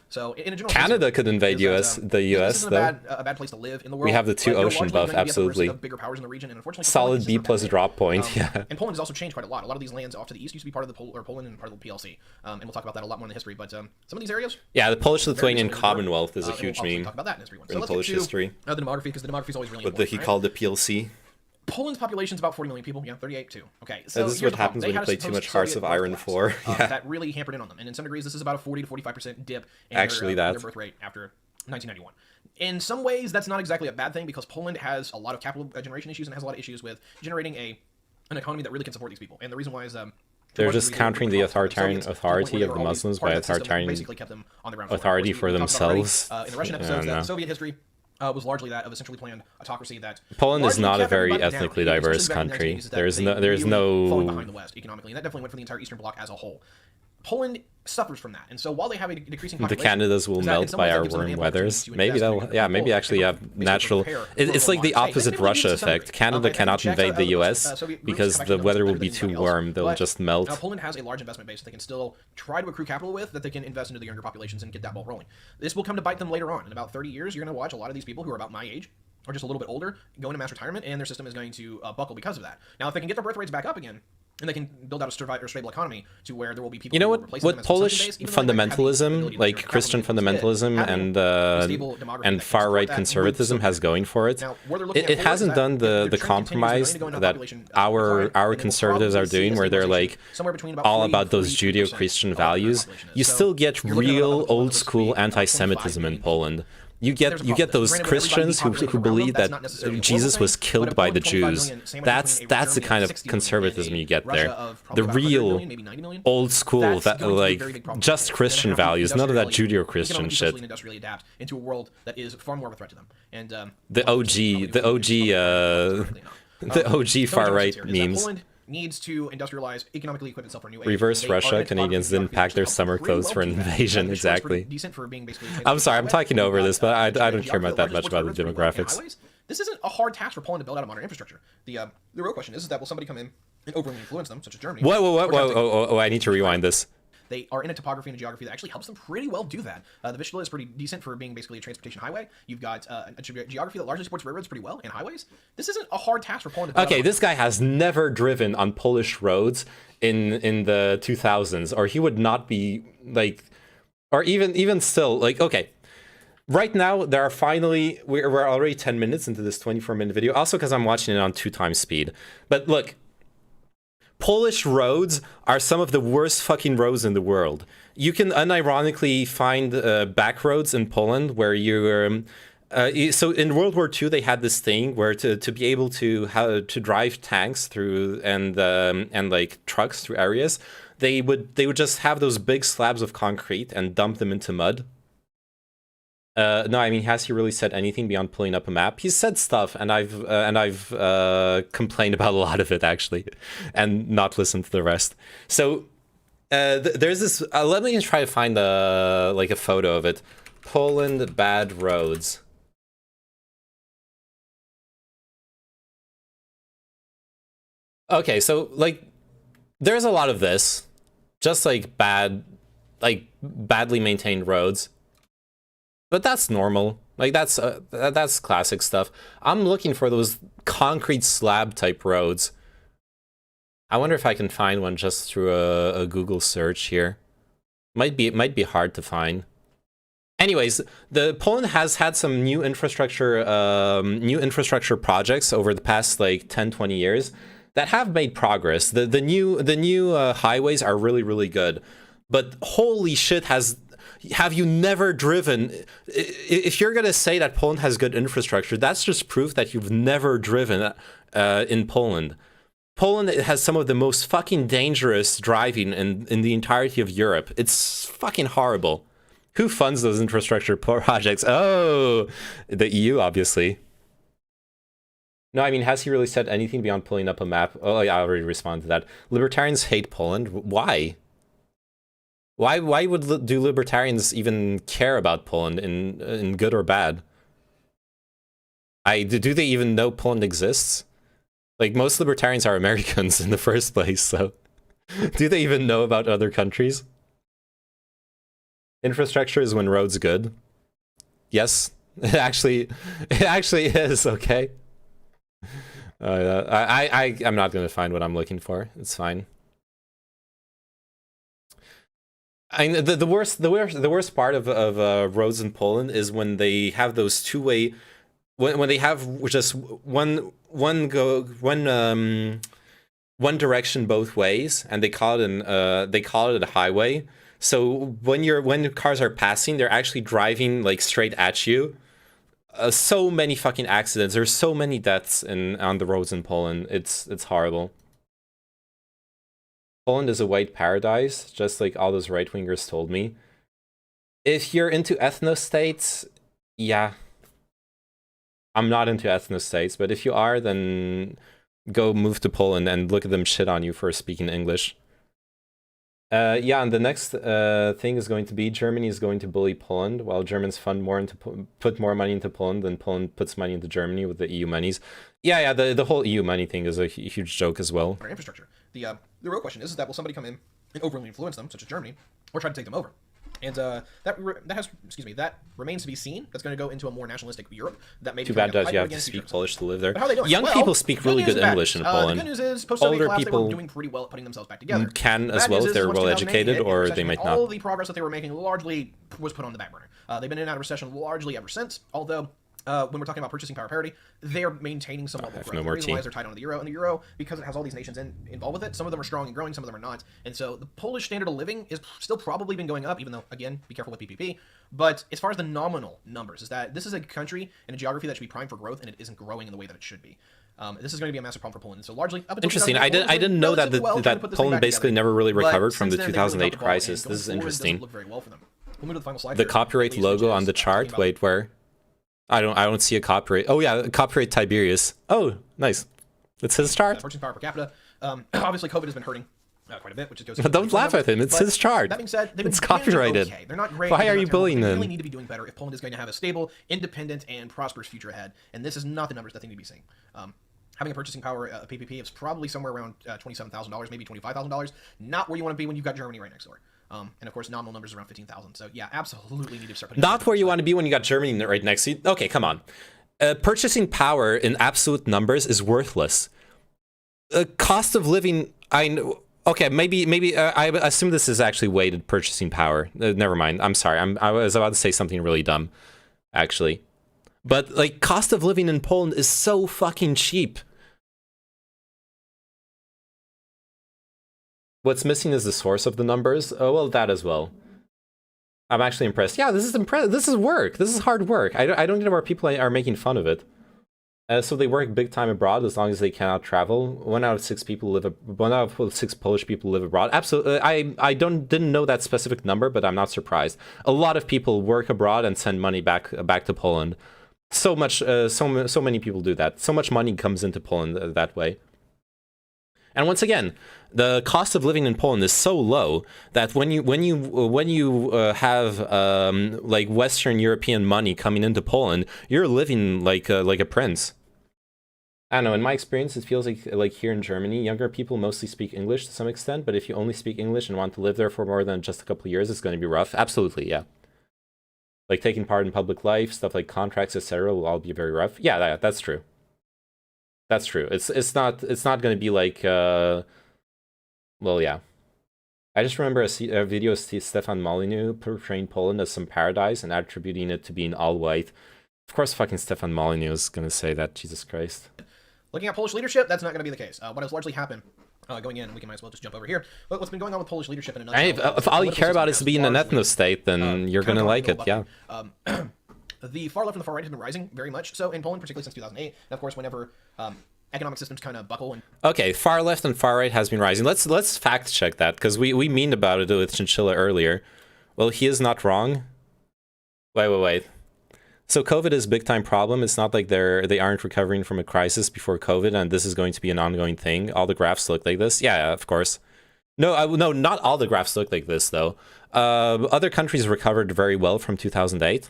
So in a general Canada could invade the US though. This isn't a bad place to live in the world. We have the 2 ocean buff, absolutely. Bigger powers in the region, and unfortunately, solid B+ drop point. Yeah. And Poland has also changed quite a lot. A lot of these lands off to the east used to be part of the Poland and part of the PLC. And we'll talk about that a lot more in the history. But some of these areas. Yeah, the Polish-Lithuanian Commonwealth is a huge meme. Talk about that in history. In Polish history. The demography, because the demography is always really important. What he called the PLC. Poland's population is about 40 million people. Yeah, 38 too. Okay, so this is what happens when you play too much Hearts of Iron 4. Yeah. That really hampered in on them, and in some degrees, this is about a 40 to 45% dip in their birth rate after 1991. In some ways, that's not exactly a bad thing because Poland has a lot of capital generation issues and has a lot of issues with generating an economy that really can support these people. And the reason why is they're just countering the authoritarian authority of the Muslims by authoritarian authority for themselves. In the Russian episodes, the Soviet history was largely that of a centrally planned autocracy that Poland is not a very ethnically diverse country. There is no falling behind the West economically, and that definitely went for the entire Eastern Bloc as a whole. Poland suffers from that, and so while they have a decreasing population, the Canadas will melt by our warm weathers. Maybe that'll, yeah, maybe actually have natural. It's like the opposite Russia effect. Canada cannot invade the U.S. because the weather will be too warm. They'll just melt. Now Poland has a large investment base that they can still try to accrue capital with, that they can invest into the younger populations and get that ball rolling. This will come to bite them later on. In about 30 years, you're going to watch a lot of these people who are about my age or just a little bit older go into mass retirement, and their system is going to buckle because of that. Now, if they can get their birth rates back up again, and they can build out a stable economy to where there will be people. You know what Polish fundamentalism, like Christian fundamentalism and far right conservatism, has going for it? It hasn't done the compromise that our conservatives are doing, where they're like all about those Judeo-Christian values. You still get real old school anti-Semitism in Poland. You get those Christians who believe that Jesus was killed by the Jews. That's the kind of conservatism you get there. The real old school, that like just Christian values, none of that Judeo-Christian shit. Into a world that is far more of a threat to them. And the OG far right memes. Needs to industrialize, economically equip itself for a new age. Reverse Russia, Canadians didn't pack their summer clothes for an invasion, exactly. I'm sorry, I'm talking over this, but I don't care about that much about the demographics. This isn't a hard task for Poland to build out a modern infrastructure. The real question is that will somebody come in and overly influence them, such as Germany? Whoa, I need to rewind this. They are in a topography and a geography that actually helps them pretty well do that. The Vistula is pretty decent for being basically a transportation highway. You've got a geography that largely supports railroads pretty well and highways. This isn't a hard task for Poland to okay, this guy has never driven on Polish roads in the 2000s, or he would not be like, or even still, like, okay. Right now, there are finally, we're already 10 minutes into this 24-minute video, also because I'm watching it on 2x speed. But look, Polish roads are some of the worst fucking roads in the world. You can unironically find back roads in Poland where you're... so in World War II, they had this thing where to be able to drive tanks through and like trucks through areas, they would just have those big slabs of concrete and dump them into mud. No, I mean, has he really said anything beyond pulling up a map? He's said stuff, and I've complained about a lot of it actually, and not listened to the rest. So there's this. Let me try to find like a photo of it. Poland bad roads. Okay, so like, there's a lot of this, just like badly maintained roads. But that's normal. Like, that's classic stuff. I'm looking for those concrete slab type roads. I wonder if I can find one just through a Google search here. Might be hard to find. Anyways, the Poland has had some new infrastructure projects over the past like 10-20 years that have made progress. The new highways are really good, but holy shit, have you never driven? If you're gonna say that Poland has good infrastructure, that's just proof that you've never driven in Poland. Poland has some of the most fucking dangerous driving in the entirety of Europe. It's fucking horrible. Who funds those infrastructure projects? Oh, the EU, obviously. No, I mean, has he really said anything beyond pulling up a map? Oh, yeah, I already responded to that. Libertarians hate Poland. Why? Why do libertarians even care about Poland in good or bad? Do they even know Poland exists? Like, most libertarians are Americans in the first place, so do they even know about other countries? Infrastructure is when roads good. Yes, it actually is, okay. I'm not gonna find what I'm looking for. It's fine. The worst part of roads in Poland is when they have those two-way, when they have just one direction both ways, and they call it a highway. So when cars are passing, they're actually driving like straight at you. So many fucking accidents. There's so many deaths on the roads in Poland. It's horrible. Poland is a white paradise, just like all those right-wingers told me. If you're into ethno-states, yeah. I'm not into ethno-states, but if you are, then go move to Poland and look at them shit on you for speaking English. Yeah, and the next thing is going to be Germany is going to bully Poland, while Germans put more money into Poland than Poland puts money into Germany with the EU monies. Yeah, the whole EU money thing is a huge joke as well. Our infrastructure. The real question is that will somebody come in and overly influence them, such as Germany, or try to take them over? And that remains to be seen. That's going to go into a more nationalistic Europe. That may be too bad does you have to speak Polish to live there. But how are they doing? Young people speak really good English in Poland. The good news is, post-Soviet Older collapse, people they were doing pretty well at putting themselves back together. Can as well if they're well educated, or they might not. All the progress that they were making largely was put on the back burner. They've been in and out of recession largely ever since. Although when we're talking about purchasing power parity, they're maintaining some level of growth. No the more reason why they're tied onto the euro, and the euro, because it has all these nations involved with it, some of them are strong and growing, some of them are not. And so the Polish standard of living is still probably been going up, even though, again, be careful with PPP. But as far as the nominal numbers, is that this is a country and a geography that should be primed for growth, and it isn't growing in the way that it should be. This is going to be a massive problem for Poland. And so largely, up until interesting. I didn't know that Poland basically never really recovered from the 2008 crisis. This is interesting. Look very well for them. We'll move to the final slide. The copyright logo on the chart. Wait, where? I don't see a copyright. Oh yeah, copyright Tiberius. Oh, nice. It's his chart. Purchasing power per capita. Obviously, COVID has been hurting quite a bit, which goes. Don't laugh at him. It's his chart. That being said, it's copyrighted. Okay. They're not great. Why are you bullying them? They really need to be doing better if Poland is going to have a stable, independent, and prosperous future ahead. And this is not the numbers that they need to be seeing. Having a purchasing power PPP is probably somewhere around $27,000, maybe $25,000. Not where you want to be when you've got Germany right next door. And of course, nominal numbers around 15,000. So yeah, absolutely need to start putting. Not where you want to be when you got Germany right next to you. Okay, come on. Purchasing power in absolute numbers is worthless. Cost of living, okay, maybe I assume this is actually weighted purchasing power. Never mind. I'm sorry. I was about to say something really dumb, actually. But like, cost of living in Poland is so fucking cheap. What's missing is the source of the numbers. Oh, well, that as well. I'm actually impressed. Yeah, this is impressive. This is work. This is hard work. I don't get where people are making fun of it. So they work big time abroad as long as they cannot travel. 1 out of 6 Polish people live abroad. Absolutely. I didn't know that specific number, but I'm not surprised. A lot of people work abroad and send money back to Poland. So many people do that. So much money comes into Poland that way. And once again, the cost of living in Poland is so low that when you have like Western European money coming into Poland, you're living like a prince. I don't know. In my experience, it feels like here in Germany, younger people mostly speak English to some extent. But if you only speak English and want to live there for more than just a couple of years, it's going to be rough. Absolutely, yeah. Like taking part in public life, stuff like contracts, etc., will all be very rough. Yeah, that's true. That's true. It's not going to be like well, yeah. I just remember a video of Stefan Molyneux portraying Poland as some paradise and attributing it to being all white. Of course, fucking Stefan Molyneux is gonna say that. Jesus Christ. Looking at Polish leadership, that's not going to be the case. What has largely happened going in, we can might as well just jump over here. But what's been going on with Polish leadership in a nutshell? If all you care about is being an ethno-state, then you're gonna like it, yeah. The far left and the far right have been rising very much so in Poland, particularly since 2008. And of course, whenever economic systems kind of buckle and... Okay, far left and far right has been rising. Let's fact check that, because we meaned about it with Chinchilla earlier. Well, he is not wrong. Wait. So COVID is a big time problem. It's not like they aren't recovering from a crisis before COVID, and this is going to be an ongoing thing. All the graphs look like this. Yeah, of course. No, not all the graphs look like this though. Other countries recovered very well from 2008,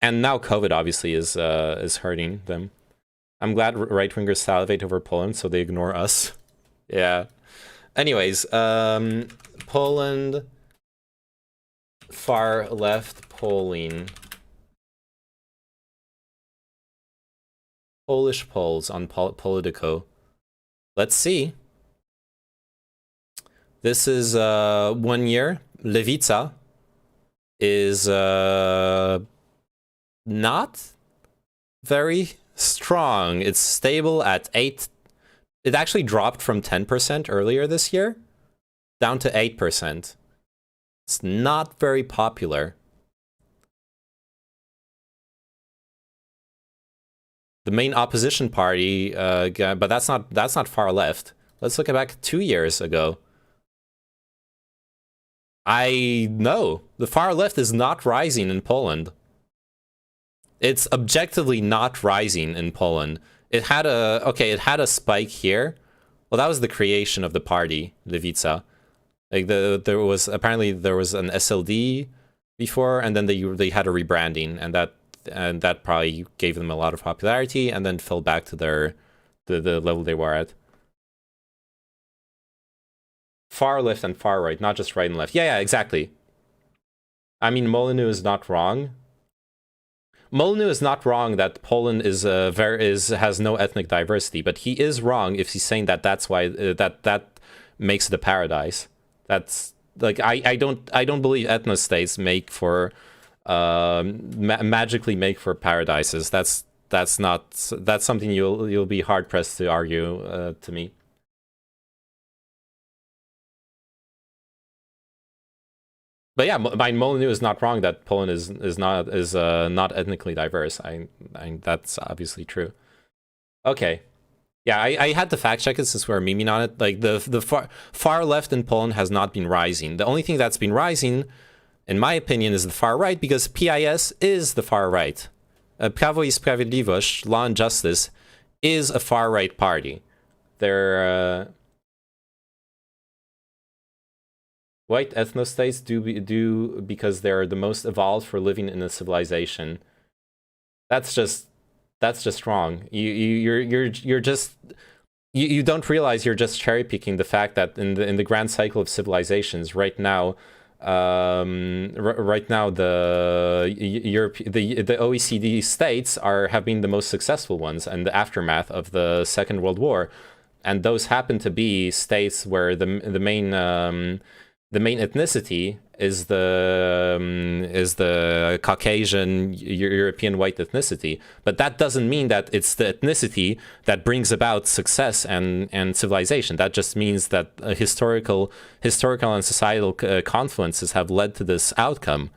and now COVID obviously is hurting them. I'm glad right wingers salivate over Poland, so they ignore us. Yeah. Anyways, Poland, far left polling. Polish polls on Politico. Let's see. This is 1 year. Lewica is not very strong. It's stable at 8. It actually dropped from 10% earlier this year down to 8%. It's not very popular. The main opposition party, but that's not far left. Let's look back 2 years ago. I know the far left is not rising in Poland. It's objectively not rising in Poland. It had a spike here. Well, that was the creation of the party, Lewica. Like there was an SLD before, and then they had a rebranding, and that probably gave them a lot of popularity, and then fell back to the level they were at. Far left and far right, not just right and left. Yeah, exactly. I mean, Molyneux is not wrong. Molyneux is not wrong that Poland has no ethnic diversity, but he is wrong if he's saying that that's why that makes it a paradise. That's like I don't believe ethnostates make for magically make for paradises. That's something you'll be hard pressed to argue to me. But yeah, Molyneux is not wrong that Poland is not ethnically diverse. That's obviously true. Okay, yeah, I had to fact check it since we're memeing on it. Like the far left in Poland has not been rising. The only thing that's been rising, in my opinion, is the far right, because PIS is the far right. Prawo i Sprawiedliwość, Law and Justice, is a far right party. They're white ethnostates do because they're the most evolved for living in a civilization. That's just wrong. You don't realize you're just cherry picking the fact that in the grand cycle of civilizations right now, the OECD states have been the most successful ones in the aftermath of the Second World War, and those happen to be states where the main ethnicity is the Caucasian European white ethnicity. But that doesn't mean that it's the ethnicity that brings about success and civilization. That just means that historical and societal confluences have led to this outcome.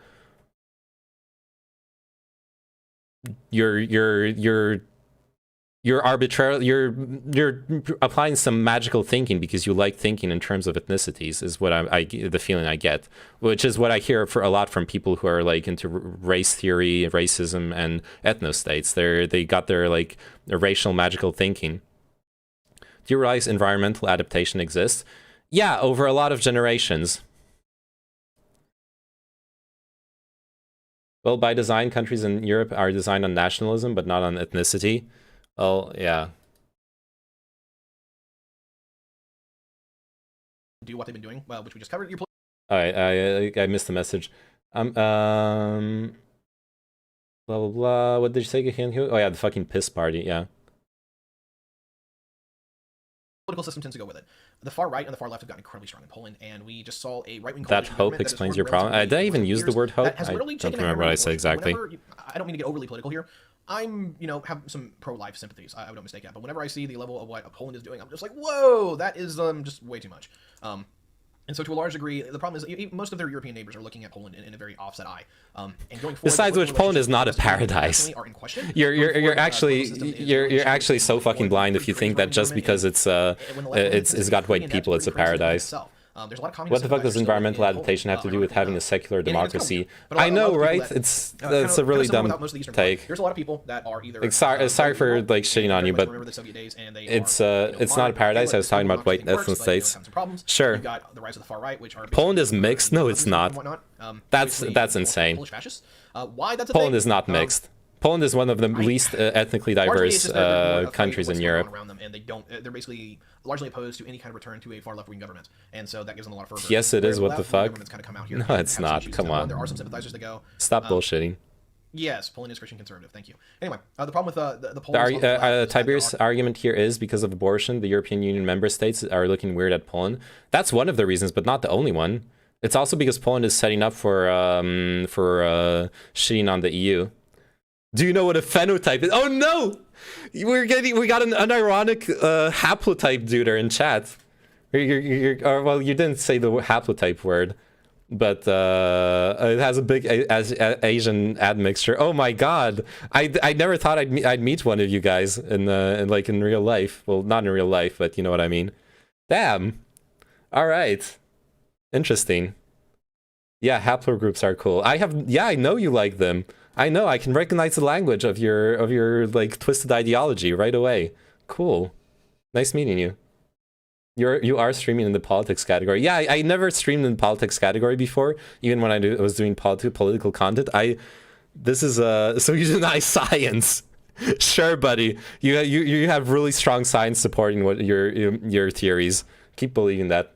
You're applying some magical thinking because you like thinking in terms of ethnicities, is what the feeling I get, which is what I hear for a lot from people who are like into race theory, racism, and ethnostates. They got their like racial magical thinking. Do you realize environmental adaptation exists? Yeah, over a lot of generations. Well, by design, countries in Europe are designed on nationalism, but not on ethnicity. Well, yeah. Do what they've been doing, well, which we just covered. I missed the message. Blah blah blah. What did you say again? Oh yeah, the fucking piss party. Yeah. political system tends to go with it. The far right and the far left have gotten incredibly strong in Poland, and we just saw a right-wing That hope explains your problem. Did I even use the word hope? I don't remember what I said exactly. I don't mean to get overly political here. I'm, have some pro-life sympathies. I don't mistake that. But whenever I see the level of what Poland is doing, I'm just like, whoa, that is just way too much. And so to a large degree, the problem is most of their European neighbors are looking at Poland in a very offset eye. And going forward, besides which, Poland is not a paradise. You're actually so fucking blind if you think that just because it's got white people, it's a paradise. What the fuck does environmental adaptation have to do with having a secular democracy? I know, right? It's a really dumb take. There's a lot of people that are either sorry for like shitting on you, but it's not a paradise. I was talking about white ethnic states. Sure. Poland is mixed? No, it's not. That's insane. Poland is not mixed. Poland is one of the least ethnically diverse countries in Europe. Around them, and they're basically largely opposed to any kind of return to a far left-wing government, and so that gives them a lot of fervor. Yes, it is. What the fuck? No, it's not. Come on. There are some sympathizers that go. Stop bullshitting. Yes, Poland is Christian conservative. Thank you. Anyway, the problem with the Polish Tiberius' argument here is because of abortion, the European Union member states are looking weird at Poland. That's one of the reasons, but not the only one. It's also because Poland is setting up for shitting on the EU. Do you know what a phenotype is? Oh no! We got an unironic haplotype duder in chat. Well, you didn't say the haplotype word, but it has a big Asian admixture. Oh my god! I never thought I'd meet one of you guys in real life. Well, not in real life, but you know what I mean. Damn. All right. Interesting. Yeah, haplogroups are cool. I know you like them. I know, I can recognize the language of your like twisted ideology right away. Cool. Nice meeting you. You are streaming in the politics category. Yeah, I never streamed in the politics category before, even when I was doing political content. This is so you deny science. Sure, buddy. You have really strong science supporting what your theories. Keep believing that.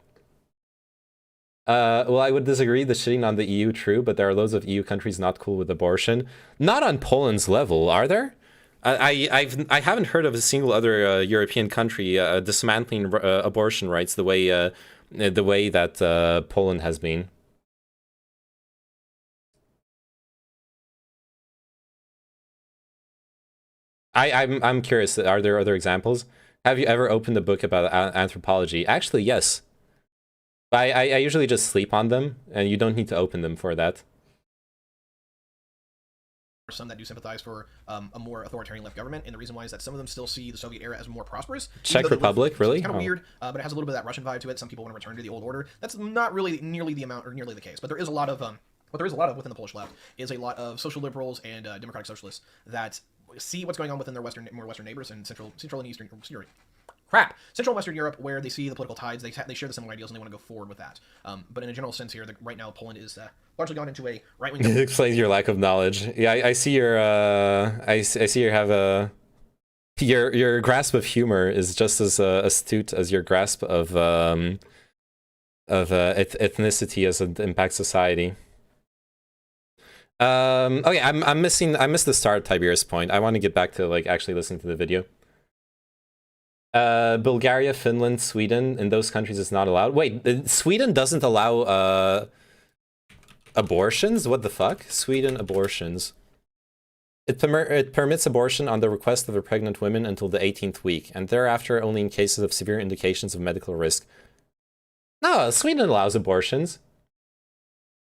Well, I would disagree. The shitting on the EU, true, but there are loads of EU countries not cool with abortion. Not on Poland's level, are there? I haven't heard of a single other European country dismantling abortion rights the way that Poland has been. I'm curious. Are there other examples? Have you ever opened a book about anthropology? Actually, yes. I usually just sleep on them, and you don't need to open them for that. Some that do sympathize for a more authoritarian left government, and the reason why is that some of them still see the Soviet era as more prosperous. Czech Republic, really? It's kind of weird, but it has a little bit of that Russian vibe to it. Some people want to return to the old order. That's not really nearly the case, but there is a lot of within the Polish left is a lot of social liberals and democratic socialists that see what's going on within their more western neighbors in Central and Eastern Europe. Central and Western Europe, where they see the political tides, they share the similar ideals and they want to go forward with that. But in a general sense here, right now Poland is largely gone into a right-wing. It explains your lack of knowledge. Yeah, I see your I see you have your grasp of humor is just as astute as your grasp of ethnicity as it impacts society. Okay, I missed the start of Tiberius' point. I want to get back to actually listening to the video. Bulgaria, Finland, Sweden, in those countries it's not allowed. Wait, Sweden doesn't allow abortions? What the fuck? Sweden abortions. It permits abortion on the request of a pregnant woman until the 18th week, and thereafter only in cases of severe indications of medical risk. No, Sweden allows abortions.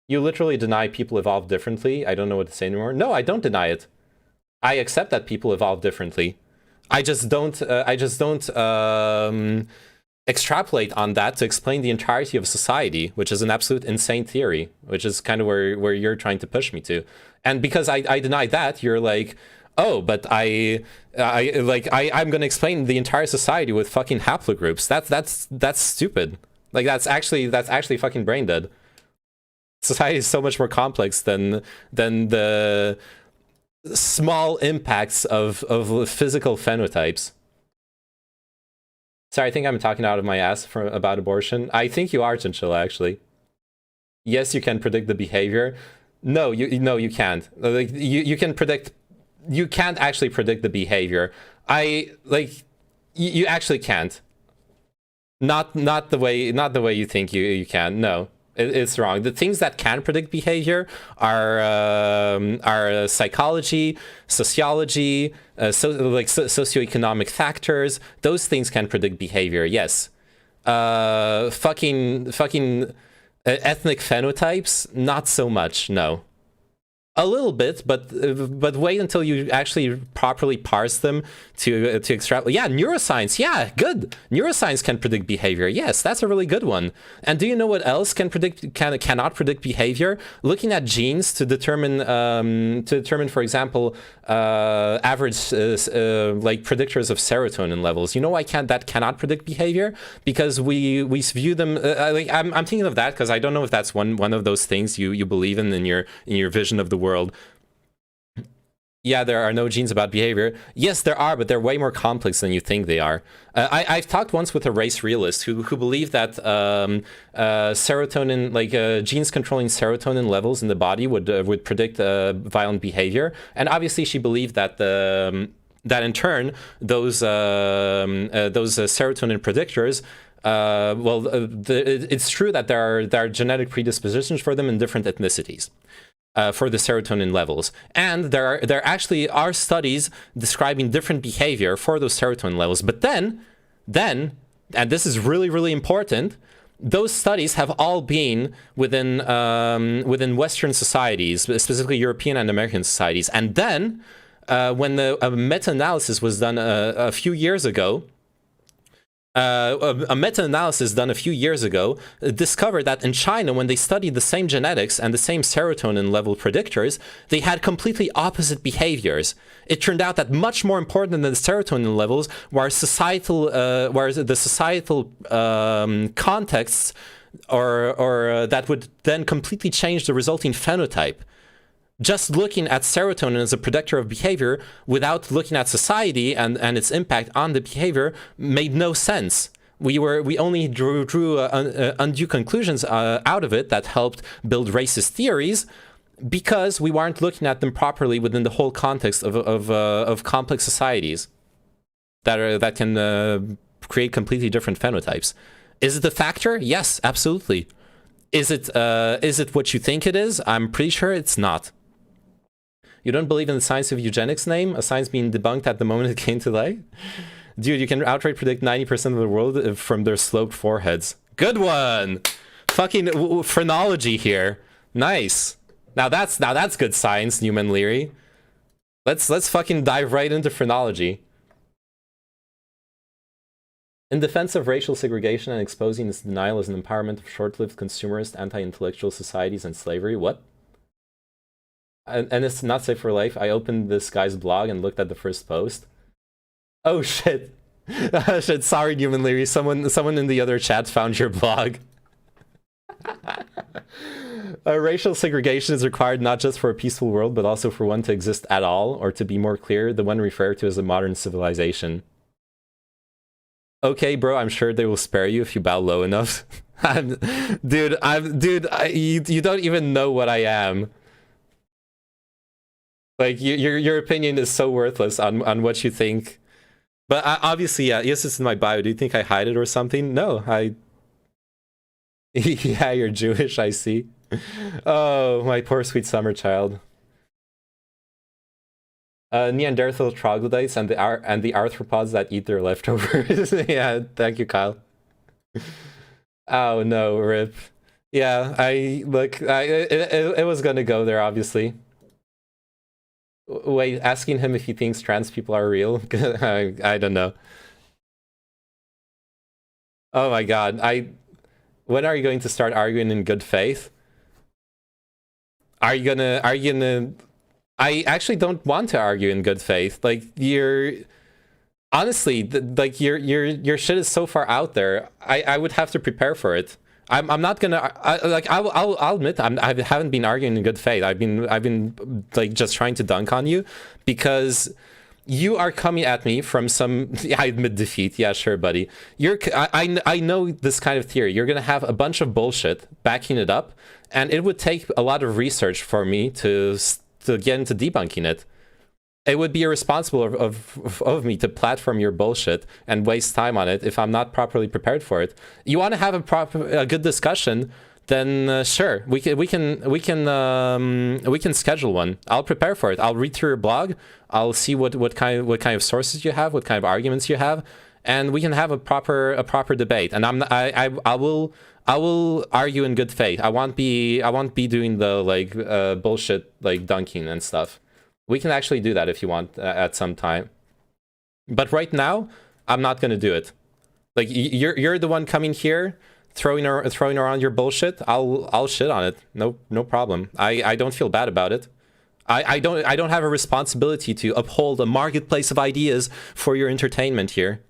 You literally deny people evolve differently. I don't know what to say anymore. No, I don't deny it. I accept that people evolve differently. I just don't extrapolate on that to explain the entirety of society, which is an absolute insane theory, which is kind of where you're trying to push me to. And because I deny that, you're like, oh, but I'm going to explain the entire society with fucking haplogroups. That's stupid. Like that's actually fucking brain dead. Society is so much more complex than the small impacts of physical phenotypes. Sorry, I think I'm talking out of my ass about abortion. I think you are, Chinchilla, actually. Yes, you can predict the behavior. No, you can't. Like you can predict. You can't actually predict the behavior. You actually can't. Not the way you think you can. No, it's wrong. The things that can predict behavior are psychology, sociology, socioeconomic factors. Those things can predict behavior. Yes. Fucking ethnic phenotypes, not so much. No. A little bit, but wait until you actually properly parse them to extrapolate. Yeah, neuroscience. Yeah, good. Neuroscience can predict behavior. Yes, that's a really good one. And do you know what else cannot predict behavior? Looking at genes to determine, for example, average like predictors of serotonin levels. You know why that cannot predict behavior? Because we view them. I'm thinking of that because I don't know if that's one of those things you believe in your vision of the world. Yeah, there are no genes about behavior. Yes, there are, but they're way more complex than you think they are. I've talked once with a race realist who believed that serotonin, genes controlling serotonin levels in the body would predict violent behavior, and obviously she believed that that in turn those serotonin predictors. It's true that there are genetic predispositions for them in different ethnicities. For the serotonin levels, and there actually are studies describing different behavior for those serotonin levels. But then, and this is really important, those studies have all been within Western societies, specifically European and American societies. And then, when a meta-analysis was done a few years ago. A meta-analysis done a few years ago discovered that in China, when they studied the same genetics and the same serotonin level predictors, they had completely opposite behaviors. It turned out that much more important than the serotonin levels were the societal contexts, or that would then completely change the resulting phenotype. Just looking at serotonin as a predictor of behavior without looking at society and its impact on the behavior made no sense. We only drew undue conclusions out of it that helped build racist theories because we weren't looking at them properly within the whole context of complex societies that can create completely different phenotypes. Is it a factor? Yes, absolutely. Is it what you think it is? I'm pretty sure it's not. You don't believe in the science of eugenics, name? A science being debunked at the moment it came to light? Dude, you can outright predict 90% of the world from their sloped foreheads. Good one! Fucking phrenology here. Nice. Now that's good science, Newman Leary. Let's fucking dive right into phrenology. In defense of racial segregation and exposing its denial as an empowerment of short-lived consumerist anti-intellectual societies and slavery. What? And it's not safe for life. I opened this guy's blog and looked at the first post. Oh shit. Shit, sorry, Newman Leary. Someone in the other chat found your blog. Racial segregation is required not just for a peaceful world, but also for one to exist at all, or to be more clear, the one referred to as a modern civilization. Okay, bro, I'm sure they will spare you if you bow low enough. You don't even know what I am. Like, your opinion is so worthless on what you think. But obviously, yeah, yes, it's in my bio. Do you think I hide it or something? No, yeah, you're Jewish, I see. Oh, my poor sweet summer child. Neanderthal troglodytes and the arthropods that eat their leftovers. Yeah, thank you, Kyle. Oh no, rip. Yeah, it was gonna go there, obviously. Wait, asking him if he thinks trans people are real? I don't know. Oh my god, when are you going to start arguing in good faith? Are you gonna I actually don't want to argue in good faith. Like, honestly, like your shit is so far out there. I would have to prepare for it. I'm not gonna I'll admit I haven't been arguing in good faith. I've been like just trying to dunk on you because you are coming at me from some. I admit defeat. Yeah, sure, buddy. I know this kind of theory. You're gonna have a bunch of bullshit backing it up, and it would take a lot of research for me to get into debunking it. It would be irresponsible of me to platform your bullshit and waste time on it if I'm not properly prepared for it. You want to have a good discussion, then sure, we can schedule one. I'll prepare for it. I'll read through your blog. I'll see what kind of sources you have, what kind of arguments you have, and we can have a proper debate. And I will argue in good faith. I won't be doing the like bullshit like dunking and stuff. We can actually do that if you want at some time. But right now, I'm not gonna do it. Like you're the one coming here, throwing around your bullshit. I'll shit on it. No problem. I don't feel bad about it. I don't have a responsibility to uphold a marketplace of ideas for your entertainment here.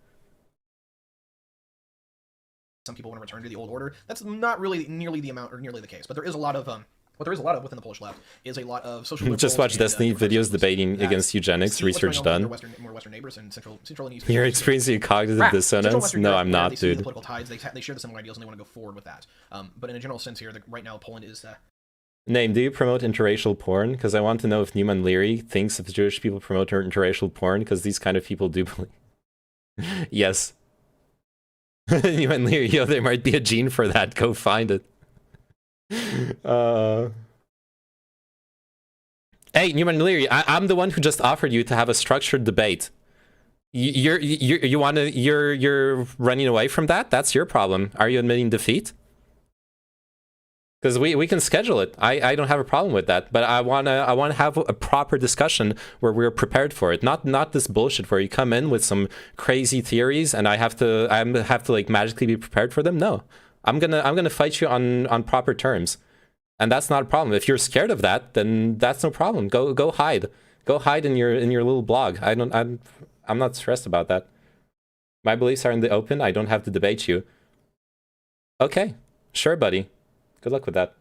Some people want to return to the old order. That's not really nearly the amount or nearly the case, but there is a lot of what there is a lot of within the Polish left is a lot of social liberals. Just watch Destiny videos debating against eugenics, research done. More Western neighbors and central and eastern. You're experiencing cognitive dissonance? No, I'm not, dude. The political tides, they share the similar ideals and they want to go forward with that. But in a general sense here, right now Poland is... Name, do you promote interracial porn? Because I want to know if Newman Leary thinks if Jewish people promote interracial porn, because these kind of people do believe... Yes. Newman Leary, yo, there might be a gene for that. Go find it. Hey, Newman Leary, I'm the one who just offered you to have a structured debate. You're running away from that? That's your problem. Are you admitting defeat? Because we can schedule it. I don't have a problem with that. But I wanna have a proper discussion where we're prepared for it. Not this bullshit where you come in with some crazy theories and I have to like magically be prepared for them. No. I'm gonna fight you on proper terms. And that's not a problem. If you're scared of that, then that's no problem. Go hide. Go hide in your little blog. I'm not stressed about that. My beliefs are in the open. I don't have to debate you. Okay. Sure, buddy. Good luck with that.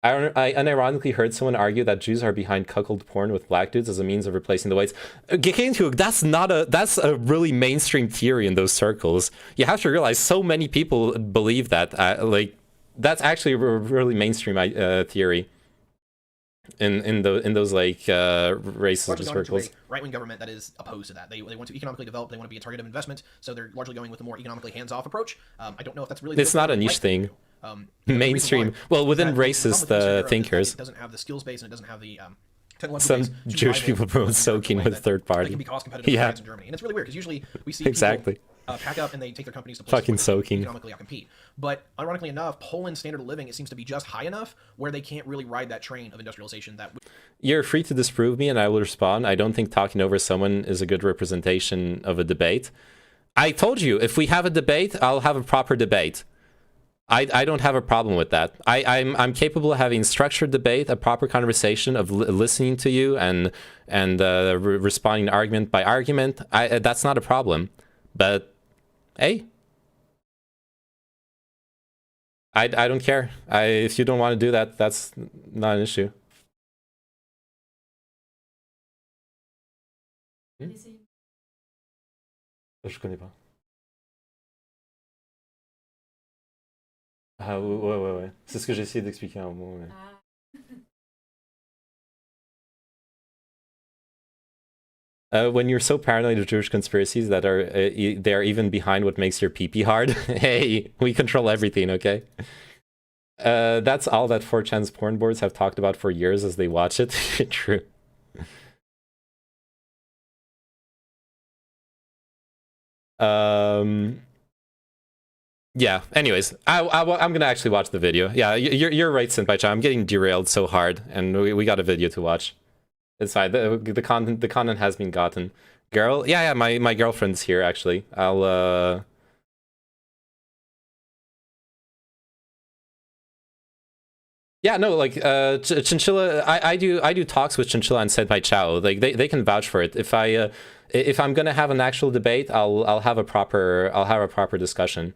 I unironically heard someone argue that Jews are behind cuckold porn with black dudes as a means of replacing the whites. That's a really mainstream theory in those circles. You have to realize so many people believe that. Like, that's actually a really mainstream theory in those like racist circles. Right-wing government that is opposed to that. They want to economically develop. They want to be a target of investment. So they're largely going with a more economically hands-off approach. I don't know if that's really. It's not a niche thing. Mainstream. Well, within racist thinkers. It doesn't have the skills base and it doesn't have the some Jewish people promote soaking with third party. Can be cost competitive in Germany, and it's really weird because usually we see people pack up and they take their companies to places fucking soaking economically compete. But ironically enough, Poland's standard of living, it seems to be just high enough where they can't really ride that train of industrialization. That you're free to disprove me, and I will respond. I don't think talking over someone is a good representation of a debate. I told you if we have a debate, I'll have a proper debate. I don't have a problem with that. I'm capable of having structured debate, a proper conversation, of listening to you and responding argument by argument. That's not a problem. But hey, I don't care. If you don't want to do that, that's not an issue. Je connais pas. Ah ouais. C'est ce que j'ai essayé d'expliquer à un moment. Mais... when you're so paranoid of Jewish conspiracies that they're even behind what makes your pee-pee hard. Hey, we control everything, okay? That's all that 4chan's porn boards have talked about for years as they watch it. True. Yeah, anyways, I'm gonna actually watch the video. Yeah, you're right, Senpai-chan. I'm getting derailed so hard, and we got a video to watch. It's fine. The content has been gotten. Girl, yeah, my girlfriend's here actually. I'll yeah, no, like Chinchilla. I do talks with Chinchilla and Senpai Chao. Like they can vouch for it. If I'm gonna have an actual debate, I'll have a proper discussion.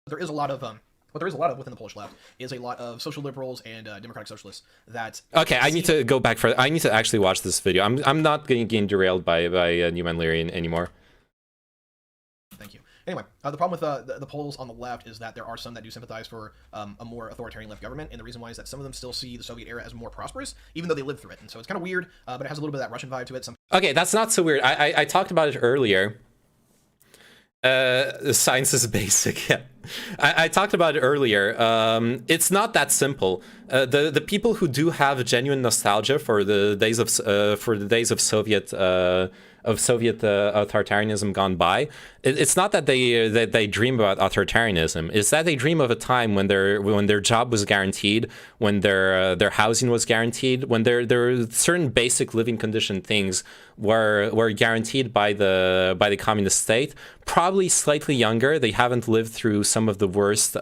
There is a lot of what there is a lot of within the Polish left is a lot of social liberals and democratic socialists that. Okay, I need to go back further. I need to actually watch this video. I'm not getting derailed by Newman Leary anymore. Thank you. Anyway, the problem with the polls on the left is that there are some that do sympathize for a more authoritarian left government, and the reason why is that some of them still see the Soviet era as more prosperous, even though they lived through it. And so it's kind of weird, but it has a little bit of that Russian vibe to it. Okay, that's not so weird. I talked about it earlier. Science is basic. Yeah, I talked about it earlier. It's not that simple. The people who do have a genuine nostalgia for the days of Soviet authoritarianism gone by, it's not that they dream about authoritarianism. It's that they dream of a time when their job was guaranteed, when their housing was guaranteed, when their certain basic living condition things were guaranteed by the communist state. Probably slightly younger. They haven't lived through some of the worst,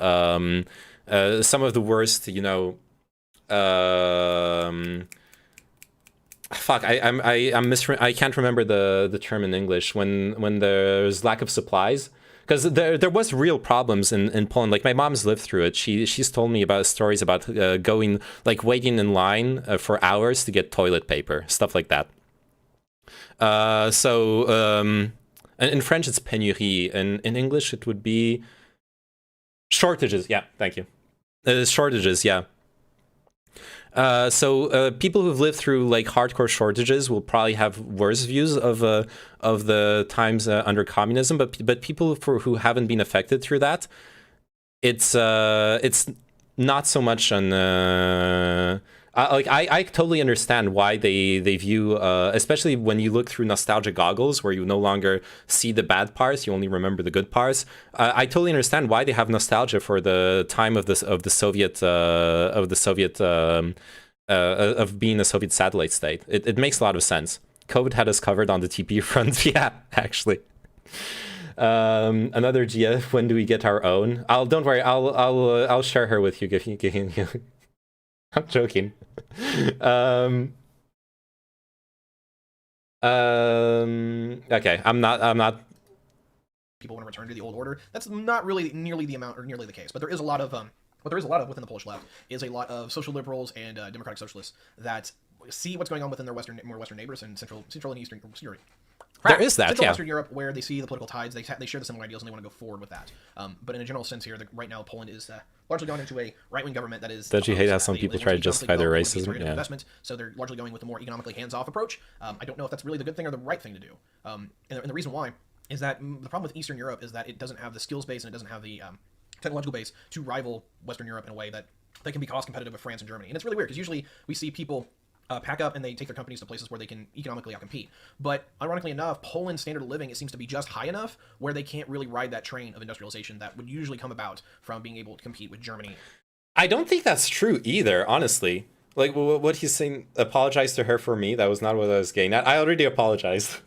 you know. Fuck, I can't remember the term in English when there's lack of supplies, because there was real problems in Poland. Like, my mom's lived through it. She's told me about stories about going, like, waiting in line for hours to get toilet paper, stuff like that. In French it's pénurie, and in English it would be shortages. Yeah, thank you. Shortages, yeah. People who've lived through like hardcore shortages will probably have worse views of the times under communism, but people who haven't been affected through that, it's not so much on. I totally understand why they view, especially when you look through nostalgia goggles, where you no longer see the bad parts, you only remember the good parts. I totally understand why they have nostalgia for the time of being a Soviet satellite state. It makes a lot of sense. COVID had us covered on the TP front. Yeah, actually. Another Gia. When do we get our own? Don't worry. I'll share her with you. I'm joking. Okay, I'm not. People want to return to the old order. That's not really nearly the amount, or nearly the case. But there is a lot of what there is a lot of within the Polish left is a lot of social liberals and democratic socialists that see what's going on within their more western neighbors in central and eastern Europe. There is that, Central yeah. Western Europe, where they see the political tides, they share the similar ideals and they want to go forward with that. But in a general sense here, right now Poland is largely going into a right-wing government that is... Don't you hate how some people try to justify their racism? Yeah. Investment, so they're largely going with a more economically hands-off approach. I don't know if that's really the good thing or the right thing to do. And the reason why is that the problem with Eastern Europe is that it doesn't have the skills base and it doesn't have the technological base to rival Western Europe in a way that they can be cost competitive with France and Germany. And it's really weird, because usually we see people... pack up and they take their companies to places where they can economically outcompete. But ironically enough, Poland's standard of living, it seems to be just high enough where they can't really ride that train of industrialization that would usually come about from being able to compete with Germany. I don't think that's true either, honestly. Like, what he's saying, apologize to her for me, that was not what I was getting at. I already apologized.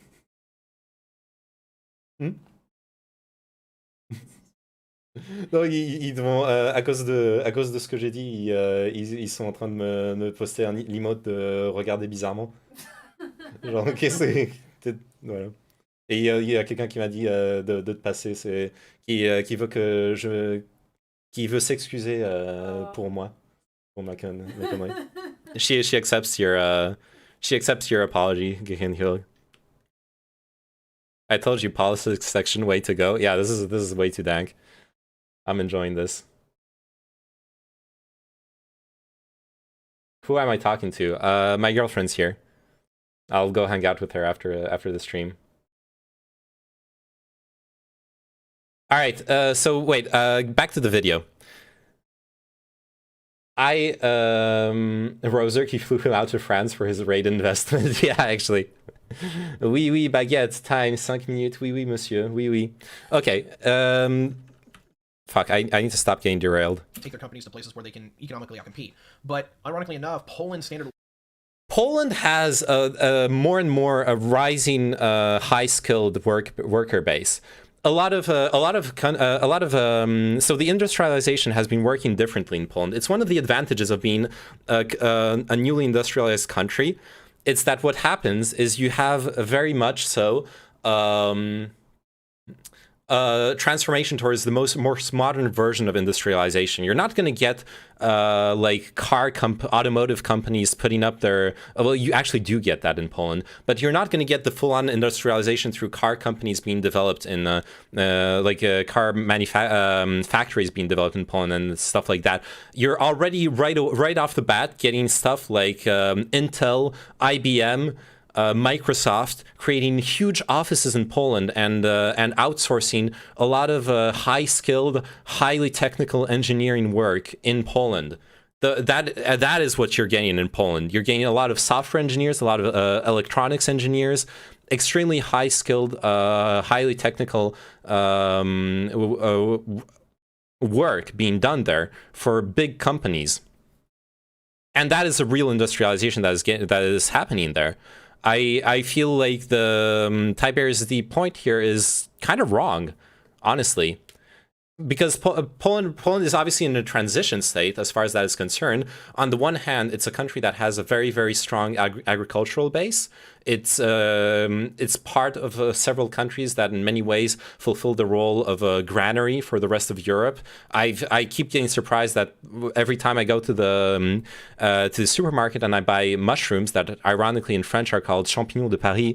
Non, ils vont, à cause de ce que j'ai dit, ils sont en train de me poster un emote de regarder bizarrement. Genre, ok, voilà. Et il y a quelqu'un qui m'a dit de te passer, qui veut qui veut s'excuser pour moi, pour ma connerie. She accepts your apology, Gehenhil. I told you, politics section, way to go. Yeah, this is way too dank. I'm enjoying this. Who am I talking to? My girlfriend's here. I'll go hang out with her after the stream. All right. So wait. Back to the video. Roser, he flew him out to France for his raid investment. Yeah, actually. Oui, baguette time. 5 minutes. Oui, monsieur. Oui. Okay. Fuck, I need to stop getting derailed. Take their companies to places where they can economically outcompete. But ironically enough, Poland has a more and more a rising high-skilled worker base. So the industrialization has been working differently in Poland. It's one of the advantages of being a newly industrialized country. It's that what happens is you have very much so transformation towards the most modern version of industrialization. You're not going to get like automotive companies putting up their, well, you actually do get that in Poland, but you're not going to get the full-on industrialization through car companies being developed in car factories being developed in Poland and stuff like that. You're already right off the bat getting stuff like Intel, IBM, Microsoft creating huge offices in Poland and outsourcing a lot of high-skilled, highly technical engineering work in Poland. That is what you're getting in Poland. You're getting a lot of software engineers, a lot of electronics engineers, extremely high-skilled, highly technical work being done there for big companies, and that is a real industrialization that is happening there. I feel like the Tiberius' point here is kind of wrong, honestly, because Poland is obviously in a transition state as far as that is concerned. On the one hand, it's a country that has a very, very strong agricultural base. It's part of several countries that in many ways fulfill the role of a granary for the rest of Europe. I keep getting surprised that every time I go to the supermarket and I buy mushrooms that ironically in French are called champignons de Paris,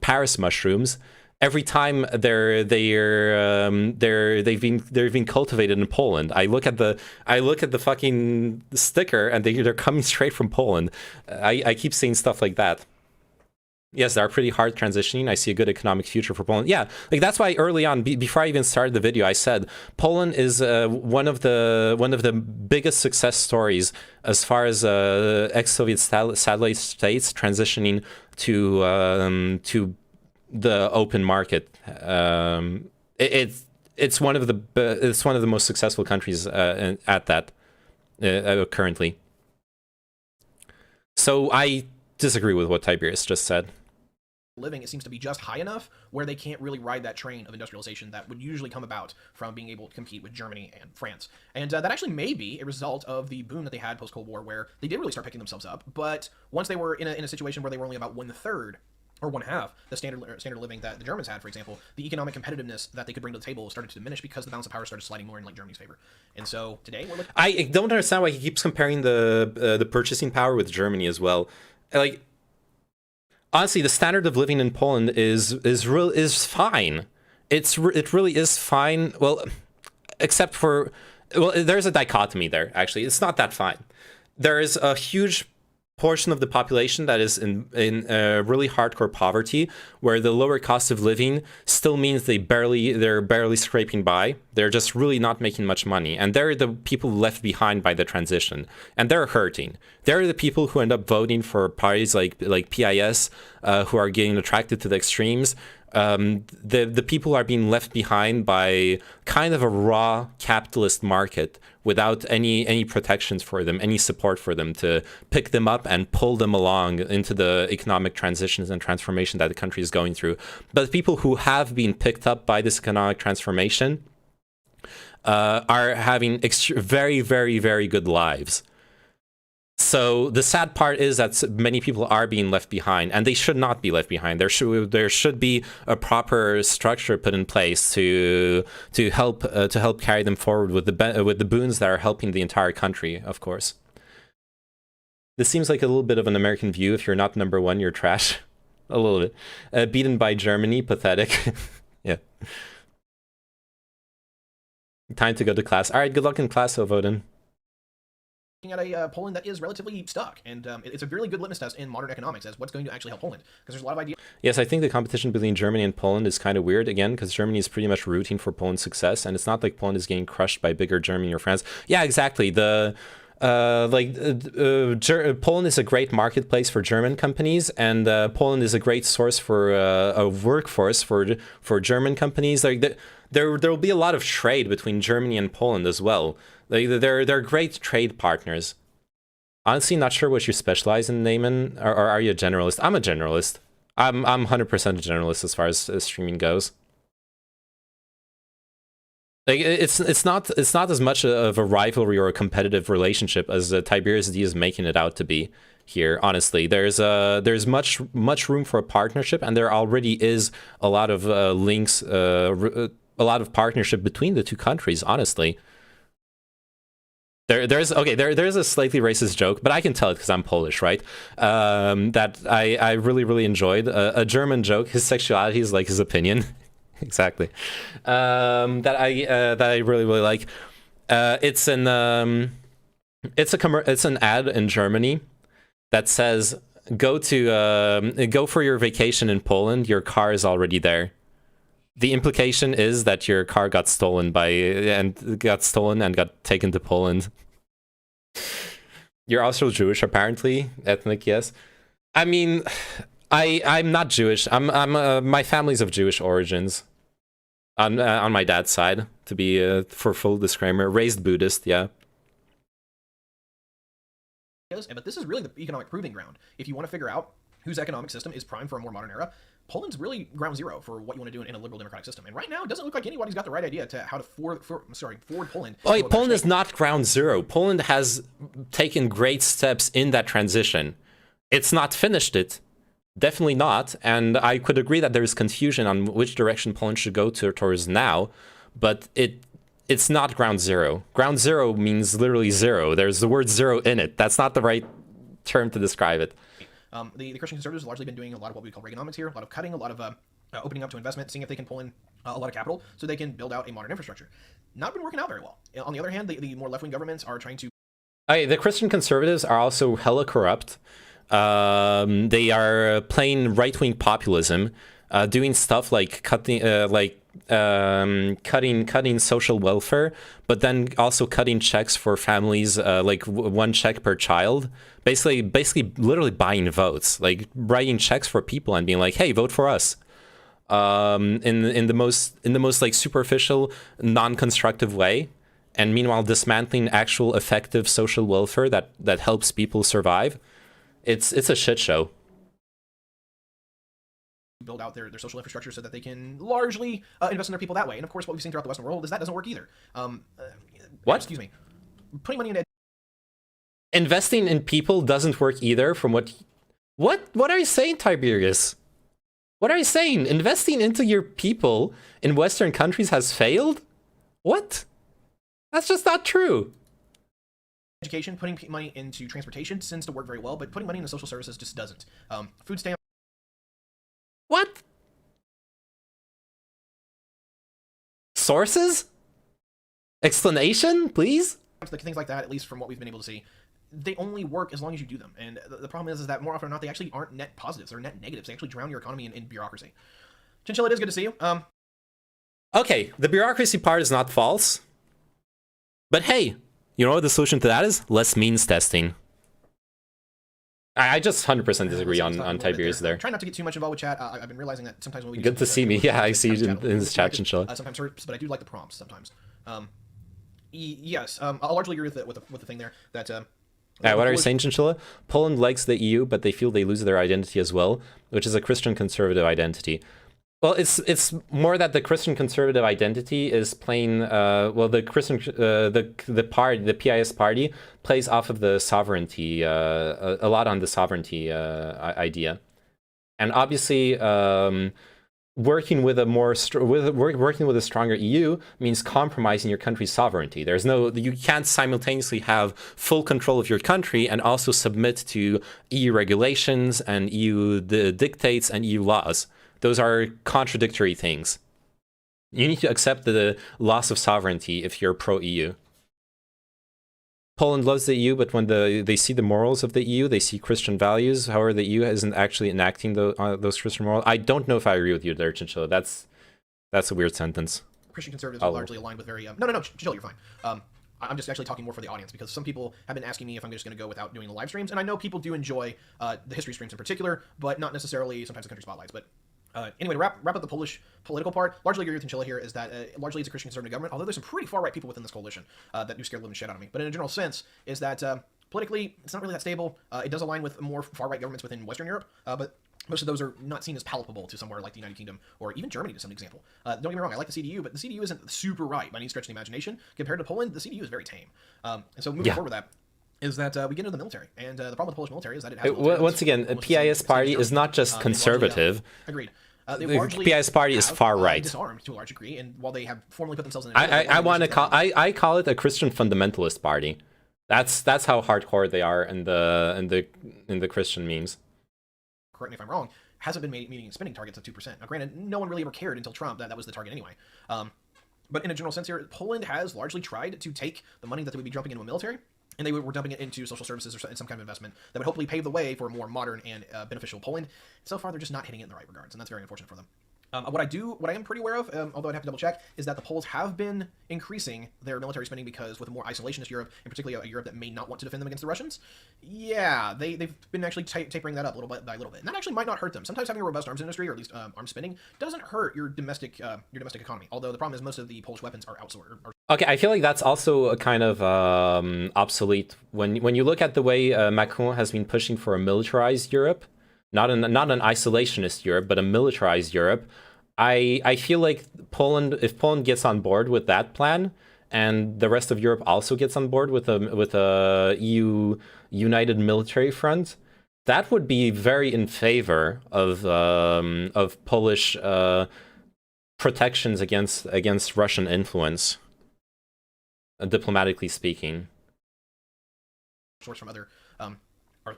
Paris mushrooms. Every time they've been cultivated in Poland. I look at the fucking sticker and they're coming straight from Poland. I keep seeing stuff like that. Yes, they are pretty hard transitioning. I see a good economic future for Poland. Yeah, like that's why early on, before I even started the video, I said Poland is one of the biggest success stories as far as ex-Soviet satellite states transitioning to the open market. It's one of the most successful countries at that currently. So I disagree with what Tiberius just said. Living, it seems to be just high enough where they can't really ride that train of industrialization that would usually come about from being able to compete with Germany and France. And that actually may be a result of the boom that they had post-Cold War, where they did really start picking themselves up. But once they were in a situation where they were only about 1/3 or 1/2 the standard of living that the Germans had, for example, the economic competitiveness that they could bring to the table started to diminish because the balance of power started sliding more in like Germany's favor. And so today we're looking. I don't understand why he keeps comparing the purchasing power with Germany as well. Like, honestly, the standard of living in Poland is fine. It really is fine. Well, except for, well, there's a dichotomy there. Actually, it's not that fine. There is a huge portion of the population that is in really hardcore poverty, where the lower cost of living still means they're barely scraping by. They're just really not making much money, and they're the people left behind by the transition, and they're hurting. They're the people who end up voting for parties like PIS, who are getting attracted to the extremes. The people are being left behind by kind of a raw capitalist market without any protections for them, any support for them to pick them up and pull them along into the economic transitions and transformation that the country is going through. But people who have been picked up by this economic transformation are having very, very, very good lives. So the sad part is that many people are being left behind, and they should not be left behind. There should be a proper structure put in place to help carry them forward with the boons that are helping the entire country, of course. This seems like a little bit of an American view. If you're not number one, you're trash. A little bit. Beaten by Germany, pathetic. Yeah. Time to go to class. All right, good luck in class, Ovoden. At a Poland that is relatively stuck, and it's a really good litmus test in modern economics as what's going to actually help Poland, because there's a lot of ideas. Yes, I think the competition between Germany and Poland is kind of weird, again, because Germany is pretty much rooting for Poland's success, and it's not like Poland is getting crushed by bigger Germany or France. Yeah, exactly. Poland is a great marketplace for German companies, and Poland is a great source for a workforce for German companies. Like there will be a lot of trade between Germany and Poland as well. They're great trade partners. Honestly, not sure what you specialize in, Naaman, or are you a generalist? I'm a generalist. I'm 100% a generalist as far as streaming goes. Like it's not as much of a rivalry or a competitive relationship as Tiberius D is making it out to be. here. Honestly, there's much room for a partnership, and there already is a lot of links, a lot of partnership between the two countries. Honestly. There's a slightly racist joke, but I can tell it because I'm Polish, right? That I really enjoyed. A German joke. His sexuality is like his opinion. Exactly. That I really like. It's an ad in Germany that says go for your vacation in Poland. Your car is already there. The implication is that your car got stolen and got taken to Poland. You're also Jewish, apparently. Ethnic, yes. I mean, I'm not Jewish. My family's of Jewish origins. On my dad's side, to be for full disclaimer, raised Buddhist, yeah. But this is really the economic proving ground. If you want to figure out whose economic system is primed for a more modern era, Poland's really ground zero for what you want to do in a liberal democratic system. And right now, it doesn't look like anybody's got the right idea to how to forward Poland. Oh, wait, Poland is not ground zero. Poland has taken great steps in that transition. It's not finished it. Definitely not. And I could agree that there's confusion on which direction Poland should go towards now, but it's not ground zero. Ground zero means literally zero. There's the word zero in it. That's not the right term to describe it. The Christian conservatives have largely been doing a lot of what we call Reaganomics here, a lot of cutting, a lot of opening up to investment, seeing if they can pull in a lot of capital so they can build out a modern infrastructure. Not been working out very well. On the other hand, the more left-wing governments are trying to... The Christian conservatives are also hella corrupt. They are playing right-wing populism, doing stuff like cutting social welfare, but then also cutting checks for families, like one check per child. Basically, literally buying votes, like writing checks for people and being like, "Hey, vote for us." In the most like superficial, non-constructive way, and meanwhile dismantling actual effective social welfare that helps people survive. It's a shit show. Build out their social infrastructure so that they can largely invest in their people that way. And of course, what we've seen throughout the Western world is that doesn't work either. What? Excuse me. Putting money into investing in people doesn't work either. From what are you saying, Tiberius? What are you saying? Investing into your people in Western countries has failed? What? That's just not true. Education, putting money into transportation tends to work very well, but putting money into social services just doesn't. Food stamps. What? Sources? Explanation, please? Things like that, at least from what we've been able to see, they only work as long as you do them. And the problem is that more often than not, they actually aren't net positives. They're net negatives. They actually drown your economy in bureaucracy. Chinchilla, it is good to see you. Okay, the bureaucracy part is not false. But hey, you know what the solution to that is? Less means testing. I just 100% disagree on Tiberius there. Try not to get too much involved with chat. I've been realizing that sometimes when we good to see me. Yeah, I see you in this chat, Chinchilla. Sometimes hurts, but I do like the prompts sometimes. Yes, I'll largely agree with the thing there that. What are you saying, Chinchilla? Poland likes the EU, but they feel they lose their identity as well, which is a Christian conservative identity. Well, it's more that the Christian conservative identity is playing. Well, the Christian the PIS party plays off of the sovereignty a lot on the sovereignty idea, and obviously working with a stronger EU means compromising your country's sovereignty. You can't simultaneously have full control of your country and also submit to EU regulations and EU dictates and EU laws. Those are contradictory things. You need to accept the loss of sovereignty if you're pro-EU. Poland loves the EU, but when they see the morals of the EU, they see Christian values. However, the EU isn't actually enacting those Christian morals. I don't know if I agree with you there, Chinchilla. That's a weird sentence. Christian conservatives are largely aligned with very... No, Chinchilla, you're fine. I'm just actually talking more for the audience because some people have been asking me if I'm just going to go without doing the live streams, and I know people do enjoy the history streams in particular, but not necessarily sometimes the country spotlights. But anyway, to wrap up the Polish political part, largely agree with Chinchilla here is that largely it's a Christian conservative government, although there's some pretty far-right people within this coalition that do scare the living shit out of me. But in a general sense, is that politically, it's not really that stable. It does align with more far-right governments within Western Europe, but most of those are not seen as palpable to somewhere like the United Kingdom or even Germany to some example. Don't get me wrong, I like the CDU, but the CDU isn't super right by any stretch of the imagination. Compared to Poland, the CDU is very tame. And so moving forward with that, is that we get into the military, and the problem with the Polish military is that it has once again, a PIS party is not just conservative. Agreed. The PIS party is far right. Disarmed to a large degree, and while they have formally put themselves in, I call it a Christian fundamentalist party. That's how hardcore they are in the Christian memes. Correct me if I'm wrong. Hasn't been meeting spending targets of 2%. Now, granted, no one really ever cared until Trump that was the target anyway. But in a general sense here, Poland has largely tried to take the money that they would be dumping into a military, and they were dumping it into social services or some kind of investment that would hopefully pave the way for a more modern and beneficial Poland. So far, they're just not hitting it in the right regards, and that's very unfortunate for them. What I am pretty aware of, although I'd have to double check, is that the Poles have been increasing their military spending because with a more isolationist Europe, and particularly a Europe that may not want to defend them against the Russians, yeah, they've been actually tapering that up little bit by little bit. And that actually might not hurt them. Sometimes having a robust arms industry, or at least arms spending, doesn't hurt your domestic economy. Although the problem is most of the Polish weapons are outsourced. Okay, I feel like that's also a kind of obsolete when you look at the way Macron has been pushing for a militarized Europe, not an isolationist Europe, but a militarized Europe. I feel like if Poland gets on board with that plan, and the rest of Europe also gets on board with a EU united military front, that would be very in favor of Polish protections against Russian influence, diplomatically speaking. Source from other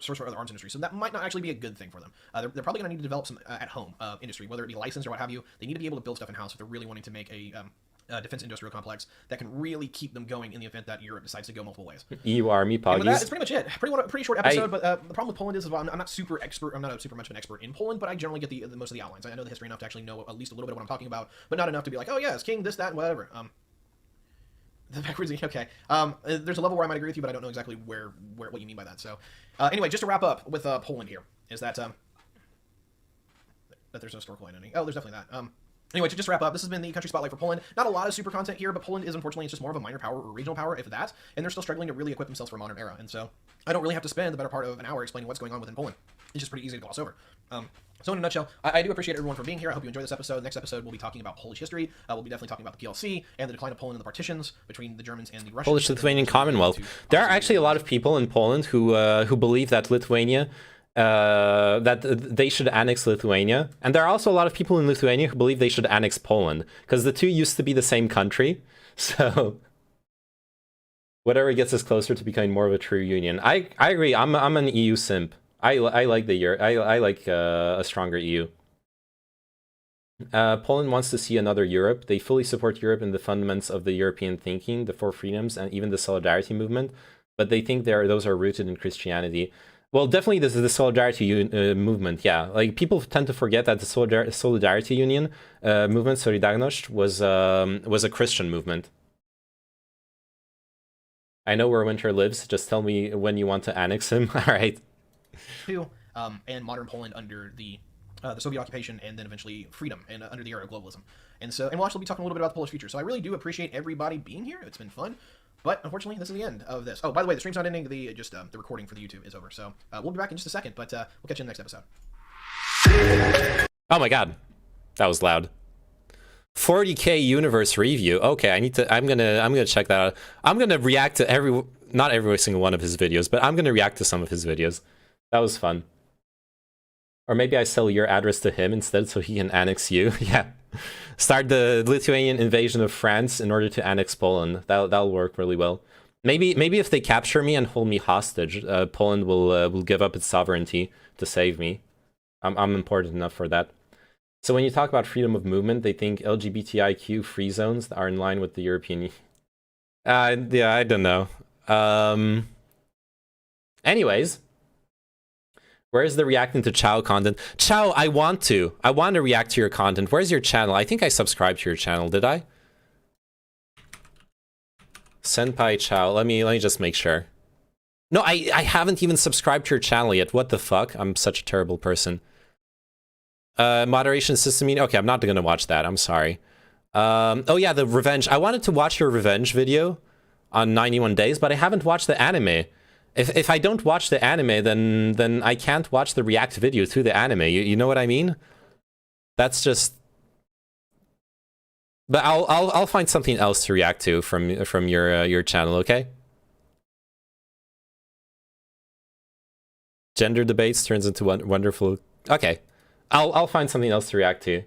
source for other arms industry, so that might not actually be a good thing for them. They're probably going to need to develop some at-home industry, whether it be licensed or what have you. They need to be able to build stuff in-house if they're really wanting to make a defense industrial complex that can really keep them going in the event that Europe decides to go multiple ways. EU army poggies. And with that, it's pretty much it. Pretty short episode, but the problem with Poland is I'm not super expert. I'm not super much of an expert in Poland, but I generally get the most of the outlines. I know the history enough to actually know at least a little bit of what I'm talking about, but not enough to be like, oh yeah, it's king, this, that, and whatever. The backwards, okay. There's a level where I might agree with you, but I don't know exactly what you mean by that. So, anyway, just to wrap up with Poland here, is that there's no historical identity. Oh, there's definitely that. Anyway, to just wrap up, this has been the Country Spotlight for Poland. Not a lot of super content here, but Poland is unfortunately it's just more of a minor power or regional power, if that, and they're still struggling to really equip themselves for a modern era. And so, I don't really have to spend the better part of an hour explaining what's going on within Poland. It's just pretty easy to gloss over. So in a nutshell, I do appreciate everyone for being here. I hope you enjoyed this episode. Next episode, we'll be talking about Polish history. We'll be definitely talking about the PLC and the decline of Poland and the partitions between the Germans and the Russians. Polish-Lithuanian Commonwealth. There are actually a lot of people in Poland who believe that Lithuania, that they should annex Lithuania. And there are also a lot of people in Lithuania who believe they should annex Poland, because the two used to be the same country. So whatever gets us closer to becoming more of a true union. I agree. I'm an EU simp. I like I like a stronger EU. Poland wants to see another Europe. They fully support Europe in the fundamentals of the European thinking, the four freedoms, and even the solidarity movement. But they think those are rooted in Christianity. Well, definitely this is the solidarity movement. Yeah, like people tend to forget that the solidarity union movement, Solidarność, was a Christian movement. I know where Winter lives. Just tell me when you want to annex him. All right. And modern Poland under the Soviet occupation, and then eventually freedom and under the era of globalism. And we'll actually be talking a little bit about the Polish future. So I really do appreciate everybody being here. It's been fun. But unfortunately, this is the end of this. Oh, by the way, the stream's not ending. The recording for the YouTube is over. So we'll be back in just a second, but we'll catch you in the next episode. Oh my god, that was loud. 40K universe review. Okay, I'm gonna check that out. I'm gonna react to not every single one of his videos, but I'm gonna react to some of his videos. That was fun. Or maybe I sell your address to him instead so he can annex you. Yeah. Start the Lithuanian invasion of France in order to annex Poland. That'll work really well. Maybe if they capture me and hold me hostage, Poland will give up its sovereignty to save me. I'm important enough for that. So when you talk about freedom of movement, they think LGBTIQ free zones are in line with the European. Yeah, I don't know. Anyways. Where's the reacting to Chow content? Chow, I want to react to your content. Where's your channel? I think I subscribed to your channel, did I? Senpai Chow, let me just make sure. No, I haven't even subscribed to your channel yet. What the fuck? I'm such a terrible person. Moderation system meeting. Okay, I'm not gonna watch that. I'm sorry. Oh yeah, the revenge. I wanted to watch your revenge video on 91 days, but I haven't watched the anime. If I don't watch the anime, then I can't watch the react video to the anime. You know what I mean? That's just. But I'll find something else to react to from your channel, okay? Gender debates turns into wonderful. Okay, I'll find something else to react to.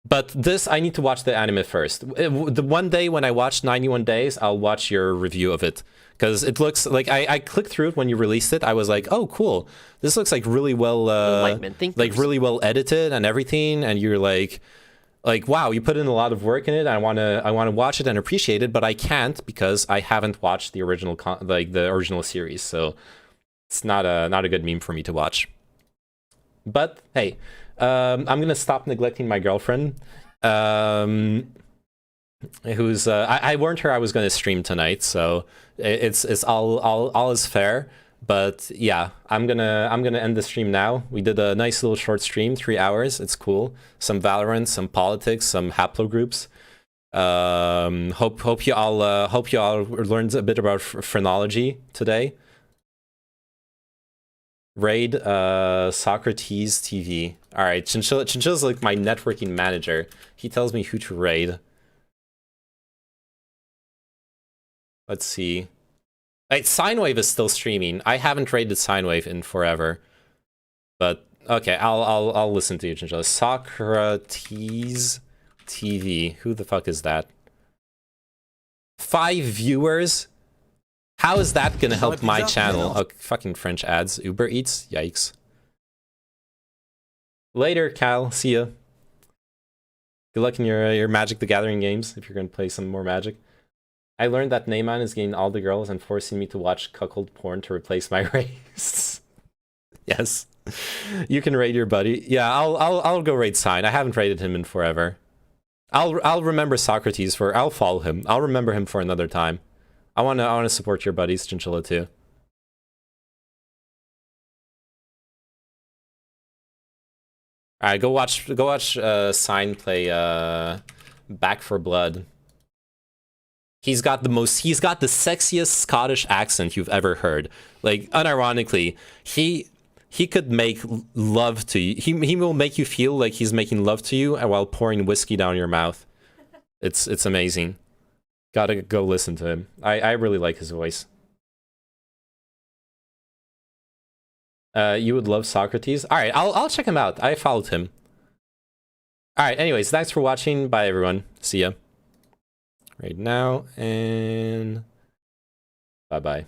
But this, I need to watch the anime first. The one day when I watch 91 Days, I'll watch your review of it. Because it looks like, I clicked through it when you released it. I was like, oh, cool. This looks like really well, like really well edited and everything. And you're like, wow, you put in a lot of work in it. I wanna watch it and appreciate it, but I can't because I haven't watched the original, the original series. So it's not a good meme for me to watch. But hey. I'm gonna stop neglecting my girlfriend, who's I warned her I was gonna stream tonight, so it's all is fair. But yeah, I'm gonna end the stream now. We did a nice little short stream, 3 hours. It's cool. Some Valorant, some politics, some haplogroups. Hope you all learned a bit about phrenology today. Raid Socrates TV. All right, Chinchilla's like my networking manager. He tells me who to raid. Let's see. Right, Sinewave is still streaming. I haven't raided Sinewave in forever, but okay, I'll listen to you, Chinchilla. Socrates TV. Who the fuck is that? 5 viewers. How is that gonna help my channel? Oh, fucking French ads. Uber Eats? Yikes. Later, Cal. See ya. Good luck in your Magic the Gathering games, if you're gonna play some more Magic. I learned that Neyman is getting all the girls and forcing me to watch cuckold porn to replace my race. Yes. You can raid your buddy. Yeah, I'll go raid Sign. I haven't raided him in forever. I'll remember Socrates for... I'll follow him. I'll remember him for another time. I wanna support your buddies, Chinchilla, too. Alright, go watch Sign play Back for Blood. He's got the sexiest Scottish accent you've ever heard. Like, unironically, he could make love to you. He will make you feel like he's making love to you while pouring whiskey down your mouth. It's amazing. Gotta go listen to him. I really like his voice. You would love Socrates? Alright, I'll check him out. I followed him. Alright, anyways, thanks for watching. Bye, everyone. See ya. Right now, and... bye-bye.